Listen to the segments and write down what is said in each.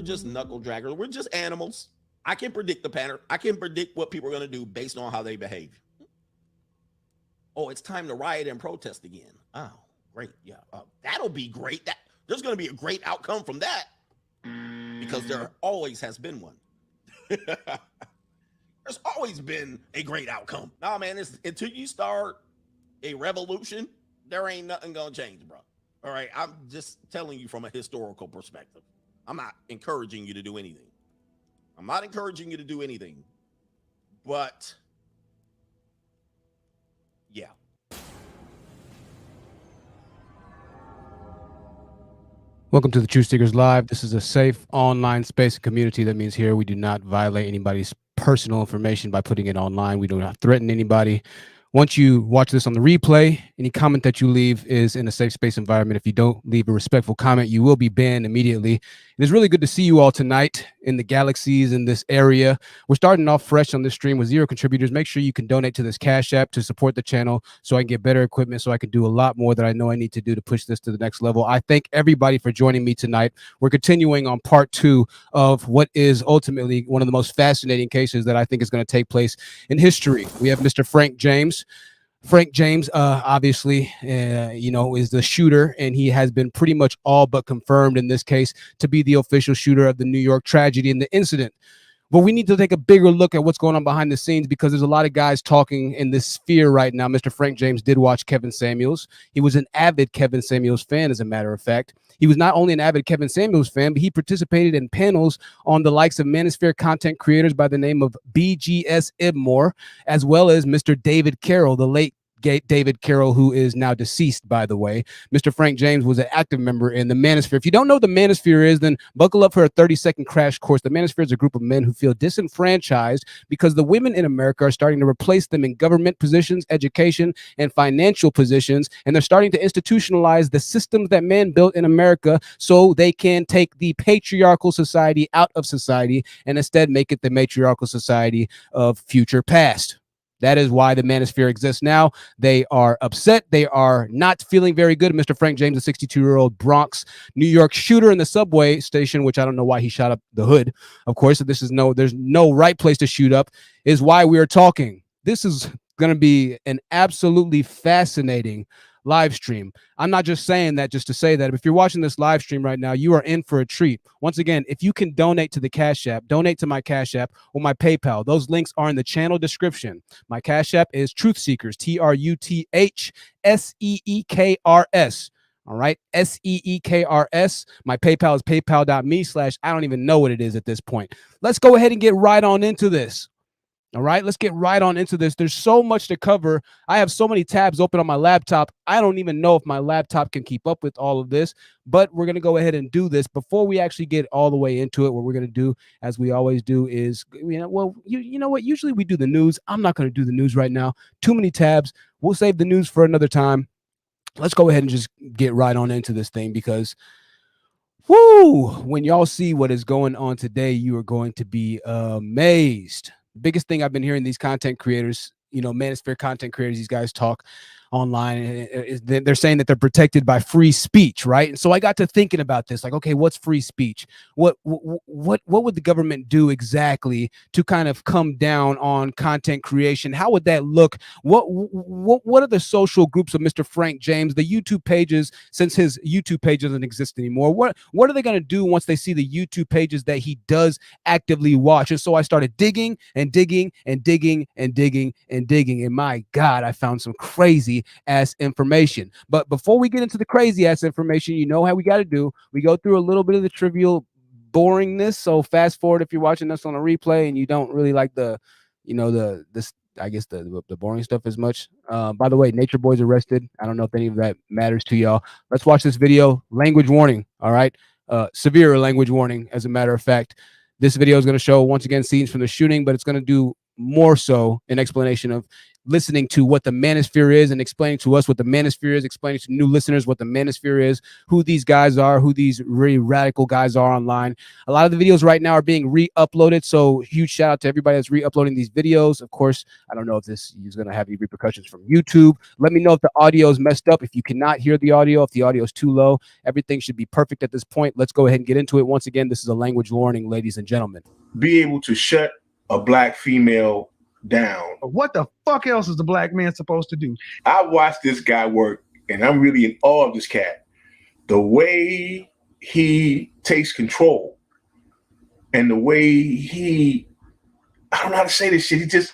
just knuckle draggers. We're just animals. I can predict the pattern. I can predict what people are going to do based on how they behave. Oh, it's time to riot and protest again. Oh, great. Yeah, that'll be great. There's going to be a great outcome from that because there always has been one. There's always been a great outcome. Nah, man, until you start a revolution, there ain't nothing going to change, bro. All right, I'm just telling you from a historical perspective. I'm not encouraging you to do anything. But yeah. Welcome to the Truth Seekers Live. This is a safe online space and community. That means here we do not violate anybody's personal information by putting it online. We do not threaten anybody. Once you watch this on the replay, any comment that you leave is in a safe space environment. If you don't leave a respectful comment, you will be banned immediately. It is really good to see you all tonight in the galaxies in this area. We're starting off fresh on this stream with 0 contributors. Make sure you can donate to this Cash App to support the channel so I can get better equipment, so I can do a lot more that I know I need to do to push this to the next level. I thank everybody for joining me tonight. We're continuing on part 2 of what is ultimately one of the most fascinating cases that I think is going to take place in history. We have Mr. Frank James. Frank James, obviously, is the shooter, and he has been pretty much all but confirmed in this case to be the official shooter of the New York tragedy and the incident. But we need to take a bigger look at what's going on behind the scenes, because there's a lot of guys talking in this sphere right now. Mr. Frank James did watch Kevin Samuels. He was an avid Kevin Samuels fan, as a matter of fact. He was not only an avid Kevin Samuels fan, but he participated in panels on the likes of Manosphere content creators by the name of BGS Ibmore, as well as Mr. David Carroll, the late David Carroll, who is now deceased, by the way. Mr. Frank James was an active member in the Manosphere. If you don't know what the Manosphere is, then buckle up for a 30-second crash course. The Manosphere is a group of men who feel disenfranchised because the women in America are starting to replace them in government positions, education, and financial positions, and they're starting to institutionalize the systems that men built in America so they can take the patriarchal society out of society and instead make it the matriarchal society of future past. That is why the Manosphere exists now. They are upset. They are not feeling very good. Mr. Frank James, a 62-year-old Bronx, New York shooter in the subway station, which I don't know why he shot up the hood. Of course, there's no right place to shoot up, is why we are talking. This is going to be an absolutely fascinating live stream. I'm not just saying that just to say that. If you're watching this live stream right now, you are in for a treat. Once again, if you can donate to the Cash App, donate to my Cash App or my PayPal. Those links are in the channel description. My Cash App is Truth Seekers, TruthSeekers. All right, SEEKRS. My PayPal is paypal.me/I don't even know what it is at this point. Let's go ahead and get right on into this. All right, let's get right on into this. There's so much to cover. I have so many tabs open on my laptop. I don't even know if my laptop can keep up with all of this, but we're going to go ahead and do this. Before we actually get all the way into it, what we're going to do, as we always do, is, you know what? Usually we do the news. I'm not going to do the news right now. Too many tabs. We'll save the news for another time. Let's go ahead and just get right on into this thing, because when y'all see what is going on today, you are going to be amazed. Biggest thing I've been hearing these content creators, Manosphere content creators, these guys talk online, they're saying that they're protected by free speech, right? And so I got to thinking about this, like, okay, what's free speech? What would the government do exactly to kind of come down on content creation? How would that look? What are the social groups of Mr. Frank James, the YouTube pages, since his YouTube page doesn't exist anymore? What are they going to do once they see the YouTube pages that he does actively watch? And so I started digging and digging and digging and digging and digging, and my God, I found some crazy ass information. But before we get into the crazy ass information, you know how we got to do. We go through a little bit of the trivial boringness. So fast forward if you're watching us on a replay and you don't really like the boring stuff as much. By the way, Nature Boy's arrested. I don't know if any of that matters to y'all. Let's watch this video. Language warning. All right. Severe language warning. As a matter of fact, this video is going to show, once again, scenes from the shooting, but it's going to do more so an explanation of listening to what the Manosphere is and explaining to us what the Manosphere is, explaining to new listeners what the Manosphere is, who these guys are, who these really radical guys are online. A lot of the videos right now are being re-uploaded, so huge shout out to everybody that's re-uploading these videos. Of course, I don't know if this is going to have any repercussions from YouTube. Let me know if the audio is messed up, if you cannot hear the audio, if the audio is too low. Everything should be perfect at this point. Let's go ahead and get into it. Once again, this is a language warning, ladies and gentlemen. Be able to shut a black female down. What the fuck else is the black man supposed to do? I watched this guy work, and I'm really in awe of this cat. The way he takes control and the way I don't know how to say this shit.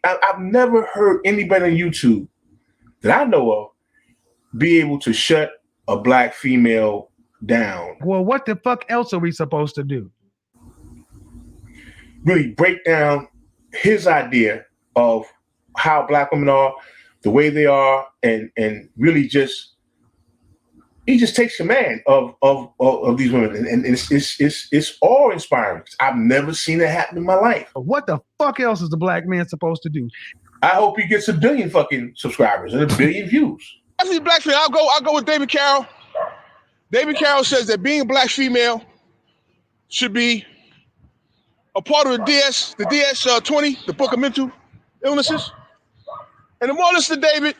I've never heard anybody on YouTube that I know of be able to shut a black female down. Well, what the fuck else are we supposed to do? Really break down his idea of how black women are, the way they are, and really he just takes command of these women, and it's awe inspiring. I've never seen it happen in my life. What the fuck else is the black man supposed to do? I hope he gets 1 billion fucking subscribers and 1 billion views. As a black female, I'll go with David Carroll. David Carroll says that being a black female should be a part of the DS-20, the Book of Mental Illnesses. And the more I listen to David,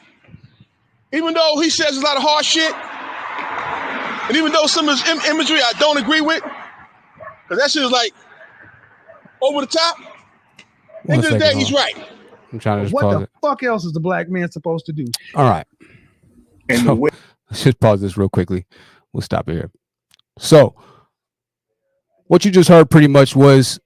even though he says a lot of hard shit, and even though some of his imagery I don't agree with, because that shit is like over the top, at the end of the day, he's right. I'm trying to just what pause the it. fuck else is the black man supposed to do? All right. And So, let's just pause this real quickly. We'll stop it here. So, what you just heard pretty much was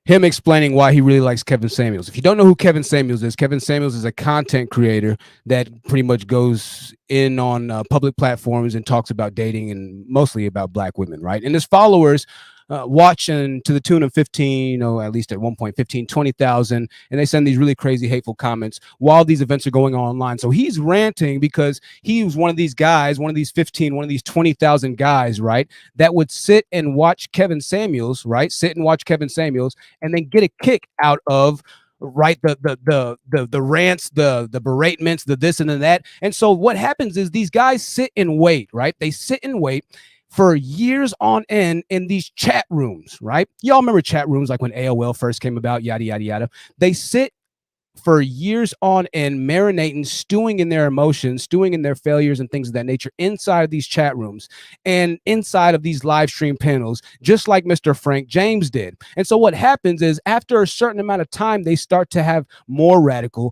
him explaining why he really likes Kevin Samuels. If you don't know who Kevin Samuels is a content creator that pretty much goes in on public platforms and talks about dating and mostly about black women, right? And his followers watch and to the tune of 15, at least at one point, 20,000, and they send these really crazy, hateful comments while these events are going on online. So he's ranting because he was one of these guys, one of these 20,000 guys, right, that would sit and watch Kevin Samuels, right, and then get a kick out of right the rants, the beratements, the this and the that. And so what happens is these guys sit and wait, right? They sit and wait for years on end in these chat rooms, right? Y'all remember chat rooms like when AOL first came about, yada, yada, yada. They sit for years on end, marinating, stewing in their emotions, stewing in their failures and things of that nature inside of these chat rooms and inside of these live stream panels, just like Mr. Frank James did. And so what happens is after a certain amount of time, they start to have more radicalized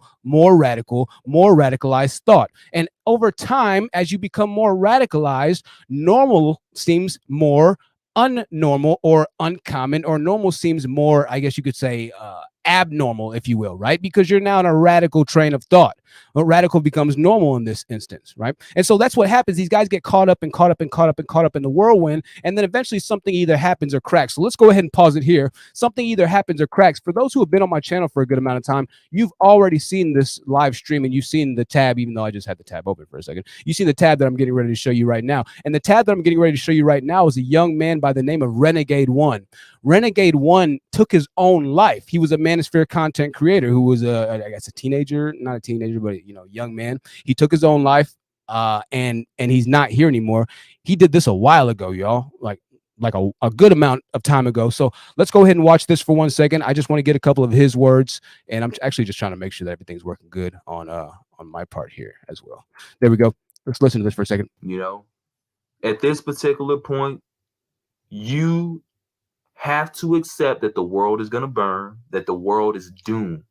thought. And over time, as you become more radicalized, normal seems more unnormal or uncommon, or normal seems more, I guess you could say, abnormal, if you will, right? Because you're now in a radical train of thought. Well, radical becomes normal in this instance, right? And so that's what happens. These guys get caught up in the whirlwind, and then eventually something either happens or cracks. So let's go ahead and pause it here. Something either happens or cracks. For those who have been on my channel for a good amount of time, you've already seen this live stream and you've seen the tab, even though I just had the tab open for a second. You see the tab that I'm getting ready to show you right now. And the tab that I'm getting ready to show you right now is a young man by the name of Renegade One. Renegade One took his own life. He was a Manosphere content creator who was I guess a teenager, not a teenager, but young man. He took his own life, and he's not here anymore. He did this a while ago, y'all, like a good amount of time ago. So let's go ahead and watch this for 1 second. I just want to get a couple of his words, and I'm actually just trying to make sure that everything's working good on my part here as well. There we go. Let's listen to this for a second. At this particular point, you have to accept that the world is going to burn, that the world is doomed.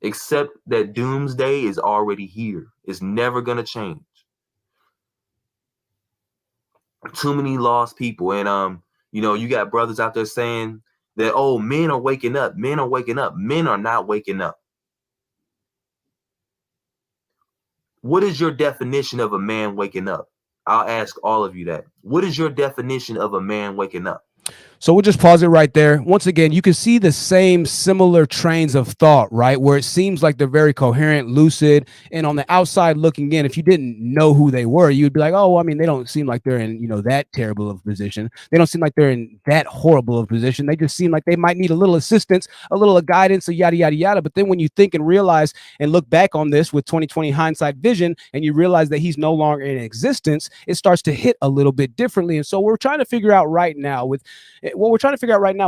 Accept that doomsday is already here. It's never going to change. Too many lost people. And, you got brothers out there saying that, oh, men are waking up. Men are waking up. Men are not waking up. What is your definition of a man waking up? I'll ask all of you that. What is your definition of a man waking up? So we'll just pause it right there. Once again, you can see the same similar trains of thought, right? Where it seems like they're very coherent, lucid, and on the outside looking in, if you didn't know who they were, you'd be like, oh, I mean, they don't seem like they're in, that terrible of a position. They don't seem like they're in that horrible of a position. They just seem like they might need a little assistance, a little guidance, a yada, yada, yada. But then when you think and realize and look back on this with 2020 hindsight vision, and you realize that he's no longer in existence, it starts to hit a little bit differently. And so what we're trying to figure out right now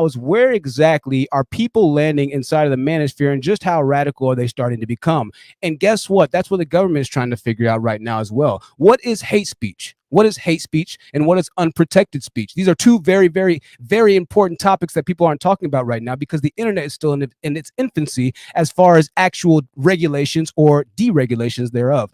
is where exactly are people landing inside of the manosphere, and just how radical are they starting to become? And guess what? That's what the government is trying to figure out right now as well. What is hate speech? What is hate speech, and what is unprotected speech? These are two very, very, very important topics that people aren't talking about right now, because the internet is still in its infancy as far as actual regulations or deregulations thereof.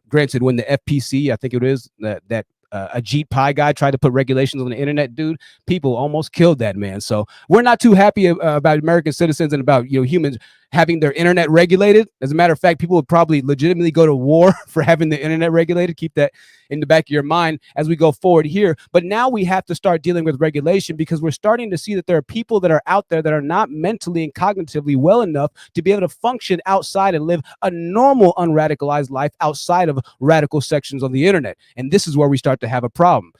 Granted, when the FPC, I think it is that Ajit Pai guy tried to put regulations on the internet, dude, people almost killed that man. So we're not too happy about American citizens and about humans having their internet regulated. As a matter of fact, people would probably legitimately go to war for having the internet regulated. Keep that in the back of your mind as we go forward here. But now we have to start dealing with regulation, because we're starting to see that there are people that are out there that are not mentally and cognitively well enough to be able to function outside and live a normal, unradicalized life outside of radical sections of the internet. And this is where we start to have a problem.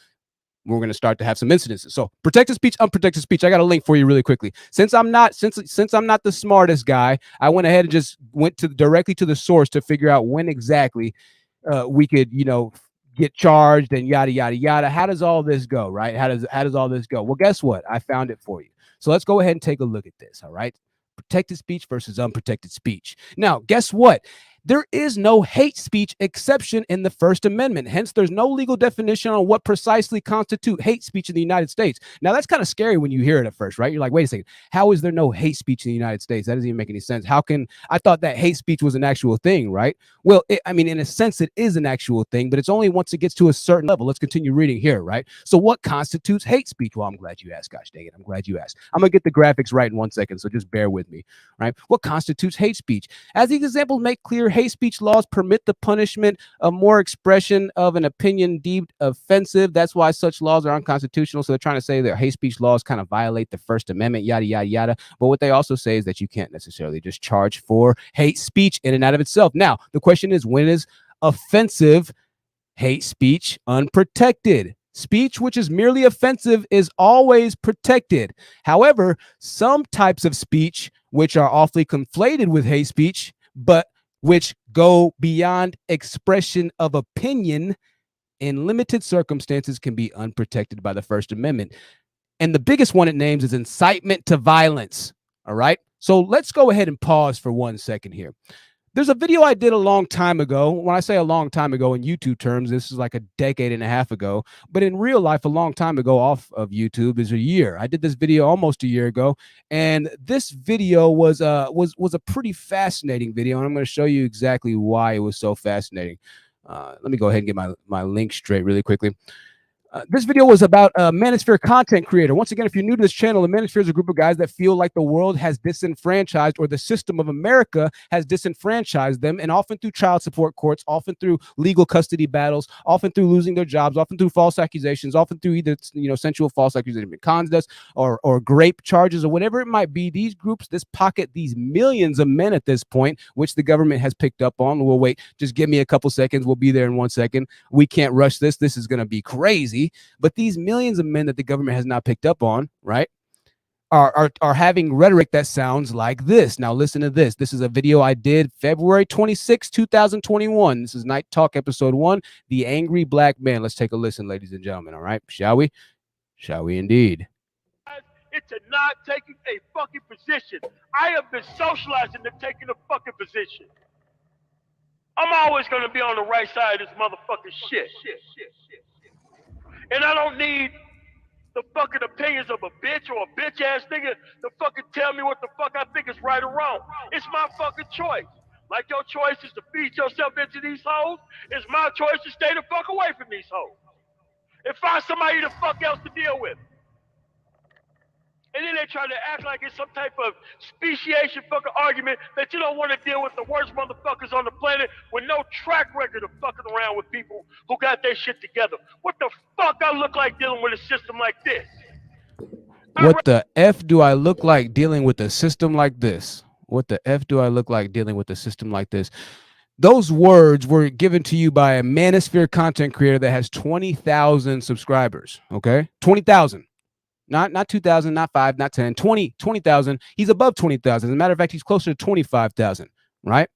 We're going to start to have some incidences. So protected speech, unprotected speech. I got a link for you really quickly. Since I'm not the smartest guy, I went ahead and just went directly to the source to figure out when exactly we could, get charged and yada, yada, yada. How does all this go, right? How does all this go? Well, guess what? I found it for you. So let's go ahead and take a look at this. All right. Protected speech versus unprotected speech. Now, guess what? There is no hate speech exception in the First Amendment. Hence, there's no legal definition on what precisely constitutes hate speech in the United States. Now, that's kind of scary when you hear it at first, right? You're like, wait a second, how is there no hate speech in the United States? That doesn't even make any sense. I thought that hate speech was an actual thing, right? Well, in a sense, it is an actual thing, but it's only once it gets to a certain level. Let's continue reading here, right? So what constitutes hate speech? Well, I'm glad you asked. Gosh dang it, I'm glad you asked. I'm going to get the graphics right in 1 second, so just bear with me, right? What constitutes hate speech? As these examples make clear, hate speech laws permit the punishment of more expression of an opinion deemed offensive. That's why such laws are unconstitutional. So they're trying to say that hate speech laws kind of violate the First Amendment, yada, yada, yada. But what they also say is that you can't necessarily just charge for hate speech in and out of itself. Now, the question is, when is offensive hate speech unprotected? Speech which is merely offensive is always protected. However, some types of speech, which are awfully conflated with hate speech, but which go beyond expression of opinion in limited circumstances, can be unprotected by the First Amendment. And the biggest one it names is incitement to violence. All right. So let's go ahead and pause for 1 second here. There's a video I did a long time ago. When I say a long time ago in YouTube terms, this is like a decade and a half ago. But in real life, a long time ago off of YouTube is a year. I did this video almost a year ago, and this video was a pretty fascinating video, and I'm going to show you exactly why it was so fascinating. Let me go ahead and get my link straight really quickly. This video was about a Manosphere content creator. Once again, if you're new to this channel, the Manosphere is a group of guys that feel like the world has disenfranchised, or the system of America has disenfranchised them, and often through child support courts, often through legal custody battles, often through losing their jobs, often through false accusations, often through either sensual false accusation, misconduct, or grape charges, or whatever it might be. These groups, this pocket, these millions of men at this point, which the government has picked up on. We'll wait. Just give me a couple seconds. We'll be there in 1 second. We can't rush this. This is going to be crazy. But these millions of men that the government has not picked up on, right, are having rhetoric that sounds like this. Now, listen to this. This is a video I did February 26, 2021. This is Night Talk episode 1, The Angry Black Man. Let's take a listen, ladies and gentlemen. All right. Shall we? Shall we indeed? It's not taking a fucking position. I have been socialized into taking a fucking position. I'm always going to be on the right side of this motherfucking shit. And I don't need the fucking opinions of a bitch or a bitch ass nigga to fucking tell me what the fuck I think is right or wrong. It's my fucking choice. Like your choice is to feed yourself into these hoes, it's my choice to stay the fuck away from these hoes and find somebody the fuck else to deal with. And then they try to act like it's some type of speciation fucking argument that you don't want to deal with the worst motherfuckers on the planet with no track record of fucking around with people who got their shit together. What the fuck I look like dealing with a system like this? What the F do I look like dealing with a system like this? What the F do I look like dealing with a system like this? Those words were given to you by a Manosphere content creator that has 20,000 subscribers. Okay, 20,000. Not 2,000, not 5, not 10, 20,000. He's above 20,000. As a matter of fact, he's closer to 25,000, right?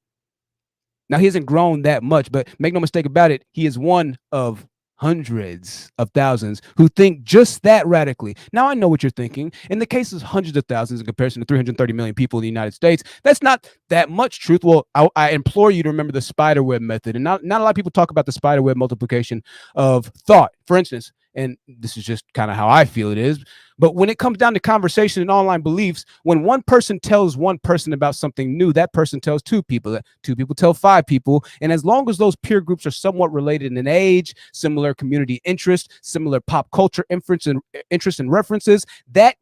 Now, he hasn't grown that much, but make no mistake about it, he is one of hundreds of thousands who think just that radically. Now, I know what you're thinking. In the case of hundreds of thousands in comparison to 330 million people in the United States, that's not that much truth. Well, I implore you to remember the spiderweb method. And not a lot of people talk about the spiderweb multiplication of thought. For instance, and this is just kind of how I feel it is, but when it comes down to conversation and online beliefs, when one person tells one person about something new, that person tells two people, that two people tell five people. And as long as those peer groups are somewhat related in age, similar community interest, similar pop culture interest and references, that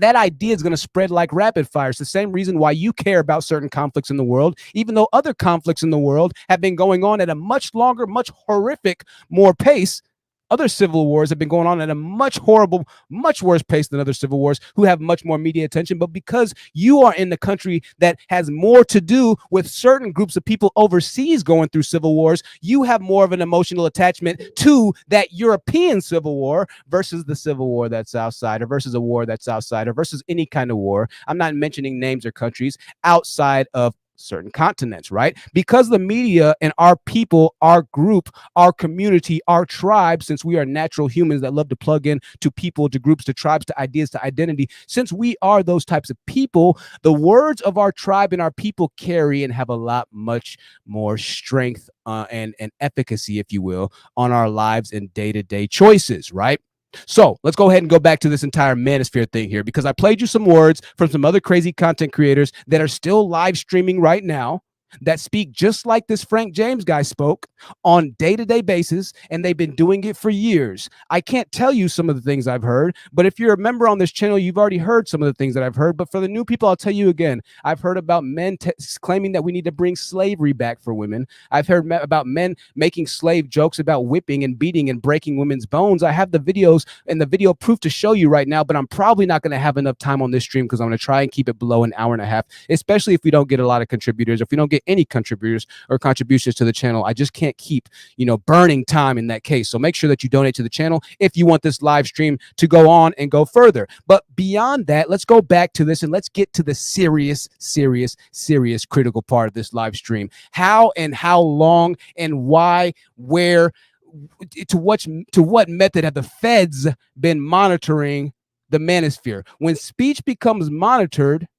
idea is going to spread like rapid fire. It's the same reason why you care about certain conflicts in the world, even though other conflicts in the world have been going on at a much longer, much horrific, more pace. Other civil wars have been going on at a much horrible, much worse pace than other civil wars who have much more media attention. But because you are in the country that has more to do with certain groups of people overseas going through civil wars, you have more of an emotional attachment to that European civil war versus the civil war that's outside, or versus a war that's outside, or versus any kind of war. I'm not mentioning names or countries outside of certain continents, right? Because the media and our people, our group, our community, our tribe, since we are natural humans that love to plug in to people, to groups, to tribes, to ideas, to identity, since we are those types of people, the words of our tribe and our people carry and have a lot much more strength and efficacy, if you will, on our lives and day-to-day choices, right? So let's go ahead and go back to this entire Manosphere thing here, because I played you some words from some other crazy content creators that are still live streaming right now that speak just like this Frank James guy spoke on day-to-day basis, and they've been doing it for years. I can't tell you some of the things I've heard, but if you're a member on this channel, you've already heard some of the things that I've heard. But for the new people, I'll tell you again. I've heard about men claiming that we need to bring slavery back for women. I've heard about men making slave jokes about whipping and beating and breaking women's bones. I have the videos and the video proof to show you right now, but I'm probably not going to have enough time on this stream because I'm going to try and keep it below an hour and a half, especially if we don't get a lot of contributors. If we don't get any contributors or contributions to the channel, I just can't keep, burning time in that case. So make sure that you donate to the channel if you want this live stream to go on and go further. But beyond that, let's go back to this and let's get to the serious critical part of this live stream. How and how long and why, where, to what method have the feds been monitoring the Manosphere? When speech becomes monitored,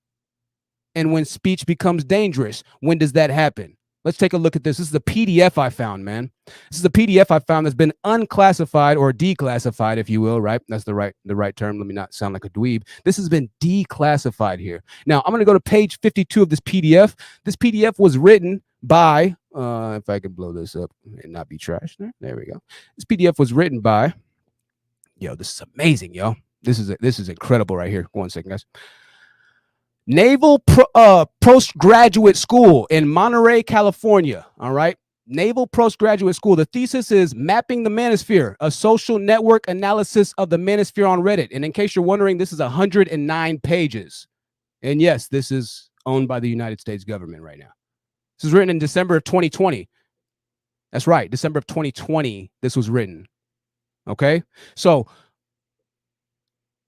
and when speech becomes dangerous, when does that happen? Let's take a look at this. This is a PDF I found, man. This is a PDF I found that's been unclassified or declassified, if you will, right? That's the right term. Let me not sound like a dweeb. This has been declassified here. Now, I'm going to go to page 52 of this PDF. This PDF was written by, if I can blow this up and not be trashed there we go. This PDF was written by, this is amazing, yo. This is incredible right here. One second, guys. Naval Postgraduate School in Monterey, California. All right. Naval Postgraduate School. The thesis is Mapping the Manosphere, a social network analysis of the Manosphere on Reddit. And in case you're wondering, this is 109 pages. And yes, this is owned by the United States government right now. This is written in December of 2020. That's right. December of 2020, this was written. Okay. So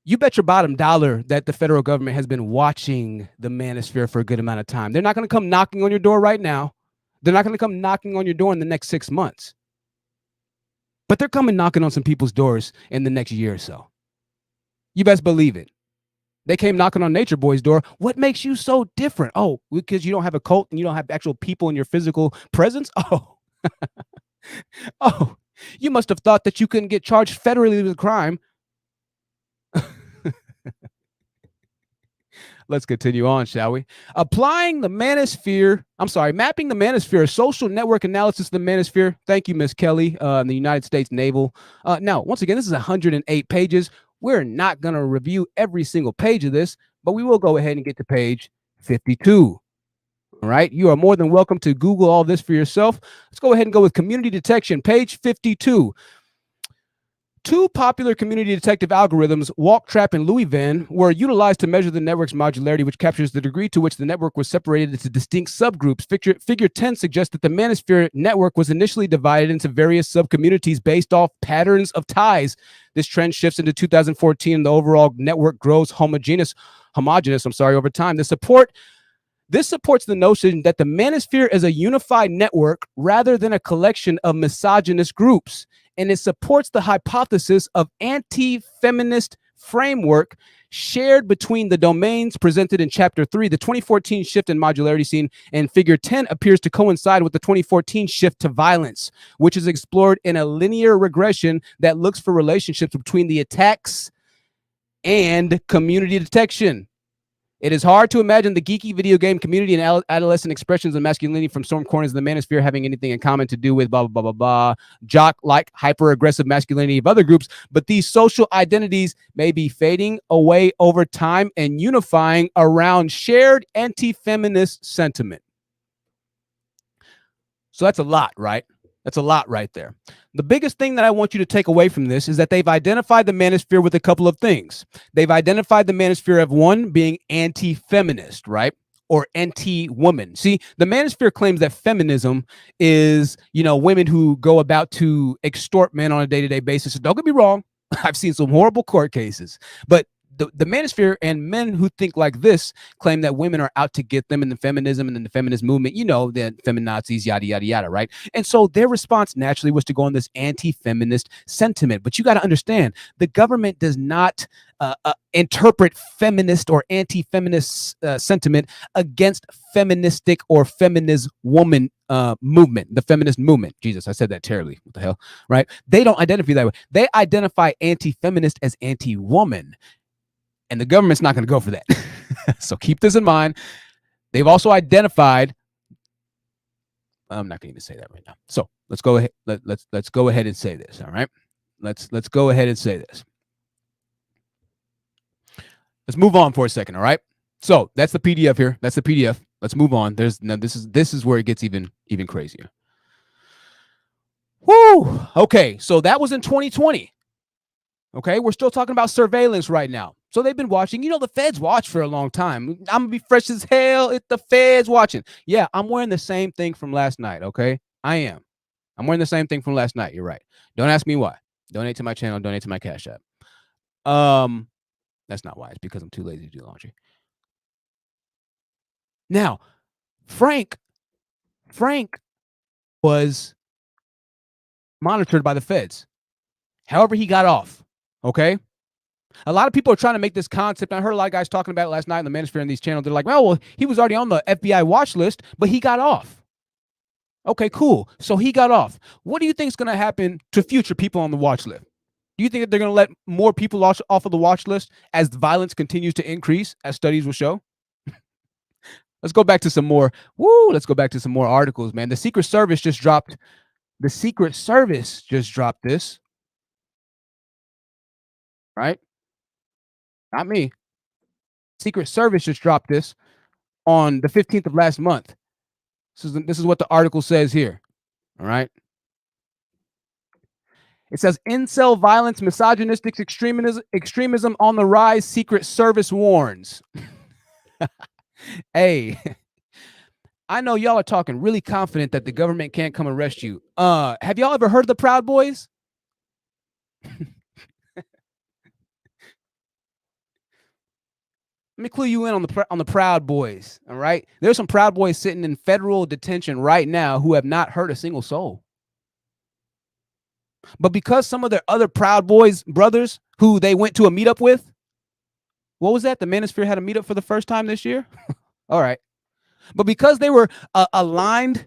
you bet your bottom dollar that the federal government has been watching the Manosphere for a good amount of time. They're not going to come knocking on your door right now. They're not going to come knocking on your door in the next 6 months. But they're coming knocking on some people's doors in the next year or so. You best believe it. They came knocking on Nature Boy's door. What makes you so different? Oh, because you don't have a cult and you don't have actual people in your physical presence? Oh. Oh, you must have thought that you couldn't get charged federally with a crime. Let's continue on, shall we? Mapping the Manosphere, a social network analysis of the Manosphere. Thank you, Miss Kelly, in the United States Naval. Now, once again, this is 108 pages. We're not going to review every single page of this, but we will go ahead and get to page 52. All right. You are more than welcome to Google all this for yourself. Let's go ahead and go with community detection, page 52. Two popular community detective algorithms, Walk, Trap, and Louis Van, were utilized to measure the network's modularity, which captures the degree to which the network was separated into distinct subgroups. Figure 10 suggests that the Manosphere network was initially divided into various subcommunities based off patterns of ties. This trend shifts into 2014, and the overall network grows homogeneous over time. This supports the notion that the Manosphere is a unified network rather than a collection of misogynist groups. And it supports the hypothesis of anti-feminist framework shared between the domains presented in Chapter 3. The 2014 shift in modularity seen in Figure 10 appears to coincide with the 2014 shift to violence, which is explored in a linear regression that looks for relationships between the attacks and community detection. It is hard to imagine the geeky video game community and adolescent expressions of masculinity from storm corners of the Manosphere having anything in common to do with blah, blah, blah, blah, blah, jock-like hyper-aggressive masculinity of other groups, but these social identities may be fading away over time and unifying around shared anti-feminist sentiment. So that's a lot, right? That's a lot right there. The biggest thing that I want you to take away from this is that they've identified the Manosphere with a couple of things. They've identified the Manosphere of one being anti-feminist, right? Or anti-woman. See, the Manosphere claims that feminism is, women who go about to extort men on a day-to-day basis. Don't get me wrong. I've seen some horrible court cases, but the Manosphere and men who think like this claim that women are out to get them in the feminism and in the feminist movement, the feminazis, yada, yada, yada, right? And so their response naturally was to go on this anti-feminist sentiment. But you got to understand, the government does not interpret feminist or anti-feminist sentiment against feministic or feminist woman movement, the feminist movement. Jesus, I said that terribly. What the hell, right? They don't identify that way. They identify anti-feminist as anti-woman. And the government's not going to go for that. So keep this in mind. They've also identified. I'm not going to even say that right now. So let's go ahead. Let's go ahead and say this. All right. Let's go ahead and say this. Let's move on for a second. All right. So that's the PDF here. That's the PDF. Let's move on. This is where it gets even crazier. Woo. Okay. So that was in 2020. Okay. We're still talking about surveillance right now. So they've been watching. The feds watch for a long time. I'm going to be fresh as hell if the feds watching. Yeah, I'm wearing the same thing from last night, okay? I am. I'm wearing the same thing from last night. You're right. Don't ask me why. Donate to my channel. Donate to my Cash App. That's not why. It's because I'm too lazy to do laundry. Now, Frank was monitored by the feds. However, he got off, okay? A lot of people are trying to make this concept. I heard a lot of guys talking about it last night on the Manosphere on these channels. They're like, well, he was already on the FBI watch list, but he got off. Okay, cool. So he got off. What do you think is going to happen to future people on the watch list? Do you think that they're going to let more people off of the watch list as the violence continues to increase, as studies will show? Let's go back to some more. Let's go back to some more articles, man. The Secret Service just dropped. The Secret Service just dropped this. Right? Not me. Secret Service just dropped this on the 15th of last month. This is what the article says here. All right. It says incel violence, misogynistic extremism on the rise. Secret Service warns. Hey, I know y'all are talking really confident that the government can't come arrest you. Have y'all ever heard of the Proud Boys? Let me clue you in on the Proud Boys. All right. There's some Proud Boys sitting in federal detention right now who have not hurt a single soul. But because some of their other Proud Boys brothers who they went to a meetup with, what was that? The Manosphere had a meetup for the first time this year. All right. But because they were aligned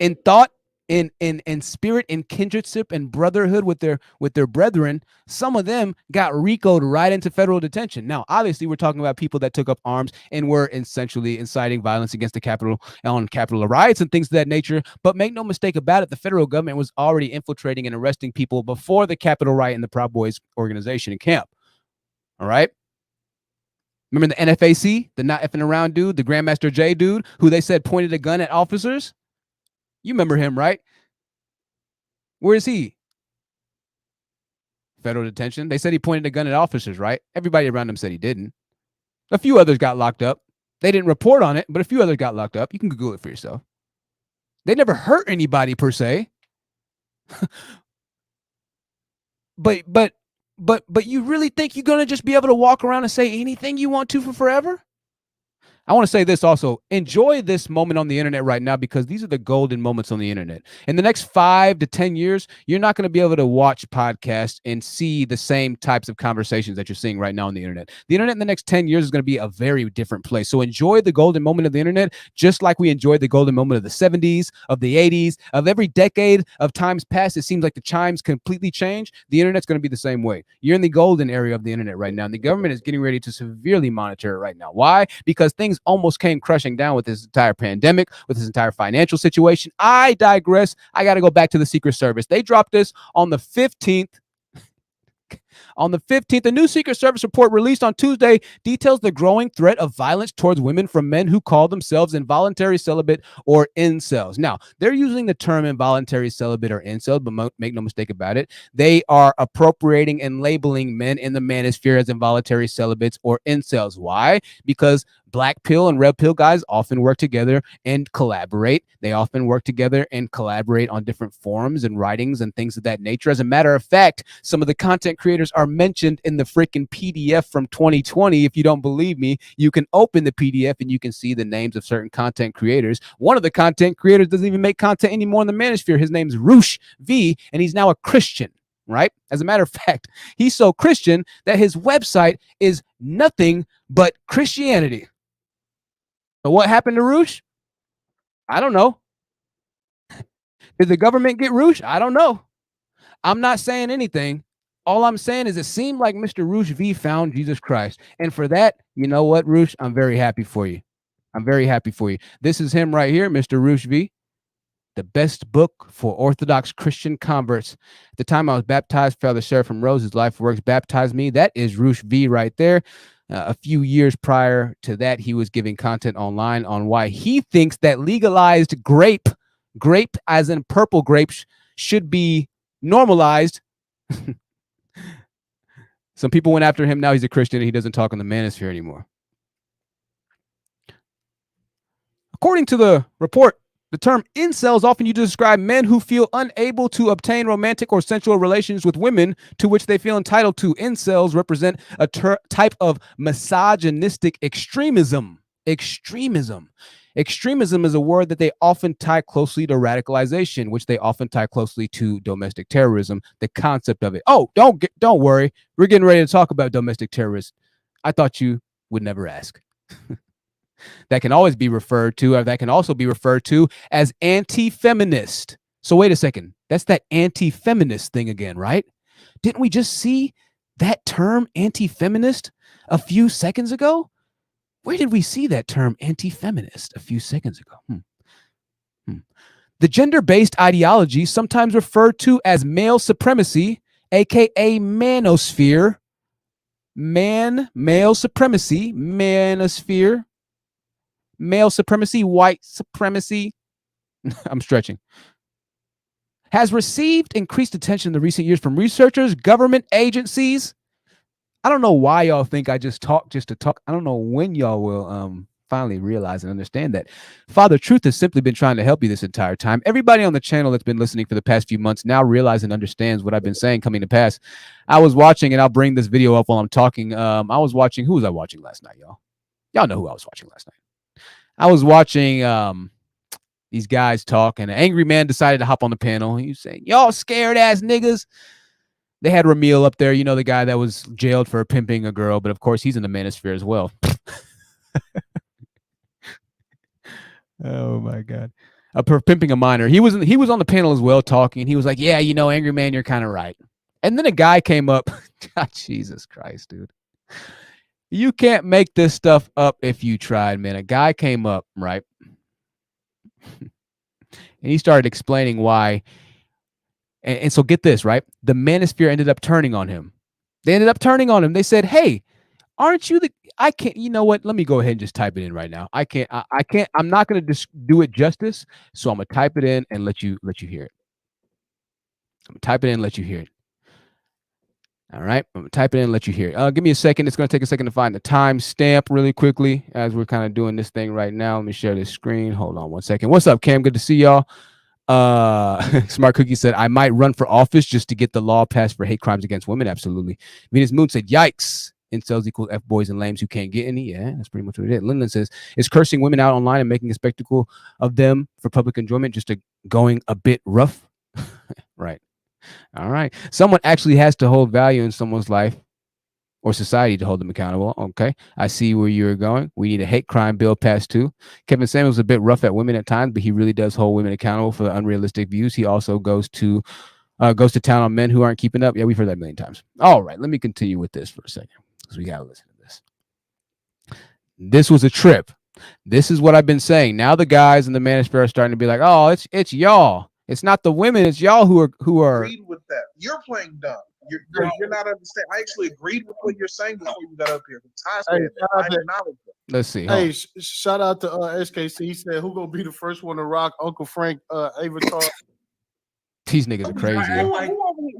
in thought, in spirit, in kindredship and brotherhood with their brethren, some of them got RICO'd right into federal detention. Now, obviously, we're talking about people that took up arms and were essentially inciting violence against the Capitol on Capitol riots and things of that nature. But make no mistake about it, the federal government was already infiltrating and arresting people before the Capitol riot and the Proud Boys organization and camp. All right. Remember the NFAC, the not effing around dude, the Grandmaster J dude, who they said pointed a gun at officers? You remember him, right? Where is he? federal detention. They said he pointed a gun at officers, right? Everybody around him said he didn't. A few others got locked up. They didn't report on it, but a few others got locked up. You can Google it for yourself. They never hurt anybody per se. But you really think you're gonna just be able to walk around and say anything you want to for forever? I want to say this also. Enjoy this moment on the internet right now, because these are the golden moments on the internet. In the next 5 to 10 years, you're not going to be able to watch podcasts and see the same types of conversations that you're seeing right now on the internet. The internet in the next 10 years is going to be a very different place. So enjoy the golden moment of the internet, just like we enjoyed the golden moment of the 70s, of the 80s, of every decade of times past. It seems like the chimes completely change. The internet's going to be the same way. You're in the golden area of the internet right now, and the government is getting ready to severely monitor it right now. Why? Because things almost came crushing down with this entire pandemic, with this entire financial situation. I digress. I got to go back to the Secret Service. They dropped this on the 15th. On the 15th, a new Secret Service report released on Tuesday details the growing threat of violence towards women from men who call themselves involuntary celibate or incels. Now, they're using the term involuntary celibate or incel, but make no mistake about it, they are appropriating and labeling men in the manosphere as involuntary celibates or incels. Why? Because black pill and red pill guys often work together and collaborate. They often work together and collaborate on different forums and writings and things of that nature. As a matter of fact, some of the content creators are mentioned in the freaking PDF from 2020. If you don't believe me, you can open the PDF and you can see the names of certain content creators. One of the content creators doesn't even make content anymore in the Manosphere. His name's Roosh V, and he's now a Christian. Right? As a matter of fact, he's so Christian that his website is nothing but Christianity. So what happened to Roosh? I don't know. Did the government get Roosh? I don't know. I'm not saying anything. All I'm saying is it seemed like Mr. Roosh V found Jesus Christ. And for that, you know what, Roosh? I'm very happy for you. I'm very happy for you. This is him right here, Mr. Roosh V. The best book for Orthodox Christian converts. At the time I was baptized, Father Seraphim Rose's Life Works baptized me. That is Roosh V right there. A few years prior to that, he was giving content online on why he thinks that legalized grape as in purple grapes, should be normalized. Some people went after him. Now he's a Christian and he doesn't talk on the Manosphere anymore. According to the report, the term incel is often used to describe men who feel unable to obtain romantic or sensual relations with women to which they feel entitled to. Incels represent a type of misogynistic extremism. Extremism is a word that they often tie closely to radicalization, which they often tie closely to domestic terrorism, the concept of it. Oh, don't worry. We're getting ready to talk about domestic terrorists. I thought you would never ask. That can always be referred to, or that can also be referred to as anti-feminist. So wait a second. That's that anti-feminist thing again, right? Didn't we just see that term anti-feminist a few seconds ago? Where did we see that term anti-feminist a few seconds ago? The gender-based ideology, sometimes referred to as male supremacy, aka manosphere, male supremacy, manosphere, male supremacy, white supremacy, I'm stretching, has received increased attention in the recent years from researchers, government agencies. I don't know why y'all think I just talk just to talk. I don't know when y'all will finally realize and understand that Father Truth has simply been trying to help you this entire time. Everybody on the channel that's been listening for the past few months now realizes and understands what I've been saying coming to pass. I was watching, and I'll bring this video up while I'm talking. I was watching, who was I watching last night, y'all? Y'all know who I was watching last night. I was watching these guys talk, and an angry man decided to hop on the panel. He was saying, y'all scared ass niggas. They had Ramil up there, you know, the guy that was jailed for pimping a girl, but of course he's in the Manosphere as well. Oh my God. For pimping a minor. He was on the panel as well talking, and he was like, yeah, you know, angry man, you're kind of right. And then a guy came up. God, Jesus Christ, dude. You can't make this stuff up if you tried, man. A guy came up, right? And he started explaining why. And so get this, right? The Manosphere ended up turning on him. They ended up turning on him. They said, hey, aren't you the, I can't, you know what? Let me go ahead and just type it in right now. I can't, I'm not going to just do it justice. So I'm going to type it in and let you hear it. I'm going to type it in and let you hear it. All right, I'm gonna type it in and let you hear it. Give me a second. It's gonna take a second to find the timestamp really quickly as we're kind of doing this thing right now. Let me share this screen. Hold on 1 second. What's up, Cam? Good to see y'all. Smart Cookie said, I might run for office just to get the law passed for hate crimes against women. Absolutely. Venus Moon said, yikes. Incels equals F boys and lames who can't get any. Yeah, that's pretty much what it is. Lyndon says, is cursing women out online and making a spectacle of them for public enjoyment just going a bit rough? Right. All right. Someone actually has to hold value in someone's life or society to hold them accountable. Okay. I see where you're going. We need a hate crime bill passed too. Kevin Samuels is a bit rough at women at times, but he really does hold women accountable for the unrealistic views. He also goes to town on men who aren't keeping up. Yeah, we've heard that a million times. All right. Let me continue with this for a second because we got to listen to this. This was a trip. This is what I've been saying. Now the guys in the Manosphere are starting to be like, oh, it's y'all. It's not the women. It's y'all who are. Agreed with that. You're playing dumb. You're not understanding. I actually agreed with what you're saying before you got up here. I acknowledge that. Let's see. Hey, shout out to SKC. He said, who gonna be the first one to rock Uncle Frank Avatar? These niggas are crazy.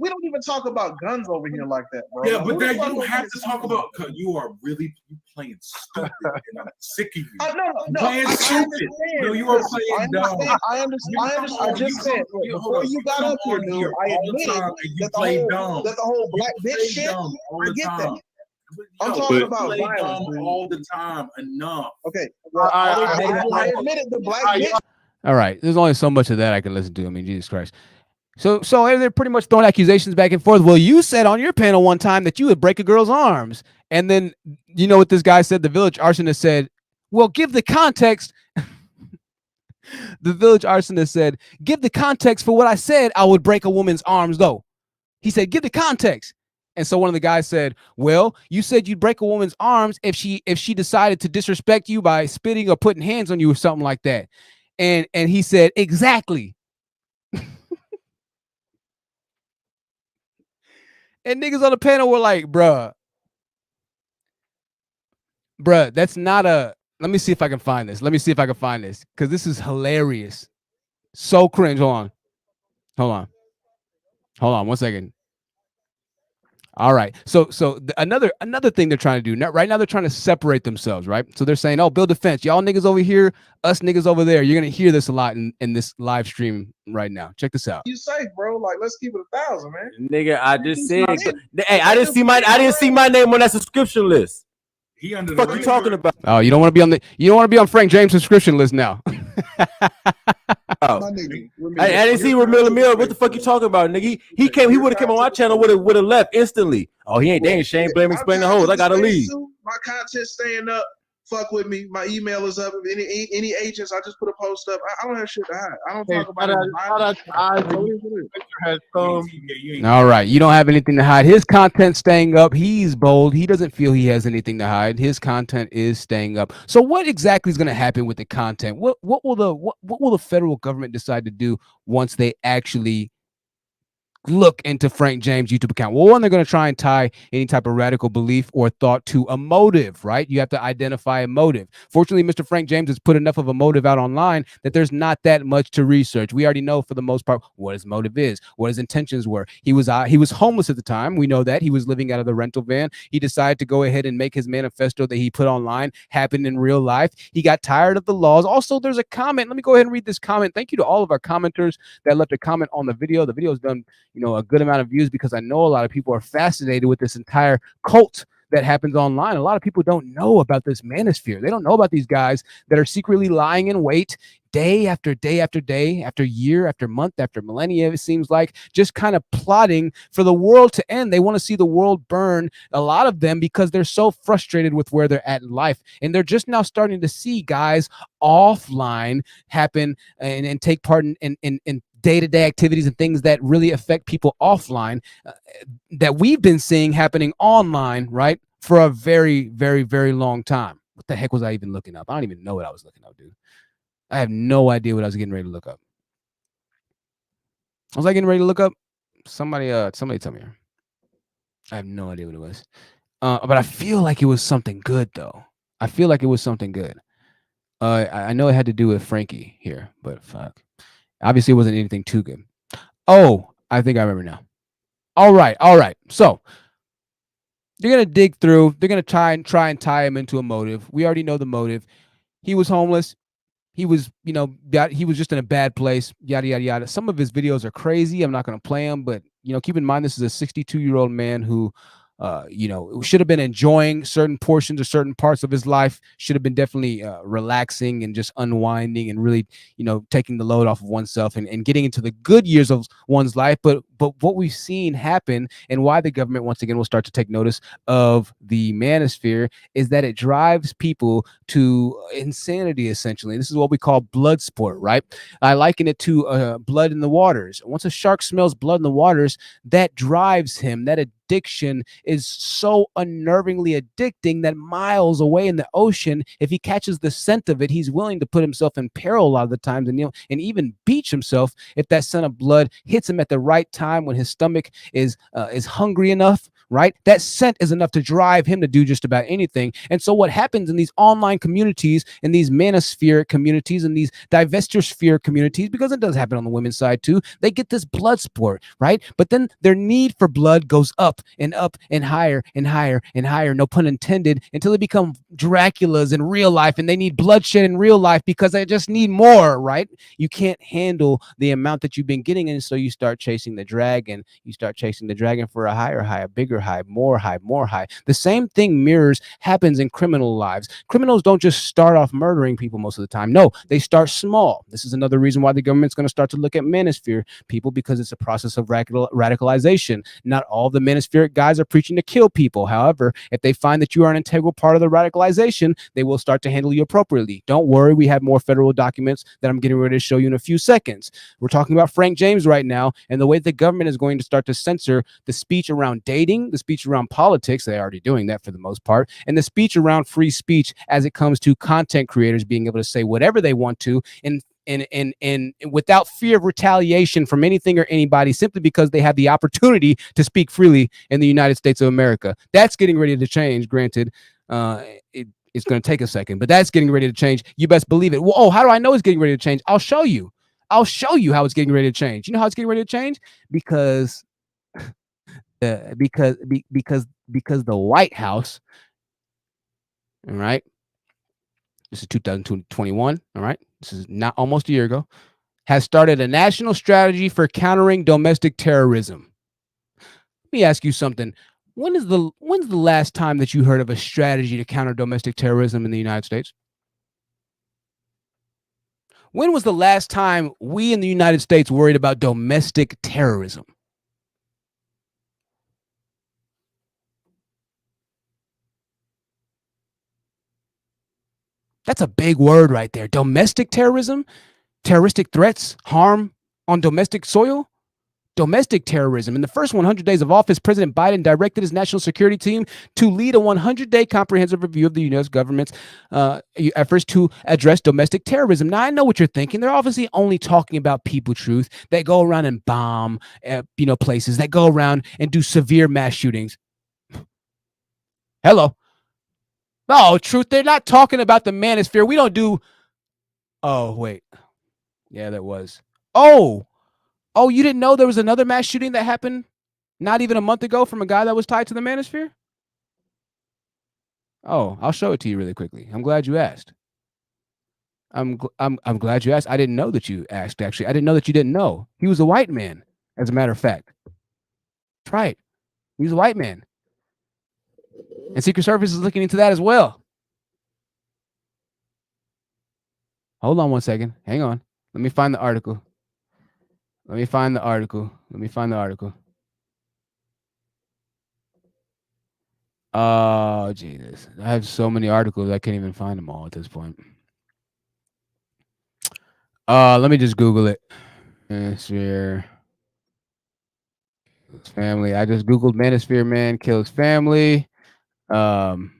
We don't even talk about guns over here like that, bro. Yeah, but then you don't have to talk about. Cause you are really playing stupid, and I'm sick of you. No, playing stupid. No, you are playing dumb. I understand. I just said before you got up here, dude. I admitted that the whole black bitch shit. I get that. I'm talking about violence all the time. Enough. Okay. Well, I admitted the black bitch. All right. There's only so much of that I can listen to. I mean, Jesus Christ. So they're pretty much throwing accusations back and forth. Well, you said on your panel one time that you would break a girl's arms. And then, you know what this guy said? The village arsonist said, well, give the context. The village arsonist said, give the context for what I said. I would break a woman's arms, though. He said, give the context. And so one of the guys said, well, you said you'd break a woman's arms if she decided to disrespect you by spitting or putting hands on you or something like that. And he said, exactly. And niggas on the panel were like, bruh, that's not a, let me see if I can find this. Because this is hilarious. So cringe. Hold on 1 second. All right. So another thing they're trying to do right now, they're trying to separate themselves, right? So they're saying, oh, build a fence. Y'all niggas over here, us niggas over there. You're going to hear this a lot in this live stream right now. Check this out. You safe, bro. Like, let's keep it 1,000, man. Nigga, I just said, hey, I didn't see my name on that subscription list. He under What the fuck you talking about? Oh, you don't want to be on Frank James' subscription list now. Oh. I didn't see Ramil Mill. What the fuck you talking about, nigga? He would have come on my channel, would have left instantly. Oh, they ain't shame, blame, explain the hoes. I gotta leave. My content's staying up. Fuck with me. My email is up. If any agents, I just put a post up. I don't have shit to hide. I don't talk about it. All right. You don't have anything to hide. His content's staying up. He's bold. He doesn't feel he has anything to hide. His content is staying up. So what exactly is going to happen with the content? What will the federal government decide to do once they actually look into Frank James' YouTube account? Well, one, they're going to try and tie any type of radical belief or thought to a motive, right? You have to identify a motive. Fortunately, Mr. Frank James has put enough of a motive out online that there's not that much to research. We already know for the most part what his motive is, what his intentions were. He was homeless at the time. We know that. He was living out of the rental van. He decided to go ahead and make his manifesto that he put online happen in real life. He got tired of the laws. Also, there's a comment. Let me go ahead and read this comment. Thank you to all of our commenters that left a comment on the video. The video has done a good amount of views because I know a lot of people are fascinated with this entire cult that happens online. A lot of people don't know about this manosphere. They don't know about these guys that are secretly lying in wait day after day after day, after year, after month, after millennia, it seems like, just kind of plotting for the world to end. They want to see the world burn, a lot of them, because they're so frustrated with where they're at in life. And they're just now starting to see guys offline happen and take part in day-to-day activities and things that really affect people offline that we've been seeing happening online, right, for a very, very, very long time. What the heck was I even looking up? I don't even know what I was looking up, dude. I have no idea what I was getting ready to look up. Was I getting ready to look up? Somebody tell me here. I have no idea what it was. But I feel like it was something good, though. I feel like it was something good. I know it had to do with Frankie here, but fuck. Obviously, it wasn't anything too good. Oh, I think I remember now. All right. So They're gonna dig through. They're gonna try and tie him into a motive. We already know the motive. He was homeless. He was, he was just in a bad place. Yada yada yada. Some of his videos are crazy. I'm not gonna play them, but keep in mind this is a 62-year-old man who, should have been enjoying certain portions or certain parts of his life. Should have been definitely relaxing and just unwinding and really, taking the load off of oneself and getting into the good years of one's life. But what we've seen happen and why the government once again will start to take notice of the Manosphere is that it drives people to insanity. Essentially, this is what we call Bloodsport, right? I liken it to blood in the waters. Once a shark smells blood in the waters, that drives him. That addiction is so unnervingly addicting that miles away in the ocean, if he catches the scent of it, he's willing to put himself in peril a lot of the times, and even beach himself if that scent of blood hits him at the right time when his stomach is hungry enough. Right? That scent is enough to drive him to do just about anything. And so what happens in these online communities, in these manosphere communities, in these divestisphere communities, because it does happen on the women's side too, they get this blood sport, right? But then their need for blood goes up and higher and higher and higher, no pun intended, until they become Draculas in real life and they need bloodshed in real life because they just need more, right? You can't handle the amount that you've been getting, and so you start chasing the dragon. You start chasing the dragon for a higher high, a bigger high, more high, more high. The same thing happens in criminal lives. Criminals don't just start off murdering people most of the time. No, they start small. This is another reason why the government's going to start to look at Manosphere people, because it's a process of radicalization. Not all the Manospheric guys are preaching to kill people. However, if they find that you are an integral part of the radicalization, they will start to handle you appropriately. Don't worry, we have more federal documents that I'm getting ready to show you in a few seconds. We're talking about Frank James right now, and the way the government is going to start to censor the speech around dating, the speech around politics. They're already doing that for the most part, and the speech around free speech as it comes to content creators being able to say whatever they want to and without fear of retaliation from anything or anybody, simply because they have the opportunity to speak freely in the United States of America. That's getting ready to change. Granted, it's going to take a second, but that's getting ready to change. You best believe it. Well, oh, how do I know it's getting ready to change? I'll show you. I'll show you how it's getting ready to change. You know how it's getting ready to change? Because the White House, all right, this is 2021, all right, this is not almost a year ago, has started a national strategy for countering domestic terrorism. Let me ask you something. When's the last time that you heard of a strategy to counter domestic terrorism in the United States? When was the last time we in the United States worried about domestic terrorism? That's a big word right there. Domestic terrorism, terroristic threats, harm on domestic soil. Domestic terrorism. In the first 100 days of office, President Biden directed his national security team to lead a 100-day comprehensive review of the U.S. government's efforts to address domestic terrorism. Now, I know what you're thinking. They're obviously only talking about people truth that go around and bomb, places, that go around and do severe mass shootings. Hello. No, truth. They're not talking about the Manosphere. We don't do. Oh, wait. Yeah, there was. Oh, you didn't know there was another mass shooting that happened not even a month ago from a guy that was tied to the Manosphere? Oh, I'll show it to you really quickly. I'm glad you asked. I'm glad you asked. I didn't know that you asked, actually. I didn't know that you didn't know. He was a white man, as a matter of fact. That's right. He was a white man. And Secret Service is looking into that as well. Hold on one second. Hang on. Let me find the article. Oh, Jesus. I have so many articles, I can't even find them all at this point. Let me just Google it. Manosphere. Family. I just Googled Manosphere man kills family. And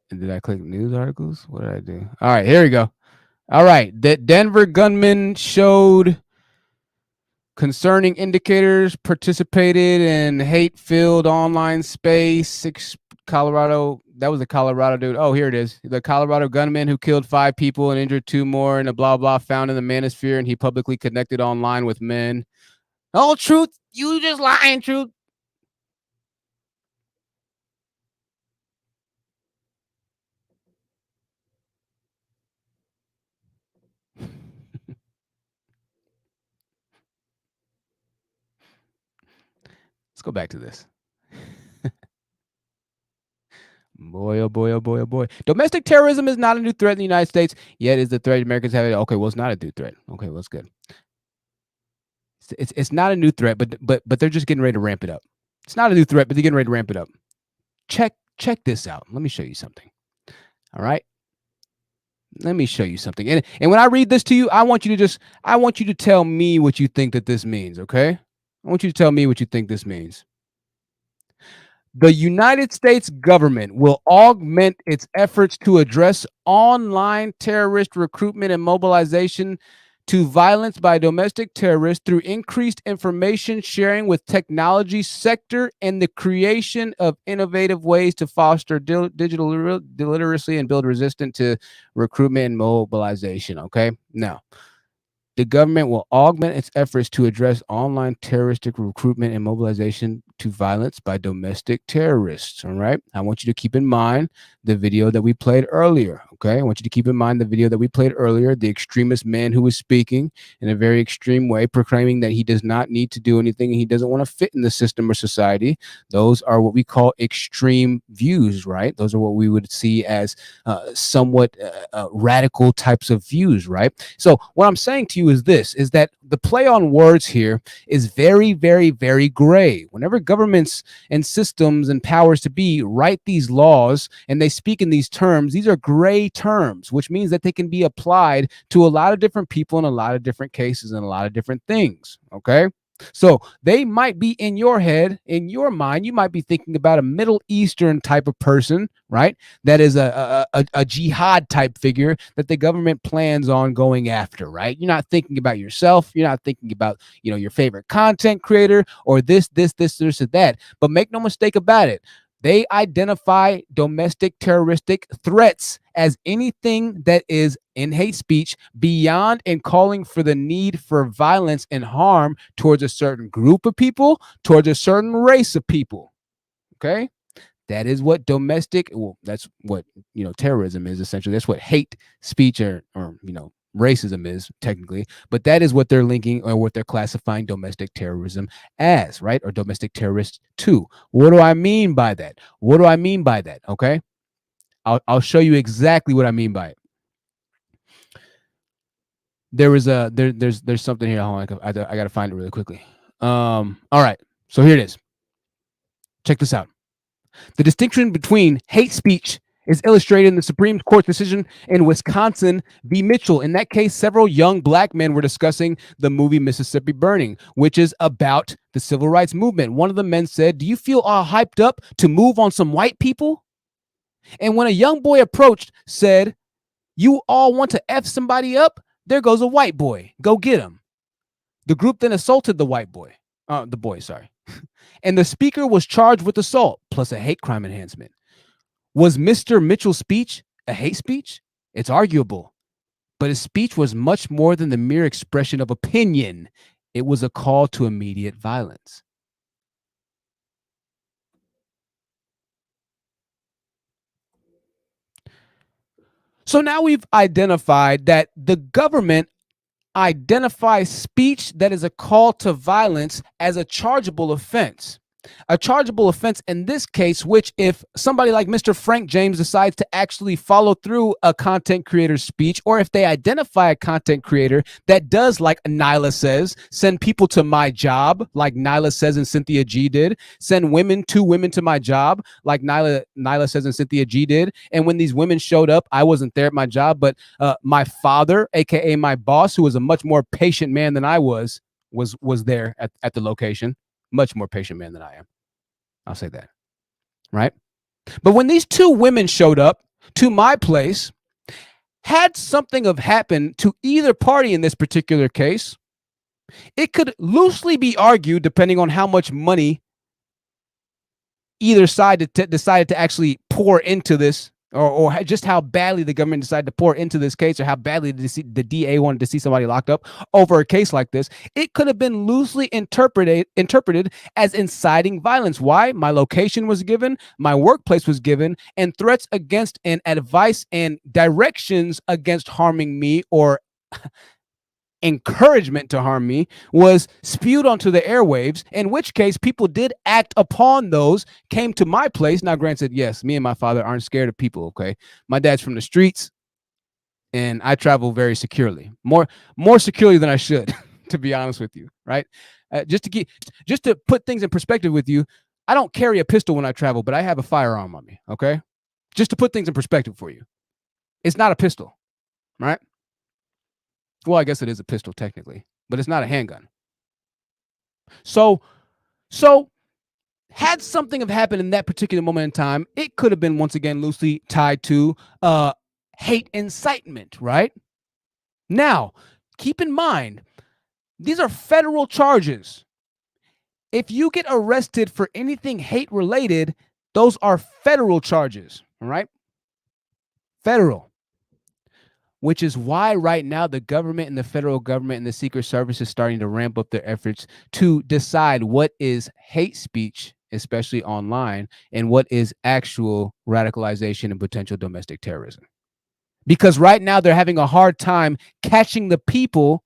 did I click news articles? What did I do? All right, here we go. All right. That Denver gunman showed concerning indicators, participated in hate-filled online space. Colorado. That was the Colorado dude. Oh, here it is. The Colorado gunman who killed 5 people and injured 2 more in a blah, blah, found in the Manosphere, and he publicly connected online with men. Oh, truth. You just lying, truth. Let's go back to this. Boy, oh boy, oh boy, oh boy. Domestic terrorism is not a new threat in the United States, yet is the threat Americans have. Okay, well, it's not a new threat. Okay, well, that's good. It's not a new threat, but they're just getting ready to ramp it up. It's not a new threat, but they're getting ready to ramp it up. Check this out. Let me show you something. All right. Let me show you something. And when I read this to you, I want you to tell me what you think that this means, okay? I want you to tell me what you think this means. The United States government will augment its efforts to address online terrorist recruitment and mobilization to violence by domestic terrorists through increased information sharing with technology sector and the creation of innovative ways to foster digital literacy and build resistance to recruitment and mobilization. Okay, now the government will augment its efforts to address online terroristic recruitment and mobilization to violence by domestic terrorists. All right. I want you to keep in mind the video that we played earlier. Okay. I want you to keep in mind the video that we played earlier, the extremist man who was speaking in a very extreme way, proclaiming that he does not need to do anything and he doesn't want to fit in the system or society. Those are what we call extreme views, right? Those are what we would see as somewhat radical types of views, right? So what I'm saying to you is this, is that the play on words here is very, very, very gray. Whenever governments and systems and powers to be write these laws and they speak in these terms, these are gray terms, which means that they can be applied to a lot of different people in a lot of different cases and a lot of different things. Okay. So they might be in your head, in your mind, you might be thinking about a Middle Eastern type of person, right? That is a jihad type figure that the government plans on going after, right? You're not thinking about yourself. You're not thinking about, your favorite content creator or this, or that. But make no mistake about it. They identify domestic terroristic threats as anything that is in hate speech beyond and calling for the need for violence and harm towards a certain group of people, towards a certain race of people. Okay? That is what that's what, terrorism is essentially. That's what hate speech or racism is technically, but that is what they're linking or what they're classifying domestic terrorism as, right? Or domestic terrorists too. What do I mean by that? Okay. I'll show you exactly what I mean by it. There's something here. Hold on, I got to find it really quickly. All right. So here it is. Check this out. The distinction between hate speech is illustrated in the Supreme Court decision in Wisconsin v. Mitchell. In that case, several young black men were discussing the movie Mississippi Burning, which is about the civil rights movement. One of the men said, "Do you feel all hyped up to move on some white people?" And when a young boy approached, said, "You all want to F somebody up? There goes a white boy. Go get him." The group then assaulted the boy, and the speaker was charged with assault plus a hate crime enhancement. Was Mr. Mitchell's speech a hate speech? It's arguable, but his speech was much more than the mere expression of opinion. It was a call to immediate violence. So now we've identified that the government identifies speech that is a call to violence as a chargeable offense. A chargeable offense in this case, which if somebody like Mr. Frank James decides to actually follow through a content creator's speech, or if they identify a content creator that does, like Nyla says, send people to my job, like Nyla says and Cynthia G did, send two women to my job, like Nyla says and Cynthia G did. And when these women showed up, I wasn't there at my job, but my father, aka my boss, who was a much more patient man than I was there at the location. Much more patient man than I am. I'll say that. Right? But when these two women showed up to my place, had something have happened to either party in this particular case, it could loosely be argued, depending on how much money either side decided to actually pour into this, or just how badly the government decided to pour into this case, or how badly the DA wanted to see somebody locked up over a case like this. It could have been loosely interpreted as inciting violence. Why? My location was given, my workplace was given, and threats against and advice and directions against harming me or encouragement to harm me was spewed onto the airwaves, in which case people did act upon those, came to my place. Now, granted, yes, me and my father aren't scared of people, okay? My dad's from the streets, and I travel very securely, more securely than I should, to be honest with you, right? Just to put things in perspective with you, I don't carry a pistol when I travel, but I have a firearm on me, okay? Just to put things in perspective for you. It's not a pistol, right? Well, I guess it is a pistol technically, but it's not a handgun. So had something have happened in that particular moment in time, it could have been once again loosely tied to hate incitement, right? Now, keep in mind, these are federal charges. If you get arrested for anything hate related, those are federal charges, all right? Federal. Which is why right now the government and the federal government and the Secret Service is starting to ramp up their efforts to decide what is hate speech, especially online, and what is actual radicalization and potential domestic terrorism. Because right now they're having a hard time catching the people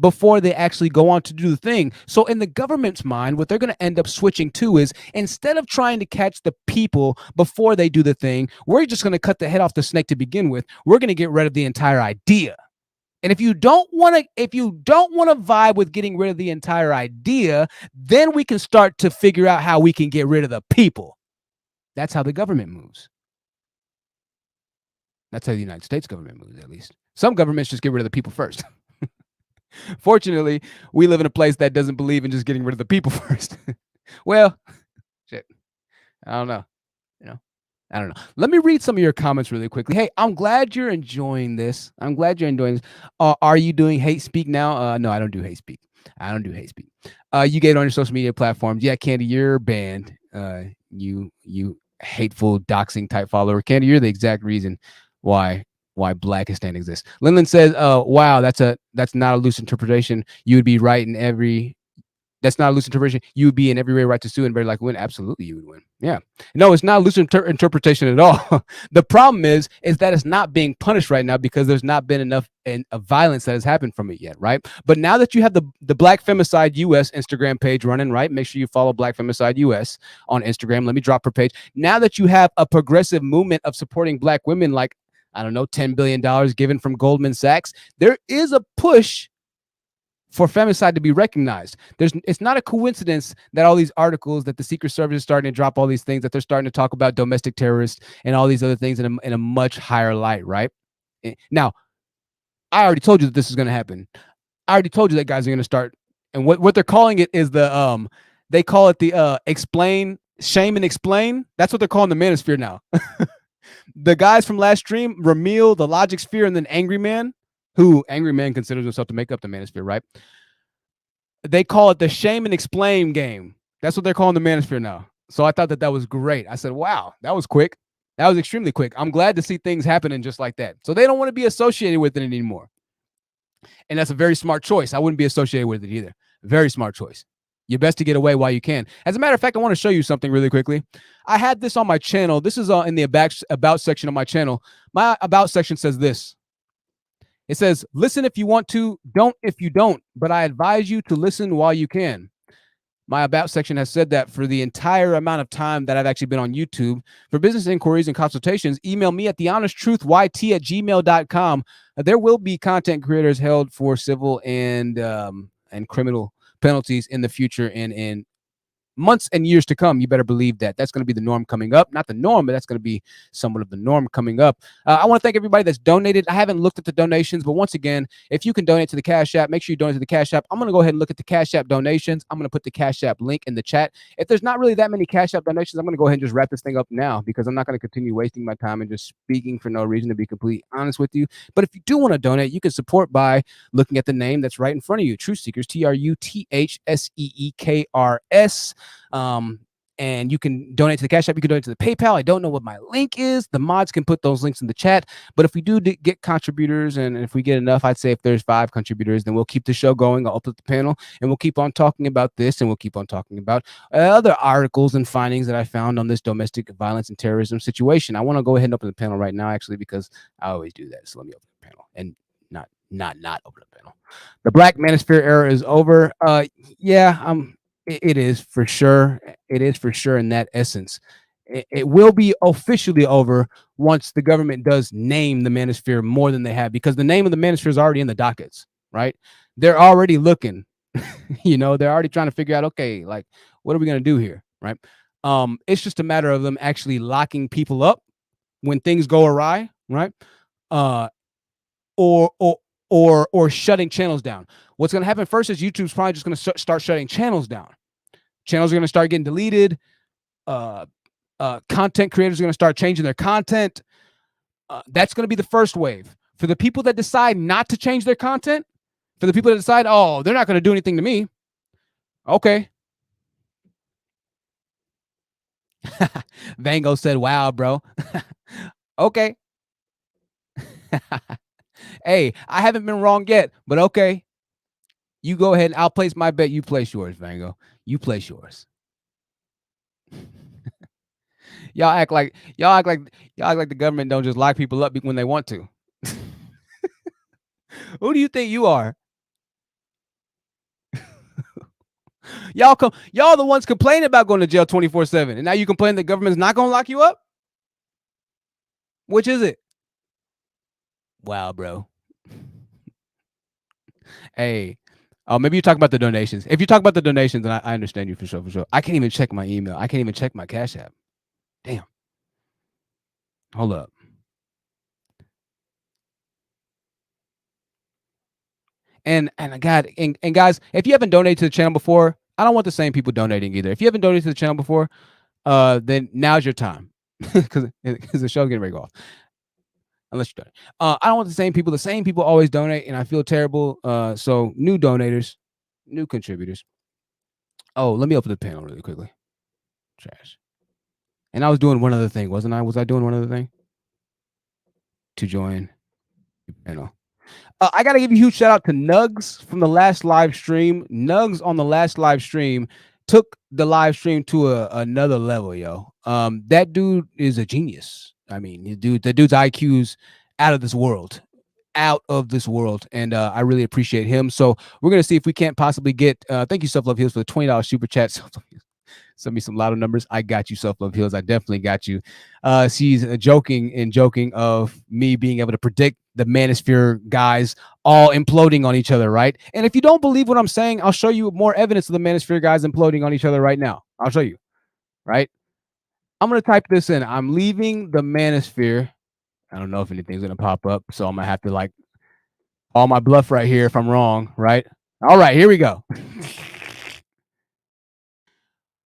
before they actually go on to do the thing. So in the government's mind, what they're going to end up switching to is, instead of trying to catch the people before they do the thing, we're just going to cut the head off the snake to begin with. We're going to get rid of the entire idea. And if you don't want to vibe with getting rid of the entire idea, then we can start to figure out how we can get rid of the people. That's how the government moves. That's how the United States government moves, at least. Some governments just get rid of the people first. Fortunately, we live in a place that doesn't believe in just getting rid of the people first. Well, shit. I don't know. I don't know. Let me read some of your comments really quickly. Hey, I'm glad you're enjoying this. Are you doing hate speak now? No, I don't do hate speak. You get it on your social media platforms. Yeah, Candy, you're banned. You hateful doxing type follower. Candy, you're the exact reason why Blackistan exists. Linlin says, wow, that's not a loose interpretation. You would be right in every That's not a loose interpretation. You would be in every way right to sue and very likely win. Absolutely, you would win. Yeah. No, it's not a loose interpretation at all. The problem is that it's not being punished right now because there's not been enough violence that has happened from it yet, right? But now that you have the Black Femicide US Instagram page running, right? Make sure you follow Black Femicide US on Instagram. Let me drop her page. Now that you have a progressive movement of supporting Black women, like, I don't know, $10 billion given from Goldman Sachs, there is a push for femicide to be recognized. It's not a coincidence that all these articles that the Secret Service is starting to drop all these things, that they're starting to talk about domestic terrorists and all these other things in a much higher light, right? Now, I already told you that this is going to happen. I already told you that guys are going to start, and what they're calling it is they call it the explain, shame and explain. That's what they're calling the Manosphere now. The guys from last stream, Ramil, the Logic Sphere, and then Angry Man, who Angry Man considers himself to make up the Manosphere, right? They call it the shame and explain game. That's what they're calling the Manosphere now. So I thought that was great. I said, wow, that was quick. That was extremely quick. I'm glad to see things happening just like that. So they don't want to be associated with it anymore. And that's a very smart choice. I wouldn't be associated with it either. Very smart choice. You're best to get away while you can. As a matter of fact, I want to show you something really quickly. I had this on my channel. This is in the about section of my channel. My about section says this. It says, listen if you want to, don't if you don't, but I advise you to listen while you can. My about section has said that for the entire amount of time that I've actually been on YouTube. For business inquiries and consultations, email me at thehonesttruthyt@gmail.com. There will be content creators held for civil and criminal penalties in the future and in months and years to come. You better believe that. That's going to be the norm coming up. Not the norm, but that's going to be somewhat of the norm coming up. I want to thank everybody that's donated. I haven't looked at the donations, but once again, if you can donate to the Cash App, make sure you donate to the Cash App. I'm going to go ahead and look at the Cash App donations. I'm going to put the Cash App link in the chat. If there's not really that many Cash App donations, I'm going to go ahead and just wrap this thing up now because I'm not going to continue wasting my time and just speaking for no reason, to be completely honest with you. But if you do want to donate, you can support by looking at the name that's right in front of you, Truth Seekers, TruthSeekers. And you can donate to the Cash App. You can donate to the PayPal. I don't know what my link is. The mods can put those links in the chat. But if we do get contributors, and if we get enough, I'd say if there's 5 contributors, then we'll keep the show going. I'll upload the panel, and we'll keep on talking about this, and we'll keep on talking about other articles and findings that I found on this domestic violence and terrorism situation. I want to go ahead and open the panel right now, actually, because I always do that. So let me open the panel and not not over the panel. The Black Manosphere era is over. Yeah, it is for sure. It is for sure in that essence. It will be officially over once the government does name the Manosphere more than they have, because the name of the Manosphere is already in the dockets, right? They're already looking, they're already trying to figure out, okay, like, what are we going to do here, right? It's just a matter of them actually locking people up when things go awry, right? Or shutting channels down. What's going to happen first is YouTube's probably just going to start shutting channels down. Channels are going to start getting deleted. Content creators are going to start changing their content. That's going to be the first wave. For the people that decide not to change their content, for the people that decide, oh, they're not going to do anything to me. Okay. Vango said, wow, bro. Okay. Hey, I haven't been wrong yet, but okay. You go ahead and I'll place my bet. You place yours, Vango. You place yours. Y'all act like the government don't just lock people up when they want to. Who do you think you are? Y'all the ones complaining about going to jail 24/7, and now you complain the government's not going to lock you up? Which is it? Wow, bro. Hey, maybe you talk about the donations. If you talk about the donations, then I understand you for sure. I can't even check my email. I can't even check my Cash App. Damn. Hold up. And God, and guys, if you haven't donated to the channel before, I don't want the same people donating either. If you haven't donated to the channel before, then now's your time, because the show's getting ready to go off. Unless you donate. I don't want the same people. The same people always donate, and I feel terrible. So new donators, new contributors. Oh, let me open the panel really quickly. Trash. And I was doing one other thing, wasn't I? Was I doing one other thing? To join the panel. I got to give a huge shout out to Nugs from the last live stream. Nugs on the last live stream took the live stream to another level, yo. That dude is a genius. I mean, the dude's IQ's out of this world. And I really appreciate him. So we're going to see if we can't possibly get, thank you, Self Love Heals, for the $20 super chat. Send me some louder numbers. I got you, Self Love Heals. I definitely got you. She's joking of me being able to predict the Manosphere guys all imploding on each other, right? And if you don't believe what I'm saying, I'll show you more evidence of the Manosphere guys imploding on each other right now. I'll show you, right? I'm going to type this in. I'm leaving the Manosphere. I don't know if anything's going to pop up, so I'm going to have to like all my bluff right here if I'm wrong, right? All right, here we go.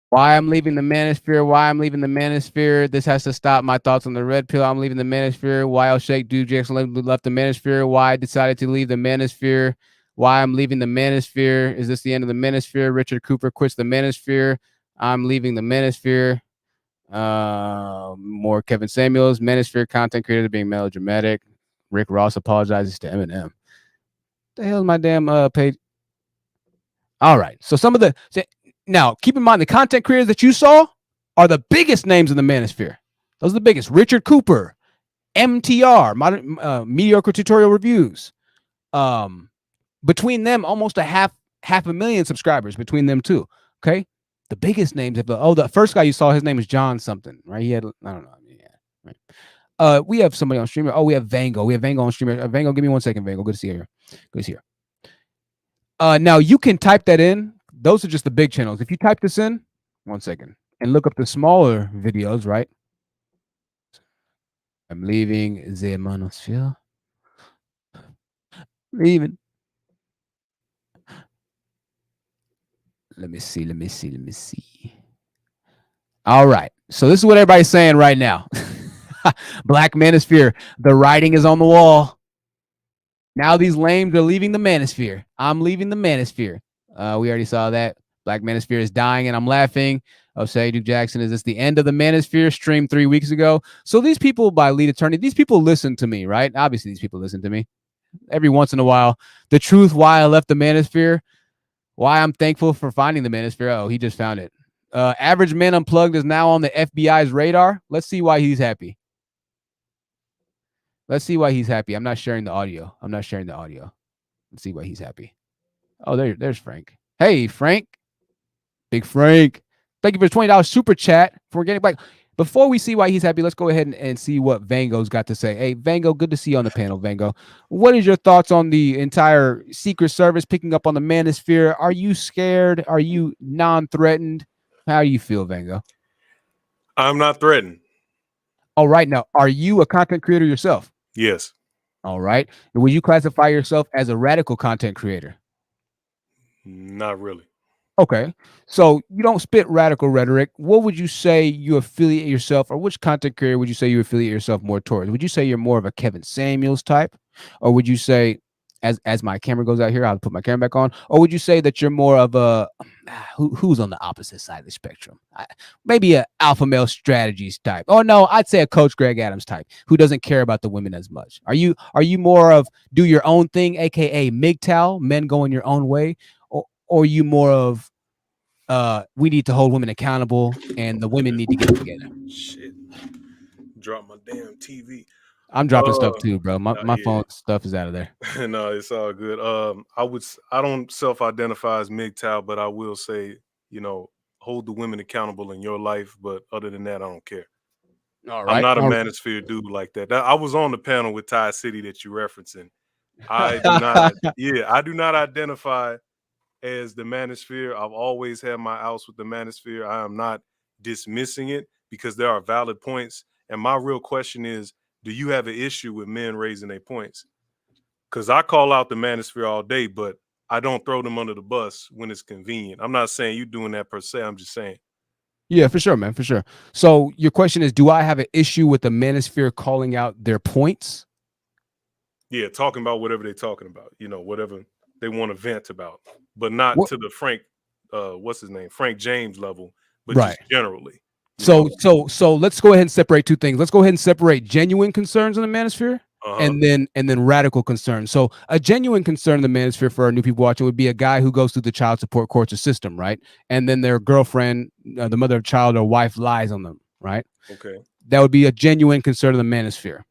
Why I'm leaving the Manosphere. This has to stop. My thoughts on the red pill. I'm leaving the Manosphere. Why El Sheikh Dude Jackson left the Manosphere. Why I decided to leave the Manosphere. Why I'm leaving the Manosphere. Is this the end of the Manosphere? Richard Cooper quits the Manosphere. I'm leaving the Manosphere. More Kevin Samuels. Manosphere content creator being melodramatic. Rick Ross apologizes to Eminem. The hell is my damn page? All right. So some of the... Now, keep in mind, the content creators that you saw are the biggest names in the Manosphere. Those are the biggest. Richard Cooper, MTR, Mediocre Tutorial Reviews. Between them, almost a half a million subscribers between them two. Okay? The biggest names. The first guy you saw, his name is John something, right? He had, I don't know. Yeah, right. We have somebody on streamer. Oh, we have Vango. We have Vango on streamer. Vango, give me 1 second, Vango. Good to see you here. Good to see you. Now, you can type that in. Those are just the big channels. If you type this in, 1 second, and look up the smaller videos, right? I'm leaving the Manosphere. Leaving. Let me see. All right. So this is what everybody's saying right now. Black Manosphere. The writing is on the wall. Now these lames are leaving the Manosphere. I'm leaving the Manosphere. We already saw that. Black Manosphere is dying, and I'm laughing. O'Shea Duke Jackson, is this the end of the Manosphere? Stream 3 weeks ago. So these people by Lead Attorney, these people listen to me, right? Obviously, these people listen to me. Every once in a while. The truth, why I left the Manosphere, why I'm thankful for finding the Manosphere. Oh, he just found it. Average Man Unplugged is now on the FBI's radar. Let's see why he's happy. Let's see why he's happy. I'm not sharing the audio. Let's see why he's happy. Oh, there's Frank. Hey, Frank. Big Frank. Thank you for the $20 super chat for getting back. Before we see why he's happy, let's go ahead and see what Vango's got to say. Hey, Vango, good to see you on the panel, Vango. What is your thoughts on the entire Secret Service picking up on the Manosphere? Are you scared? Are you non-threatened? How do you feel, Vango? I'm not threatened. All right. Now, are you a content creator yourself? Yes. All right. Would you classify yourself as a radical content creator? Not really. Okay. So you don't spit radical rhetoric. What would you say you affiliate yourself, or which content creator would you say you affiliate yourself more towards? Would you say you're more of a Kevin Samuels type? Or would you say, as my camera goes out here, I'll put my camera back on, or would you say that you're more of a who's on the opposite side of the spectrum? Maybe a alpha male strategies type. Oh no, I'd say a Coach Greg Adams type who doesn't care about the women as much. Are you more of do your own thing, aka MGTOW, men going your own way, or you more of we need to hold women accountable and the women need to get together? Shit. Drop my damn TV. I'm dropping stuff too, bro. My yeah. phone stuff is out of there. No, it's all good. I don't self-identify as MGTOW, but I will say, hold the women accountable in your life. But other than that, I don't care. All right. I'm not a Manosphere dude like that. I was on the panel with Ty City that you're referencing. I do not identify as the Manosphere. I've always had my outs with the Manosphere. I am not dismissing it because there are valid points. And my real question is, do you have an issue with men raising their points? Because I call out the Manosphere all day, but I don't throw them under the bus when it's convenient. I'm not saying you doing that per se. I'm just saying. Yeah, for sure, man, for sure. So your question is, do I have an issue with the Manosphere calling out their points? Yeah, talking about whatever they're talking about, whatever they want to vent about, but not to the Frank, what's his name, Frank James level, but just generally. So let's go ahead and separate two things. Let's go ahead and separate genuine concerns in the Manosphere and then radical concerns. So a genuine concern in the Manosphere for our new people watching would be a guy who goes through the child support court system, right? And then their girlfriend, the mother of child or wife, lies on them, right? Okay. That would be a genuine concern in the Manosphere.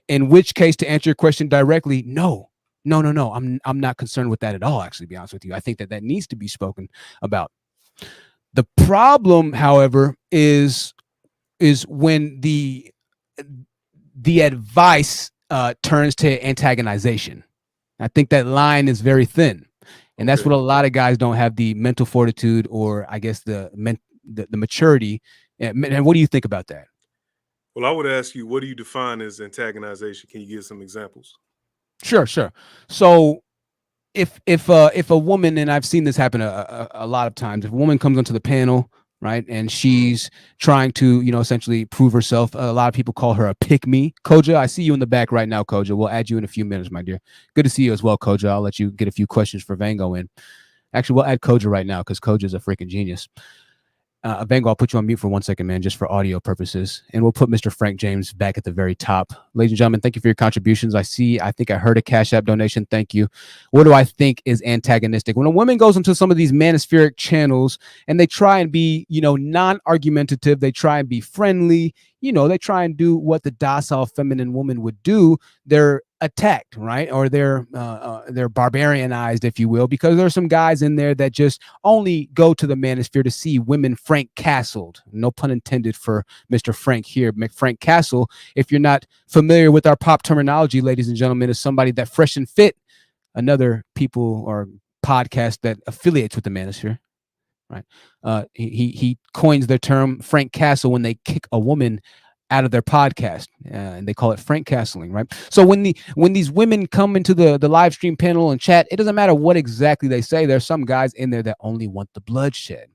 In which case, to answer your question directly, no. I'm not concerned with that at all, actually, to be honest with you. I think that needs to be spoken about. The problem, however, is when the advice turns to antagonization. I think that line is very thin, and that's what a lot of guys don't have the mental fortitude, or I guess the maturity. And what do you think about that? Well, I would ask you, what do you define as antagonization? Can you give some examples? Sure. So if a woman, and I've seen this happen a lot of times, if a woman comes onto the panel, right, and she's trying to, essentially prove herself, a lot of people call her a pick-me. Koja, I see you in the back right now, Koja. We'll add you in a few minutes, my dear. Good to see you as well, Koja. I'll let you get a few questions for Vango in. Actually, we'll add Koja right now because Koja is a freaking genius. Vango, I'll put you on mute for 1 second, man, just for audio purposes. And we'll put Mr. Frank James back at the very top. Ladies and gentlemen, thank you for your contributions. I think I heard a Cash App donation. Thank you. What do I think is antagonistic? When a woman goes into some of these manospheric channels and they try and be, non-argumentative, they try and be friendly, they try and do what the docile feminine woman would do, they're attacked, right? Or they're barbarianized, if you will, because there's some guys in there that just only go to the Manosphere to see women Frank Castled. No pun intended for Mr. Frank here. Frank Castle, if you're not familiar with our pop terminology, ladies and gentlemen, is somebody that Fresh and Fit, another people or podcast that affiliates with the Manosphere, right? He coins the term Frank Castle when they kick a woman out of their podcast, and they call it Frank Castling, right? So when these women come into the live stream panel and chat, it doesn't matter what exactly they say. There's some guys in there that only want the bloodshed,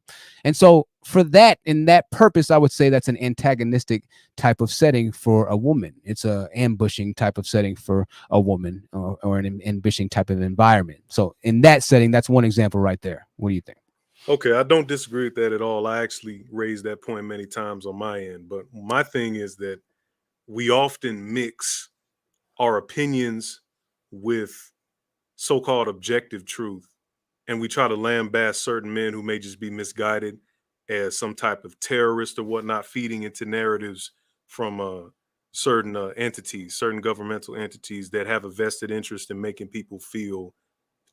and so for that, in that purpose, I would say that's an antagonistic type of setting for a woman. It's a ambushing type of setting for a woman, or an ambushing type of environment. So in that setting, that's one example right there. What do you think? Okay, I don't disagree with that at all. I actually raised that point many times on my end. But my thing is that we often mix our opinions with so-called objective truth. And we try to lambaste certain men who may just be misguided as some type of terrorist or whatnot, feeding into narratives from certain entities, certain governmental entities that have a vested interest in making people feel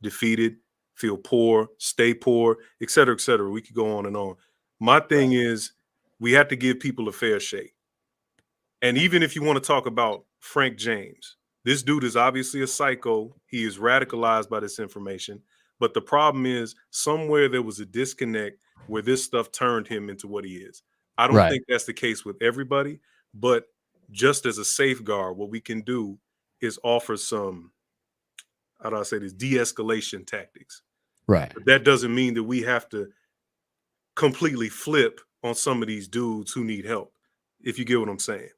defeated, feel poor, stay poor, et cetera, et cetera. We could go on and on. My thing is, we have to give people a fair shake. And even if you want to talk about Frank James, this dude is obviously a psycho. He is radicalized by this information. But the problem is, somewhere there was a disconnect where this stuff turned him into what he is. I don't think that's the case with everybody, but just as a safeguard, what we can do is offer some, how do I say this, de-escalation tactics. Right. But that doesn't mean that we have to completely flip on some of these dudes who need help, if you get what I'm saying.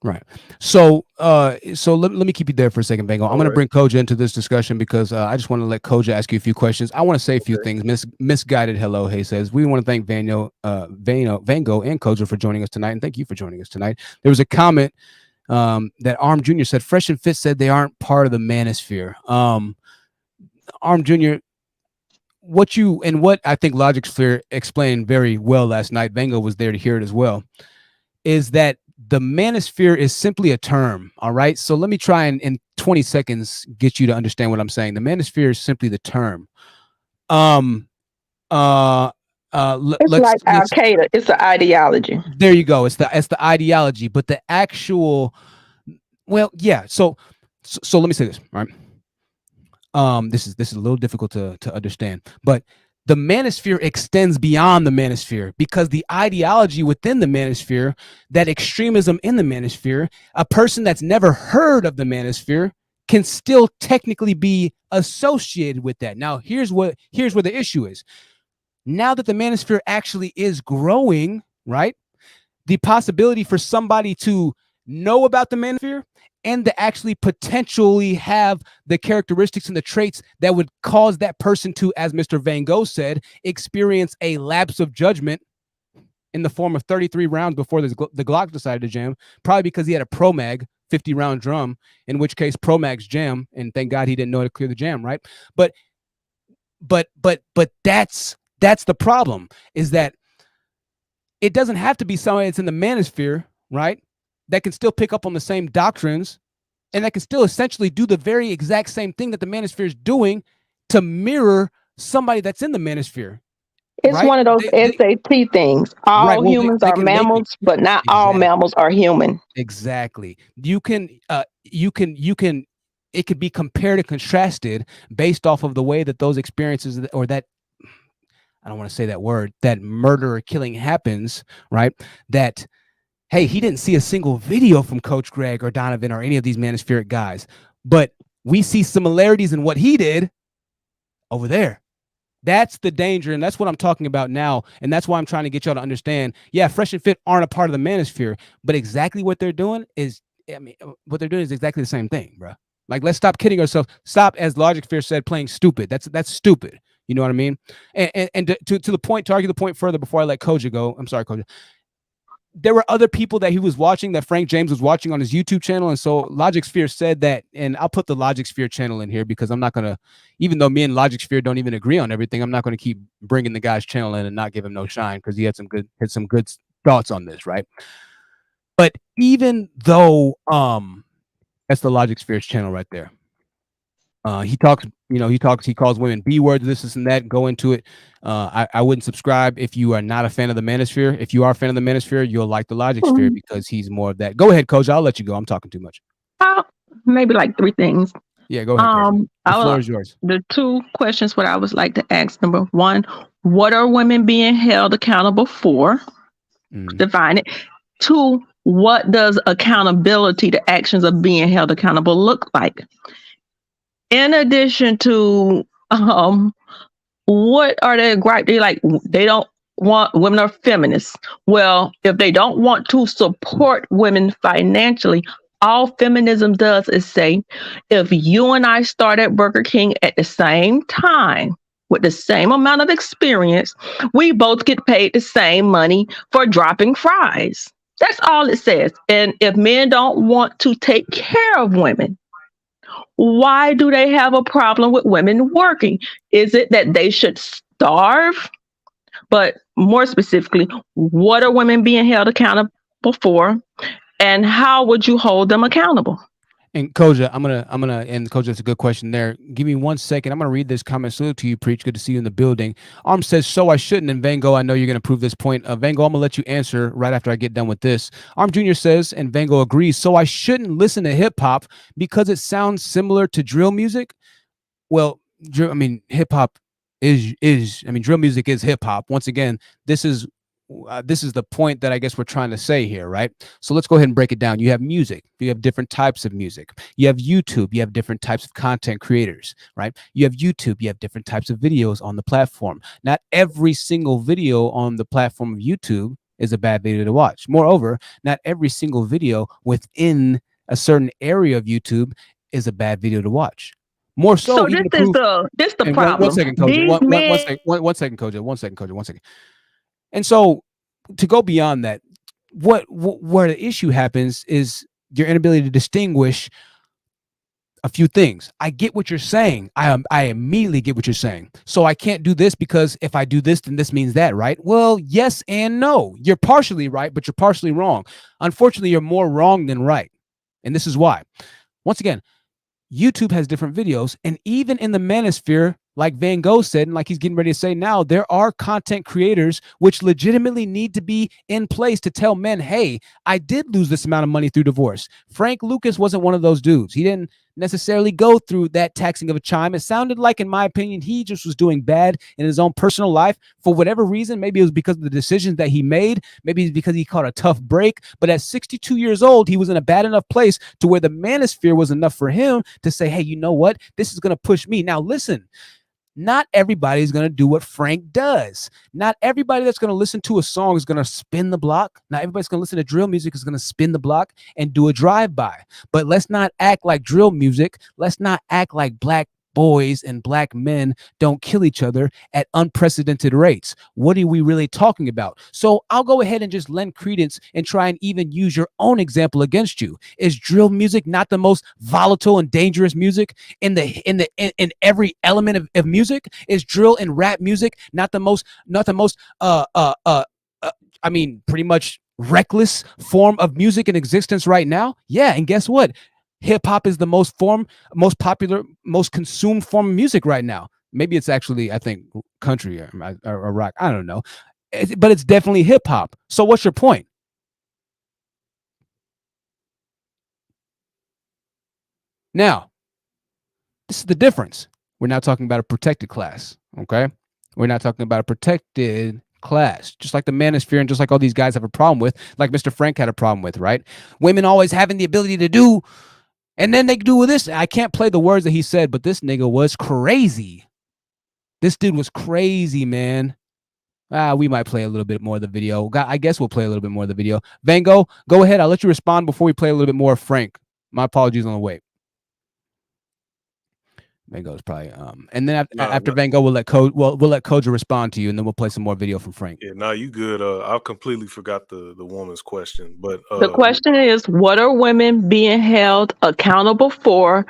Right. So let me keep you there for a second, Vango. I'm going to bring Koja into this discussion because I just want to let Koja ask you a few questions. I want to say a few things. Misguided Hello Hey says, we want to thank Vango and Koja for joining us tonight. And thank you for joining us tonight. There was a comment that Arm Jr. said, Fresh and Fit said they aren't part of the Manosphere. Arm Jr., what I think Logic Sphere explained very well last night, Vango was there to hear it as well, is that the Manosphere is simply a term. All right. So let me try and in 20 seconds get you to understand what I'm saying. The Manosphere is simply the term. It's like Al-Qaeda. It's an ideology. There you go. It's the ideology, but the actual, well, yeah. So let me say this, all right? This is a little difficult to understand, but the Manosphere extends beyond the Manosphere, because the ideology within the Manosphere, that extremism in the Manosphere, a person that's never heard of the Manosphere can still technically be associated with that. Now, here's where the issue is. Now that the Manosphere actually is growing, right? The possibility for somebody to know about the Manosphere and to actually potentially have the characteristics and the traits that would cause that person to, as Mr. Van Gogh said, experience a lapse of judgment in the form of 33 rounds before the Glock decided to jam, probably because he had a Pro Mag 50-round drum, in which case Pro Mags jam, and thank God he didn't know how to clear the jam, right? But that's the problem, is that it doesn't have to be somebody that's in the Manosphere, right, that can still pick up on the same doctrines and that can still essentially do the very exact same thing that the Manosphere is doing to mirror somebody that's in the Manosphere. It's right? one of those SAT things. All humans are mammals, but not all mammals are human. Exactly. You can, it could be compared and contrasted based off of the way that those experiences, or that, I don't want to say that word, that murder or killing happens, right? That, hey, he didn't see a single video from Coach Greg or Donovan or any of these Manospheric guys, but we see similarities in what he did over there. That's the danger, and that's what I'm talking about now, and that's why I'm trying to get y'all to understand, yeah, Fresh and Fit aren't a part of the Manosphere, but exactly what they're doing is, what they're doing is exactly the same thing, bro. Like, let's stop kidding ourselves. Stop, as Logic Sphere said, playing stupid. That's stupid. You know what I mean? And to the point, to argue the point further before I let Koja go, I'm sorry, Koja. There were other people that he was watching, that Frank James was watching on his YouTube channel. And so Logic Sphere said that, and I'll put the Logic Sphere channel in here because I'm not going to, even though me and Logic Sphere don't even agree on everything, I'm not going to keep bringing the guy's channel in and not give him no shine, because he had some good thoughts on this, right? But even though, that's the Logic Sphere's channel right there. He talks, he calls women B words, this and that, go into it. I wouldn't subscribe if you are not a fan of the Manosphere. If you are a fan of the Manosphere, you'll like the Logic Sphere because he's more of that. Go ahead, Coach. I'll let you go. I'm talking too much. Maybe like 3 things. Yeah, go ahead. The floor is yours. The 2 questions what I would like to ask. Number 1, what are women being held accountable for? Define it. 2, what does accountability, the actions of being held accountable, look like? In addition to, what are they gripe? They like, they don't want, women are feminists. Well, if they don't want to support women financially, all feminism does is say, if you and I start at Burger King at the same time with the same amount of experience, we both get paid the same money for dropping fries. That's all it says. And if men don't want to take care of women, why do they have a problem with women working? Is it that they should starve? But more specifically, what are women being held accountable for? And how would you hold them accountable? And Koja, I'm gonna, and Koja, that's a good question there. Give me 1 second. I'm gonna read this comment. Salute to you, Preach. Good to see you in the building. Arm says, so I shouldn't. And Van Gogh, I know you're gonna prove this point. Van Gogh, I'm gonna let you answer right after I get done with this. Arm Jr. says, and Van Gogh agrees, so I shouldn't listen to hip hop because it sounds similar to drill music. Well, I mean, hip hop is I mean, drill music is hip hop. Once again, this is the point that I guess we're trying to say here, right? So let's go ahead and break it down. You have music, you have different types of music. You have YouTube, you have different types of content creators, right? You have YouTube, you have different types of videos on the platform. Not every single video on the platform of YouTube is a bad video to watch. Moreover, not every single video within a certain area of YouTube is a bad video to watch. More so, this is the problem. One second, Koja. One second, Koja. One second. And so, to go beyond that, where the issue happens is your inability to distinguish a few things. I get what you're saying. I immediately get what you're saying. So I can't do this because if I do this, then this means that, right? Well, yes and no. You're partially right, but you're partially wrong. Unfortunately, you're more wrong than right. And this is why. Once again, YouTube has different videos, and even in the manosphere, like Van Gogh said, and like he's getting ready to say now, there are content creators which legitimately need to be in place to tell men, hey, I did lose this amount of money through divorce. Frank Lucas wasn't one of those dudes. He didn't necessarily go through that taxing of a chime. It sounded like, in my opinion, he just was doing bad in his own personal life for whatever reason. Maybe it was because of the decisions that he made. Maybe it's because he caught a tough break. But at 62 years old, he was in a bad enough place to where the manosphere was enough for him to say, hey, you know what? This is going to push me. Now, listen. Not everybody is going to do what Frank does. Not everybody that's going to listen to a song is going to spin the block. Not everybody's going to listen to drill music is going to spin the block and do a drive-by. But let's not act like drill music. Let's not act like black boys and black men don't kill each other at unprecedented rates. What are we really talking about? So I'll go ahead and just lend credence and try and even use your own example against you. Is drill music not the most volatile and dangerous music in every element of music? Is drill and rap music not the most I mean, pretty much reckless form of music in existence right now? Yeah, and guess what? Hip hop is the most popular, most consumed form of music right now. Maybe it's actually, I think, country or rock. I don't know. But it's definitely hip hop. So what's your point? Now, this is the difference. We're not talking about a protected class, okay? We're not talking about a protected class, just like the manosphere and just like all these guys have a problem with, like Mr. Frank had a problem with, right? Women always having the ability to do. And then they do with this. I can't play the words that he said, but this nigga was crazy. This dude was crazy, man. We might play a little bit more of the video. I guess we'll play a little bit more of the video. Van Gogh, go ahead. I'll let you respond before we play a little bit more of Frank. My apologies on the wait. Van Gogh's probably and then after Van Gogh, we'll let Koja respond to you, and then we'll play some more video from Frank. Yeah, no, you good. I completely forgot the woman's question, but the question is, what are women being held accountable for?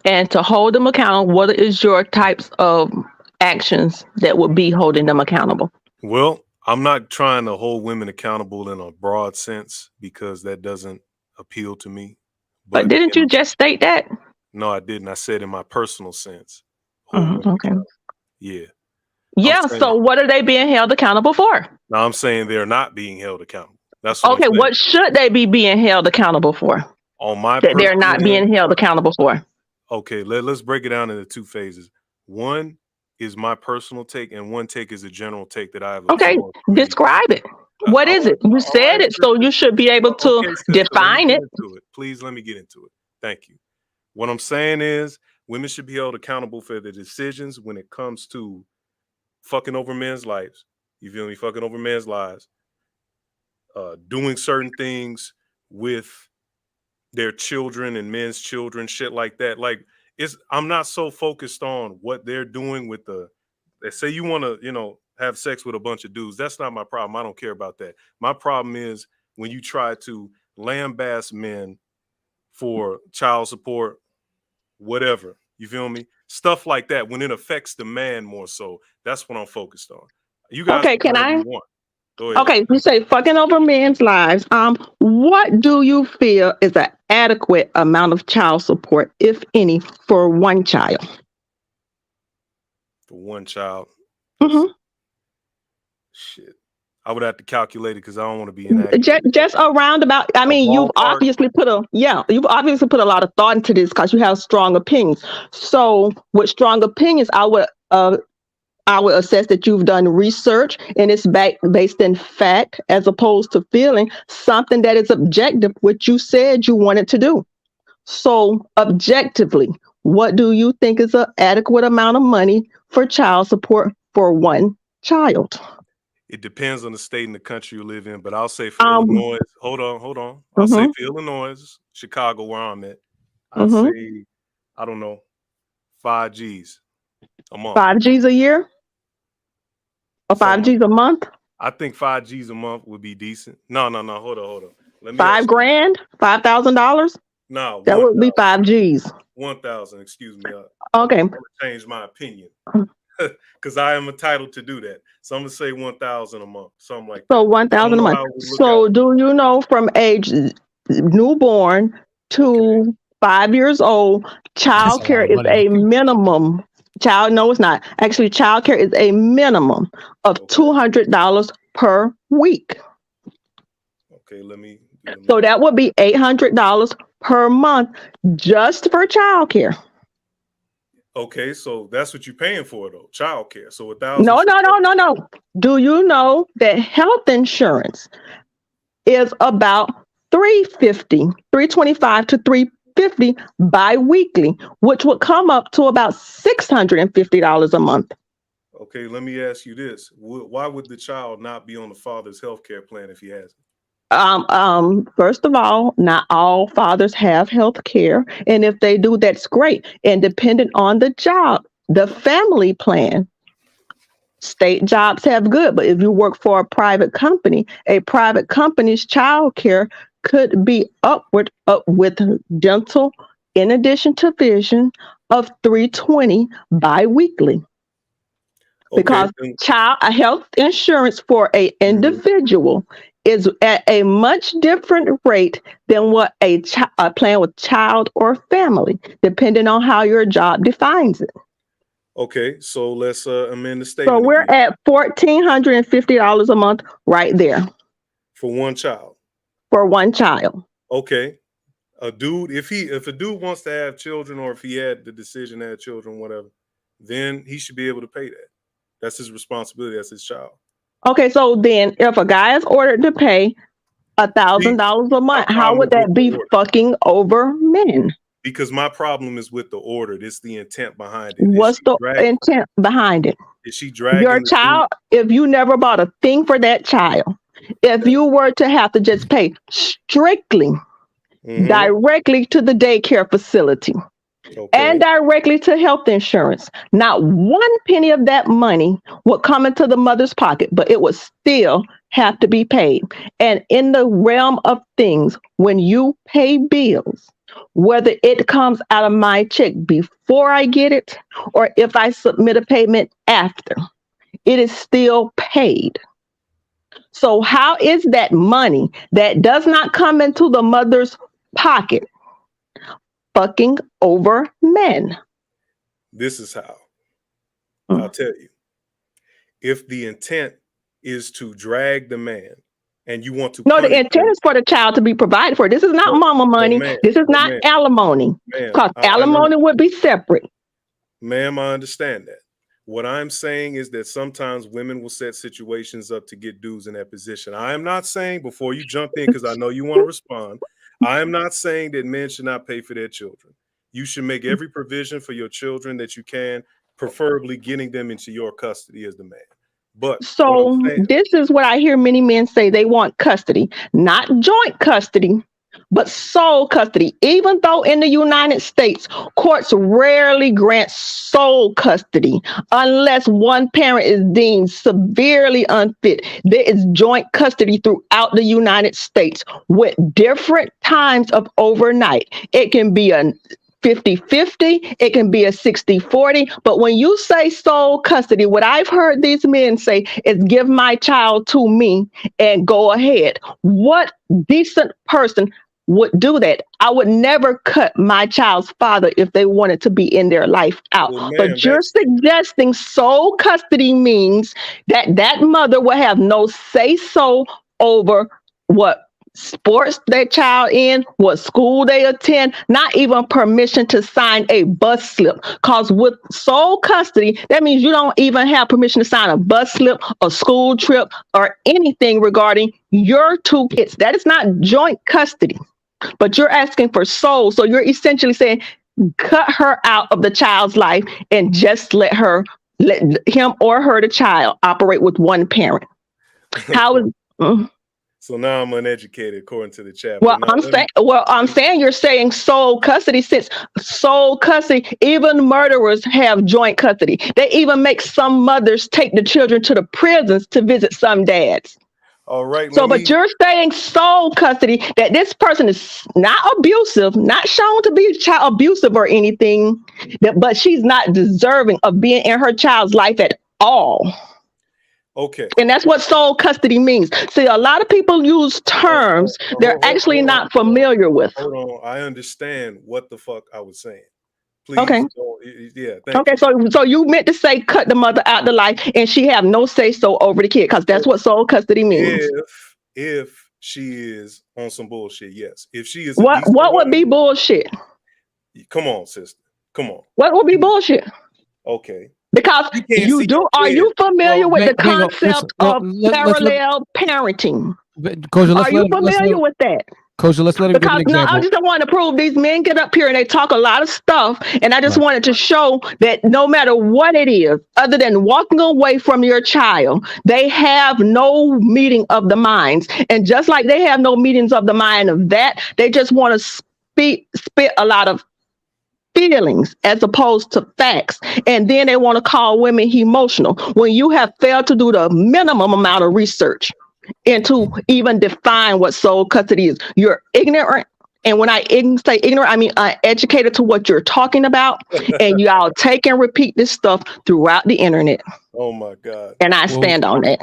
And to hold them accountable, what is your types of actions that would be holding them accountable? Well, I'm not trying to hold women accountable in a broad sense because that doesn't appeal to me. But didn't you just state that? No, I didn't. I said in my personal sense. Okay. Yeah. Yeah. So what are they being held accountable for? No, I'm saying they're not being held accountable. That's what okay. What should they be being held accountable for? On my that they're not being held accountable for. Okay, let's break it down into two phases. One is my personal take, and one take is a general take that I have. Okay, describe it. What is it? You said it, so you should be able to define it. Please let me get into it. Thank you. What I'm saying is women should be held accountable for their decisions when it comes to fucking over men's lives. You feel me? Fucking over men's lives. Doing certain things with their children and men's children, shit like that. Like, I'm not so focused on what they're doing with they say you want to, have sex with a bunch of dudes. That's not my problem. I don't care about that. My problem is when you try to lambaste men for child support, whatever, you feel me? Stuff like that when it affects the man more so. That's what I'm focused on. You guys okay, can I? Go ahead. Okay, you say fucking over men's lives. What do you feel is an adequate amount of child support, if any, for one child? For one child. Mm-hmm. Shit. I would have to calculate it because I don't want to be inaccurate. Just around about. I mean, you've obviously put a lot of thought into this because you have strong opinions. So, with strong opinions, I would assess that you've done research and it's based in fact as opposed to feeling something that is objective, which you said you wanted to do. So, objectively, what do you think is an adequate amount of money for child support for one child? It depends on the state and the country you live in, but I'll say for Illinois. Hold on. I'll say for Illinois, Chicago, where I'm at, I'd say, I don't know, 5 G's a month. 5 G's a year? Or 5 G's a month? I think 5 G's a month would be decent. No. Hold on. Let me $5,000? $5,000? No. That would be 5 G's. 1,000, excuse me. Okay. I'm gonna change my opinion. Because I am entitled to do that. So I'm gonna say 1,000 a month, something like that. So 1,000 a month. So do you know from age newborn to 5 years old, child care is a minimum. No, it's not. Actually, child care is a minimum of $200 per week. Okay, let me. So that would be $800 per month just for child care. Okay, so that's what you're paying for, though, child care. So 1,000. No. Do you know that health insurance is about $325 to $350 bi-weekly, which would come up to about $650 a month. Okay, let me ask you this: why would the child not be on the father's health care plan if he has it? First of all, not all fathers have health care. And if they do, that's great. And depending on the job, the family plan, state jobs have good. But if you work for a private company's child care could be up with dental, in addition to vision, of $320 bi-weekly. Because health insurance for an individual is at a much different rate than what a plan with child or family, depending on how your job defines it. Okay, so let's amend the statement. So we're at $1,450 a month right there. For one child. For one child. Okay. A dude, if a dude wants to have children, or if he had the decision to have children, whatever, then he should be able to pay that. That's his responsibility. That's his child. Okay, so then if a guy is ordered to pay $1,000 a month, how would that be fucking over men? Because my problem is with the order. It's the intent behind it. What's the intent behind it? Is she dragging your child? If you never bought a thing for that child, if you were to have to just pay strictly directly to the daycare facility and directly to health insurance, not one penny of that money would come into the mother's pocket, but it would still have to be paid. And in the realm of things, when you pay bills, whether it comes out of my check before I get it or if I submit a payment after, it is still paid. So how is that money that does not come into the mother's pocket fucking over men? This is how. I'll tell you. If the intent is to drag the man and you want to... No, the intent is for the child to be provided for. This is not mama money. This is not alimony. Because alimony would be separate. Ma'am, I understand that. What I'm saying is that sometimes women will set situations up to get dudes in that position. I am not saying, before you jump in, because I know you want to respond, I am not saying that men should not pay for their children. You should make every provision for your children that you can, preferably getting them into your custody as the man. But so this is what I hear many men say: they want custody, not joint custody, but sole custody. Even though in the United States, courts rarely grant sole custody unless one parent is deemed severely unfit. There is joint custody throughout the United States with different times of overnight. It can be 50-50, it can be a 60-40. But when you say sole custody, what I've heard these men say is give my child to me and go ahead. What decent person would do that? I would never cut my child's father if they wanted to be in their life out. Well, But you're suggesting sole custody means that that mother will have no say-so over what sports that child in, what school they attend, not even permission to sign a bus slip. Because with sole custody, that means you don't even have permission to sign a bus slip, a school trip, or anything regarding your two kids. That is not joint custody, but you're asking for sole. So you're essentially saying cut her out of the child's life and just let him or her, the child, operate with one parent. How is So now I'm uneducated according to the chat. Well, I'm saying you're saying sole custody. Since sole custody, even murderers have joint custody. They even make some mothers take the children to the prisons to visit some dads. All right. So, but you're saying sole custody, that this person is not abusive, not shown to be child abusive or anything, but she's not deserving of being in her child's life at all. Okay. And that's what sole custody means. See, a lot of people use terms they're actually not familiar with. Hold on. I understand what the fuck I was saying. Please. Okay. Yeah. Okay. So you meant to say cut the mother out the life and she have no say so over the kid, because that's what sole custody means. If she is on some bullshit, yes. If she is, what would be bullshit? Come on, sister. Come on. What would be bullshit? Okay. Because are you familiar with the concept of parallel parenting? Are you familiar with that? Kosha, let's let him give an example. I just don't want to prove these men get up here and they talk a lot of stuff, and I just wanted to show that no matter what it is, other than walking away from your child, they have no meeting of the minds. And just like they have no meetings of the mind of that, they just want to spit a lot of feelings as opposed to facts, and then they want to call women emotional when you have failed to do the minimum amount of research and to even define what sole custody is. You're ignorant, and when I say ignorant, I mean uneducated to what you're talking about, and y'all take and repeat this stuff throughout the internet. Oh my God. And I stand on that.